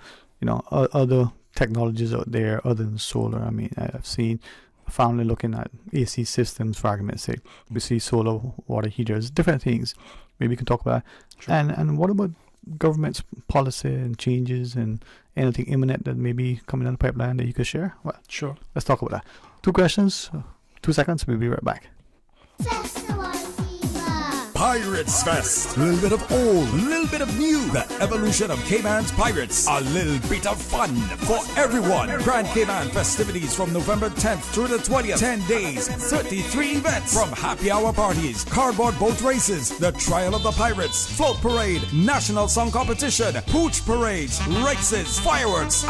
other technologies out there other than solar. I mean, I've seen a family looking at AC systems, for argument's sake. We see solar water heaters, different things. Maybe you can talk about that. Sure. And what about government's policy and changes and anything imminent that may be coming down the pipeline that you could share? Well, sure. Let's talk about that. 2 questions, 2 seconds. We'll be right back. Pirates Fest. A little bit of old, a little bit of new. The evolution of Cayman's Pirates. A little bit of fun for everyone. Grand Cayman festivities from November 10th through the 20th. 10 days, 33 events. From happy hour parties, cardboard boat races, the Trial of the Pirates, float parade, national song competition, pooch parades, races, fireworks.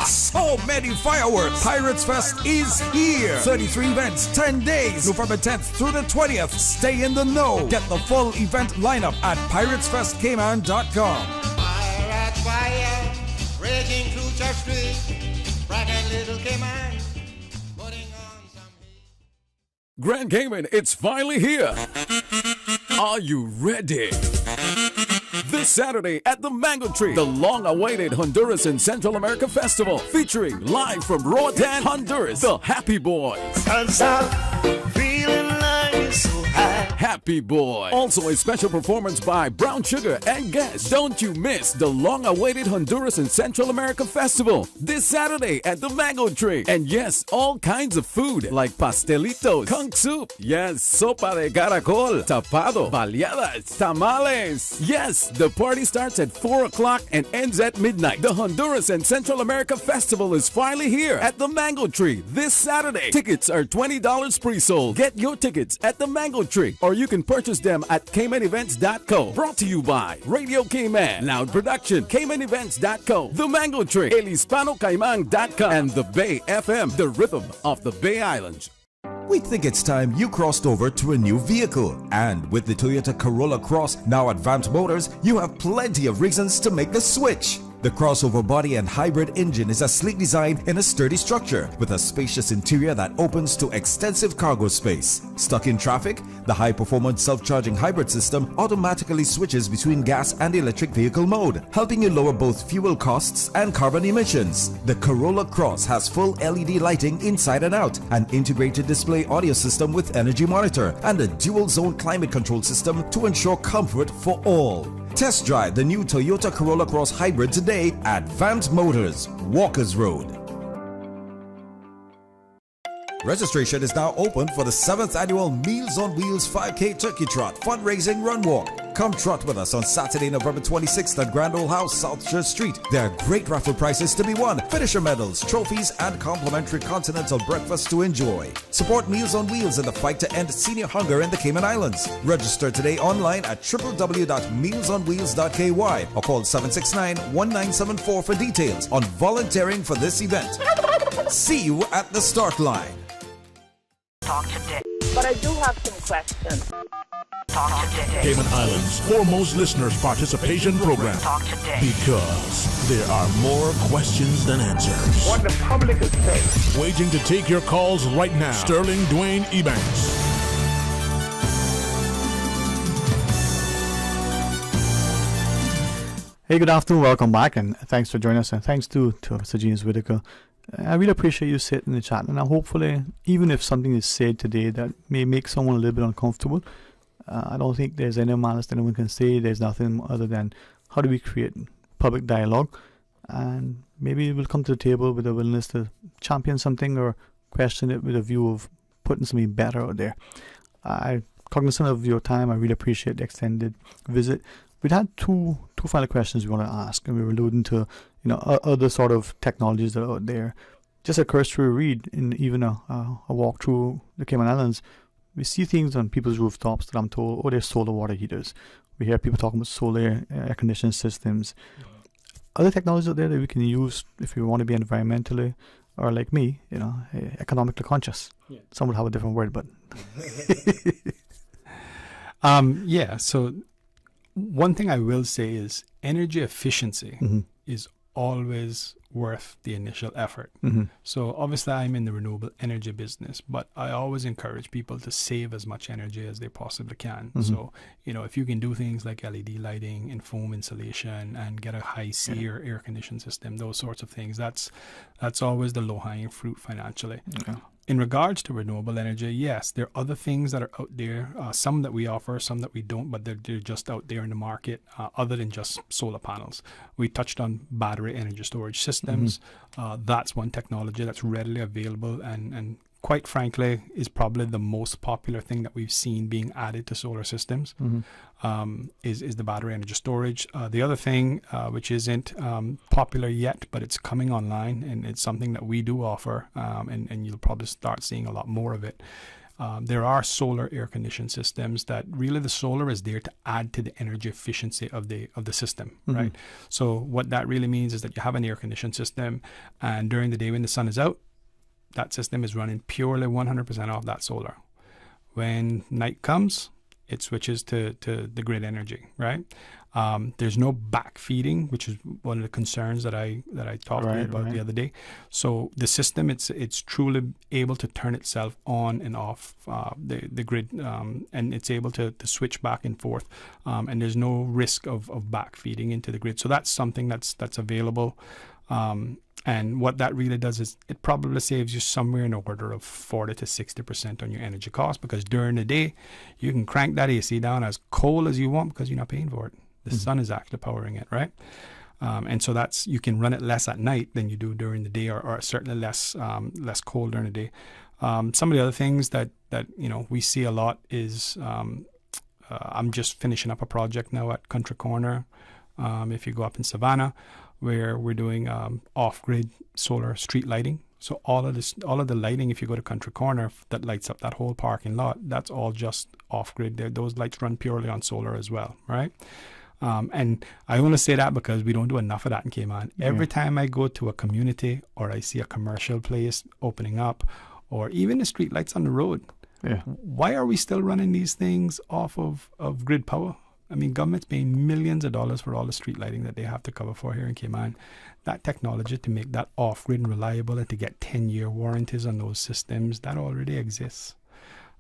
So many fireworks. Pirates Fest is here. 33 events, 10 days, November 10th through the 20th. Stay in the know. Get the full event lineup at piratesfestcayman.com. Pirate fire, raging through Church Street, bright and little Cayman, putting on some heat. Grand Cayman, it's finally here. Are you ready? This Saturday at the Mango Tree, the long-awaited Honduras and Central America Festival, featuring live from Roatan, Honduras, the Happy Boys. Feeling like so high. Happy Boy. Also a special performance by Brown Sugar and guests. Don't you miss the long-awaited Honduras and Central America Festival this Saturday at the Mango Tree. And yes, all kinds of food like pastelitos, conch soup, yes, sopa de caracol, tapado, baleadas, tamales. Yes, the party starts at 4 o'clock and ends at midnight. The Honduras and Central America Festival is finally here at the Mango Tree this Saturday. Tickets are $20 pre-sold. Get your tickets at the Mango Tree, or you can purchase them at CaymanEvents.co. Brought to you by Radio Cayman, Loud Production, CaymanEvents.co, The Mango Tree, ElHispanoCayman.com, and The Bay FM, the rhythm of the Bay Islands. We think it's time you crossed over to a new vehicle. And with the Toyota Corolla Cross, now at Vamp Motors, you have plenty of reasons to make the switch. The crossover body and hybrid engine is a sleek design in a sturdy structure with a spacious interior that opens to extensive cargo space. Stuck in traffic? The high-performance self-charging hybrid system automatically switches between gas and electric vehicle mode, helping you lower both fuel costs and carbon emissions. The Corolla Cross has full LED lighting inside and out, an integrated display audio system with energy monitor, and a dual-zone climate control system to ensure comfort for all. Test drive the new Toyota Corolla Cross Hybrid today at Vamp Motors, Walkers Road. Registration is now open for the 7th annual Meals on Wheels 5K Turkey Trot fundraising run walk. Come trot with us on Saturday, November 26th at Grand Ole House, South Church Street. There are great raffle prizes to be won, finisher medals, trophies, and complimentary continental breakfast to enjoy. Support Meals on Wheels in the fight to end senior hunger in the Cayman Islands. Register today online at www.mealsonwheels.ky or call 769-1974 for details on volunteering for this event. See you at the start line. Talk today. But I do have some questions. Talk today. Cayman Islands' foremost listeners participation program. Talk today. Because there are more questions than answers. What the public is saying. Waging to take your calls right now. Sterling Dwayne Ebanks. Hey, good afternoon. Welcome back, and thanks for joining us. And thanks to Mr. James Whitaker. I really appreciate you sitting in the chat, and hopefully, even if something is said today that may make someone a little bit uncomfortable, I don't think there's any malice that anyone can say. There's nothing other than how do we create public dialogue, and maybe we'll come to the table with a willingness to champion something or question it with a view of putting something better out there. Cognizant of your time, I really appreciate the extended visit. We had two final questions we want to ask, and we were alluding to other sort of technologies that are out there. Just a cursory read in even a walk through the Cayman Islands, we see things on people's rooftops that I'm told, they're solar water heaters. We hear people talking about solar air conditioning systems. Other technologies out there that we can use if we want to be environmentally, or like me, economically conscious. Yeah. Some would have a different word, but so one thing I will say is energy efficiency is always worth the initial effort. So obviously I'm in the renewable energy business, but I always encourage people to save as much energy as they possibly can. So, if you can do things like LED lighting and foam insulation and get a high C or air conditioning system, those sorts of things, that's always the low-hanging fruit financially. In regards to renewable energy, yes, there are other things that are out there, some that we offer, some that we don't, but they're just out there in the market, other than just solar panels. We touched on battery energy storage systems. That's one technology that's readily available and quite frankly, is probably the most popular thing that we've seen being added to solar systems, is the battery energy storage. The other thing, which isn't popular yet, but it's coming online, and it's something that we do offer, and you'll probably start seeing a lot more of it. There are solar air conditioning systems that really the solar is there to add to the energy efficiency of the system, right? So what that really means is that you have an air conditioning system, and during the day when the sun is out, that system is running purely 100% off that solar. When night comes, it switches to the grid energy, right? There's no backfeeding, which is one of the concerns that I talked about the other day. So the system, it's truly able to turn itself on and off the grid, and it's able to switch back and forth, and there's no risk of backfeeding into the grid. So that's something that's available. And what that really does is it probably saves you somewhere in the order of 40 to 60% on your energy cost, because during the day, you can crank that AC down as cold as you want because you're not paying for it. The sun is actually powering it, right? And so you can run it less at night than you do during the day, or certainly less cold during the day. Some of the other things that we see a lot is I'm just finishing up a project now at Country Corner. If you go up in Savannah, where we're doing off-grid solar street lighting. So all of the lighting, if you go to Country Corner, that lights up that whole parking lot, that's all just off-grid. Those lights run purely on solar as well, right? And I only say that because we don't do enough of that in Cayman. Every time I go to a community or I see a commercial place opening up, or even the street lights on the road, why are we still running these things off of grid power? I mean, government's paying millions of dollars for all the street lighting that they have to cover for here in Cayman. That technology to make that off-grid and reliable and to get 10-year warranties on those systems, that already exists.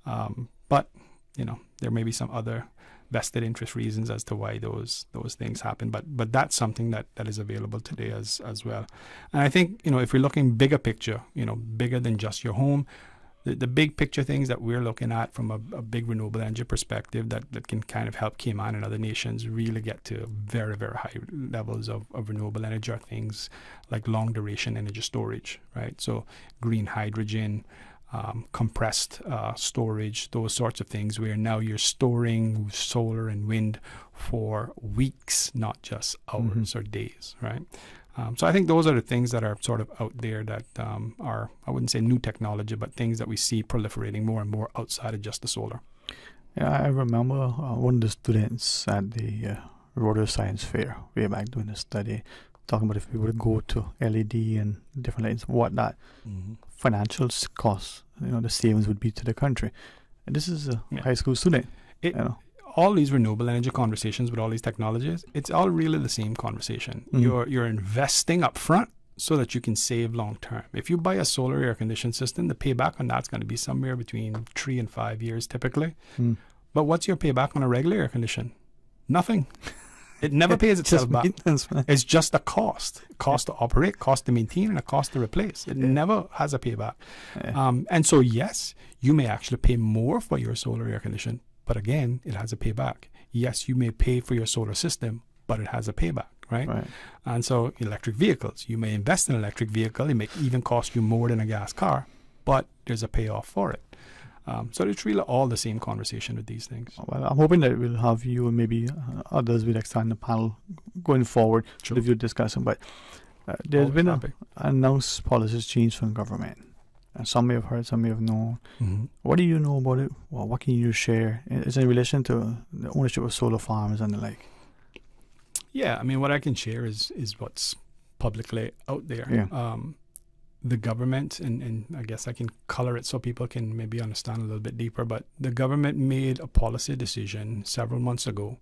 But, there may be some other vested interest reasons as to why those things happen. But that's something that is available today as well. And I think, if we're looking bigger picture, bigger than just your home, the big picture things that we're looking at from a big renewable energy perspective that can kind of help Cayman and other nations really get to very, very high levels of renewable energy are things like long duration energy storage, right? So green hydrogen, compressed storage, those sorts of things where now you're storing solar and wind for weeks, not just hours or days, right? So I think those are the things that are sort of out there that are, I wouldn't say new technology, but things that we see proliferating more and more outside of just the solar. Yeah, I remember one of the students at the Rotary Science Fair way back doing a study talking about if we would go to LED and different lights, what that financial cost, the savings would be to the country. And this is a high school student. All these renewable energy conversations with all these technologies, it's all really the same conversation. You're investing up front so that you can save long term. If you buy a solar air conditioning system, the payback on that's going to be somewhere between 3 and 5 years typically. But what's your payback on a regular air condition? Nothing. It never pays itself back. It's just a cost to operate, cost to maintain, and a cost to replace. It never has a payback. And so yes, you may actually pay more for your solar air condition, but again, it has a payback. Yes, you may pay for your solar system, but it has a payback, right? And so electric vehicles, you may invest in an electric vehicle. It may even cost you more than a gas car, but there's a payoff for it. So it's really all the same conversation with these things. Well, I'm hoping that we'll have you and maybe others will extend the panel going forward with your discussion. But there's been an announced policies change from government. And some may have heard, some may have known. What do you know about it? Well, what can you share? Is it in relation to the ownership of solar farms and the like? Yeah, I mean, what I can share is what's publicly out there. The government, and I guess I can color it so people can maybe understand a little bit deeper, but the government made a policy decision several months ago.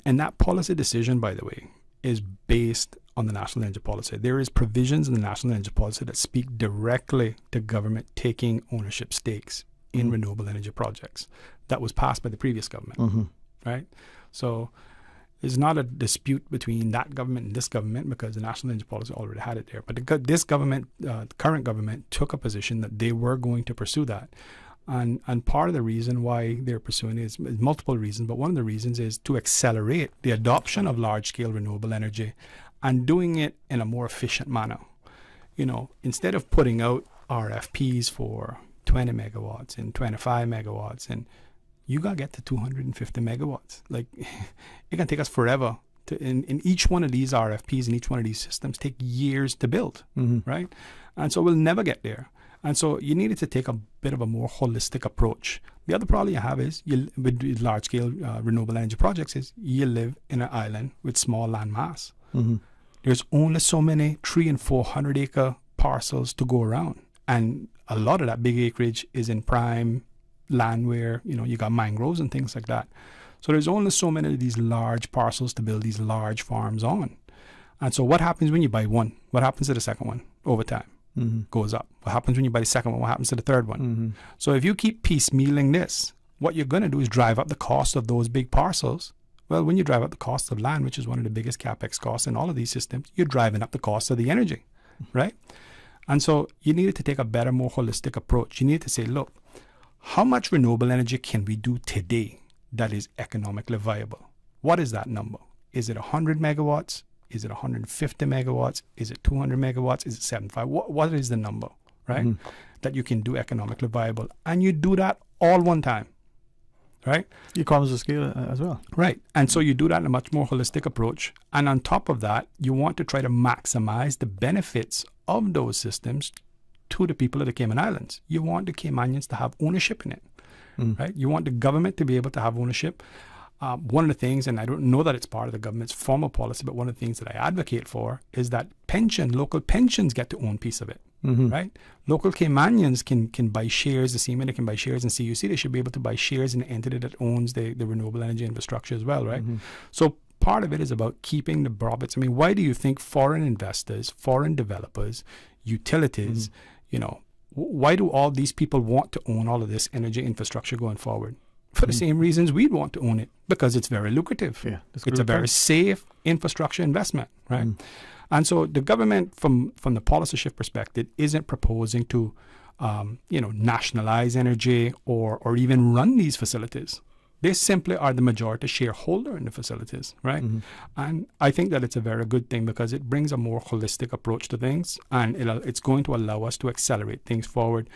And that policy decision, by the way, is based on the National Energy Policy. There is provisions in the National Energy Policy that speak directly to government taking ownership stakes in renewable energy projects. That was passed by the previous government, right? So there's not a dispute between that government and this government because the National Energy Policy already had it there. But this government, the current government, took a position that they were going to pursue that. And part of the reason why they're pursuing it is multiple reasons, but one of the reasons is to accelerate the adoption of large-scale renewable energy and doing it in a more efficient manner. Instead of putting out RFPs for 20 megawatts and 25 megawatts, and you got to get to 250 megawatts. Like, it can take us forever to, in each one of these RFPs, in each one of these systems, take years to build, right? And so we'll never get there. And so you needed to take a bit of a more holistic approach. The other problem you have is, with large-scale renewable energy projects, is you live in an island with small land mass. There's only so many 300 and 400 acre parcels to go around. And a lot of that big acreage is in prime land where, you got mangroves and things like that. So there's only so many of these large parcels to build these large farms on. And so what happens when you buy one? What happens to the second one over time? Goes up. What happens when you buy the second one? What happens to the third one? So if you keep piecemealing this, what you're going to do is drive up the cost of those big parcels Well, when you drive up the cost of land, which is one of the biggest capex costs in all of these systems, you're driving up the cost of the energy, right? And so you needed to take a better, more holistic approach. You need to say, look, how much renewable energy can we do today that is economically viable? What is that number? Is it 100 megawatts? Is it 150 megawatts? Is it 200 megawatts? Is it 75? What is the number, right? That you can do economically viable. And you do that all one time, right? Economies of scale as well. Right. And so you do that in a much more holistic approach. And on top of that, you want to try to maximize the benefits of those systems to the people of the Cayman Islands. You want the Caymanians to have ownership in it, right? You want the government to be able to have ownership. One of the things, and I don't know that it's part of the government's formal policy, but one of the things that I advocate for is that local pensions get to own a piece of it, right? Local Caymanians can buy shares the same way they can buy shares in CUC. They should be able to buy shares in the entity that owns the renewable energy infrastructure as well, right? So part of it is about keeping the profits. I mean, why do you think foreign investors, foreign developers, utilities, why do all these people want to own all of this energy infrastructure going forward? For the same reasons we'd want to own it, because it's very lucrative. Yeah, it's a very safe infrastructure investment, right? And so the government, from the policy shift perspective, isn't proposing to, nationalize energy or even run these facilities. They simply are the majority shareholder in the facilities, right? And I think that it's a very good thing because it brings a more holistic approach to things, and it's going to allow us to accelerate things forward.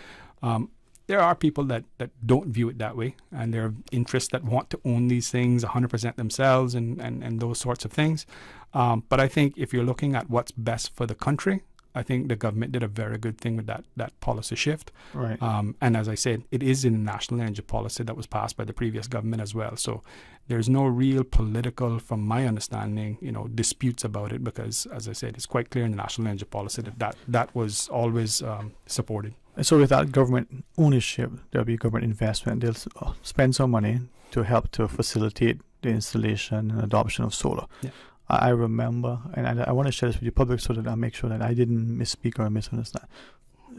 There are people that don't view it that way, and there are interests that want to own these things 100% themselves and those sorts of things. But I think if you're looking at what's best for the country, I think the government did a very good thing with that policy shift. Right. And as I said, it is in the national energy policy that was passed by the previous government as well. So there's no real political, from my understanding, disputes about it, because, as I said, it's quite clear in the national energy policy that was always supported. So with that government ownership, there'll be government investment. They'll spend some money to help to facilitate the installation and adoption of solar. Yeah. I remember, and I want to share this with the public so that I make sure that I didn't misspeak or misunderstand.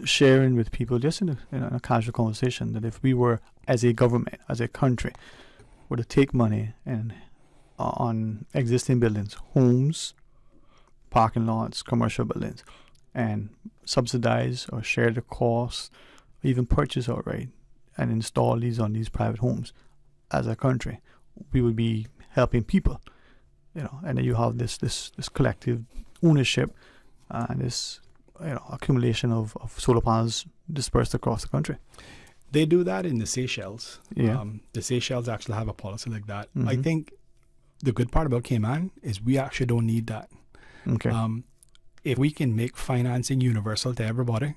Sharing with people just in a casual conversation that if we were, as a government, as a country, were to take money and on existing buildings, homes, parking lots, commercial buildings, and subsidize or share the cost, even purchase outright and install these on these private homes, as a country, we would be helping people. And then you have this collective ownership and this accumulation of solar panels dispersed across the country. They do that in the Seychelles. Yeah. The Seychelles actually have a policy like that. I think the good part about Cayman is we actually don't need that. Okay. If we can make financing universal to everybody,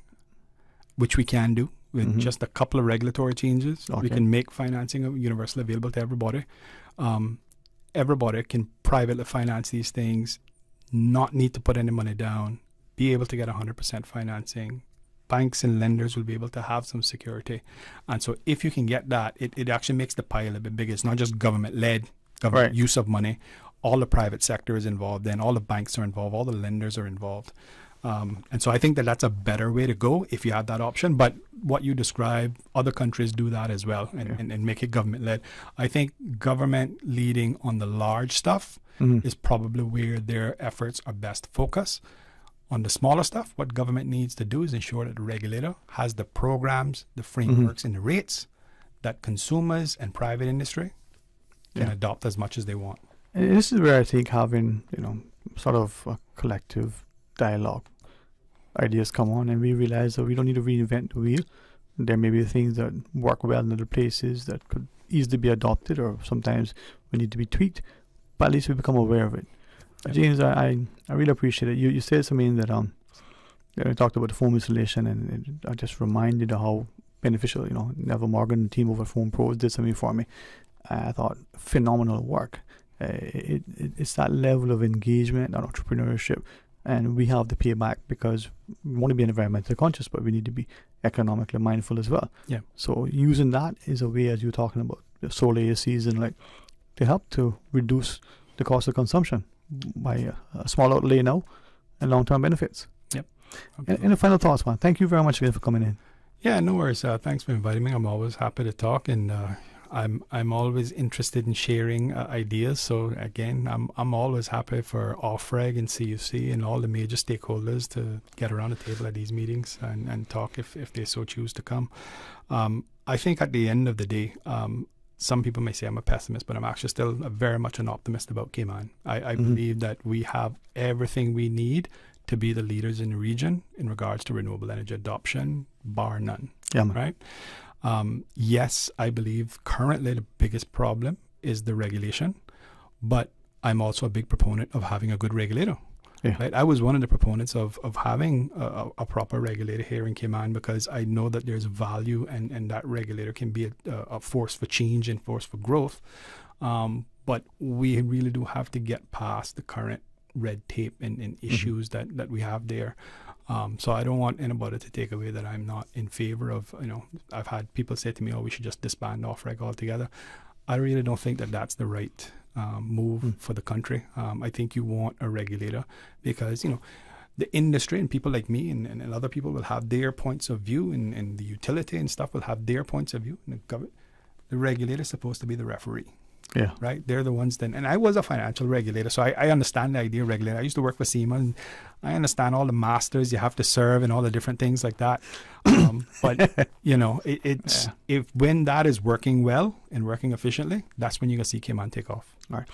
which we can do with just a couple of regulatory changes, we can make financing universally available to everybody. Everybody can privately finance these things, not need to put any money down, be able to get 100% financing. Banks and lenders will be able to have some security. And so if you can get that, it actually makes the pie a little bit bigger. It's not just government-led, government use of money. All the private sector is involved then, all the banks are involved, all the lenders are involved. And so I think that's a better way to go if you have that option. But what you describe, other countries do that as well and make it government-led. I think government leading on the large stuff is probably where their efforts are best focused. On the smaller stuff, what government needs to do is ensure that the regulator has the programs, the frameworks, and the rates that consumers and private industry can adopt as much as they want. And this is where I think having, sort of a collective dialogue, ideas come on, and we realize that we don't need to reinvent the wheel. There may be things that work well in other places that could easily be adopted, or sometimes we need to be tweaked, but at least we become aware of it. James, I really appreciate it. You said something that I talked about the foam installation, and I just reminded of how beneficial, Neville Morgan, the team over at Foam Pros, did something for me. I thought phenomenal work. It's that level of engagement and entrepreneurship, and we have to pay back because we want to be environmentally conscious, but we need to be economically mindful as well. Yeah. So using that is a way, as you're talking about the solar ACs, and to help to reduce the cost of consumption by a small outlay now and long-term benefits. Yep. And the final thoughts, man. Thank you very much again for coming in. Yeah, no worries. Thanks for inviting me. I'm always happy to talk, and I'm always interested in sharing ideas. So again, I'm always happy for OFREG and CUC and all the major stakeholders to get around the table at these meetings and talk if they so choose to come. I think at the end of the day, some people may say I'm a pessimist, but I'm actually still very much an optimist about Cayman. I believe that we have everything we need to be the leaders in the region in regards to renewable energy adoption, bar none. Yeah, man. Right? Yes, I believe currently the biggest problem is the regulation, but I'm also a big proponent of having a good regulator. Yeah. Right? I was one of the proponents of having a proper regulator here in Cayman because I know that there's value and that regulator can be a force for change and force for growth. But we really do have to get past the current red tape and issues that we have there. So I don't want anybody to take away that I'm not in favor of, I've had people say to me, we should just disband OFREG altogether. I really don't think that that's the right move for the country. I think you want a regulator because, the industry and people like me and other people will have their points of view and the utility and stuff will have their points of view. And the regulator is supposed to be the referee. Yeah. Right? They're the ones then. And I was a financial regulator, so I understand the idea of regulator. I used to work for SEMA, and I understand all the masters you have to serve and all the different things like that. But, it's if when that is working well and working efficiently, that's when you're going to see Cayman take off. All right.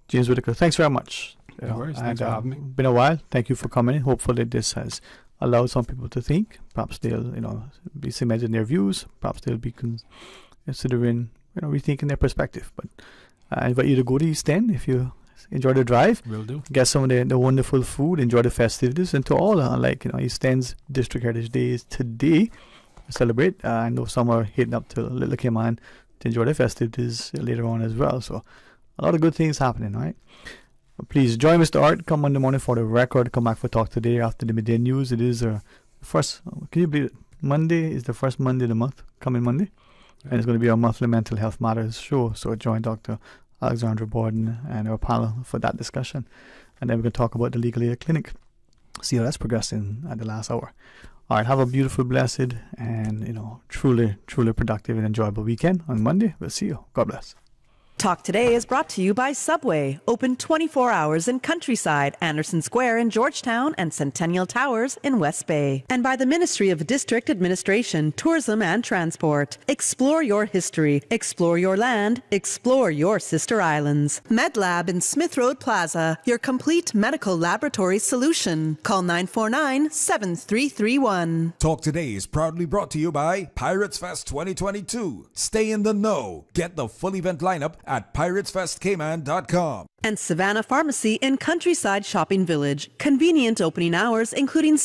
James Whitaker, thanks very much. No worries. Thanks for having me. Been a while. Thank you for coming in. Hopefully this has allowed some people to think. Perhaps they'll, be cemented in their views. Perhaps they'll be considering rethinking their perspective. But I invite you to go to East End if you enjoy the drive. Will do. Get some of the wonderful food, enjoy the festivities, and to all, East End's District Heritage Days today, celebrate. I know some are heading up to Little Cayman to enjoy the festivities later on as well. So a lot of good things happening, right? Please join Mr. Art. Come Monday morning for the record. Come back for Talk Today after the midday news. It is the first, can you believe it? Monday is the first Monday of the month, coming Monday. And it's going to be our monthly Mental Health Matters show. So join Dr. Alexandra Borden and our panel for that discussion. And then we're going to talk about the Legal Aid Clinic. See how that's progressing at the last hour. All right, have a beautiful, blessed, and, truly, truly productive and enjoyable weekend. On Monday, we'll see you. God bless. Talk Today is brought to you by Subway, open 24 hours in Countryside, Anderson Square in Georgetown, and Centennial Towers in West Bay. And by the Ministry of District Administration, Tourism and Transport. Explore your history, explore your land, explore your sister islands. MedLab in Smith Road Plaza, your complete medical laboratory solution. Call 949-7331. Talk Today is proudly brought to you by Pirates Fest 2022. Stay in the know. Get the full event lineup at piratesfestcayman.com. And Savannah Pharmacy in Countryside Shopping Village. Convenient opening hours, including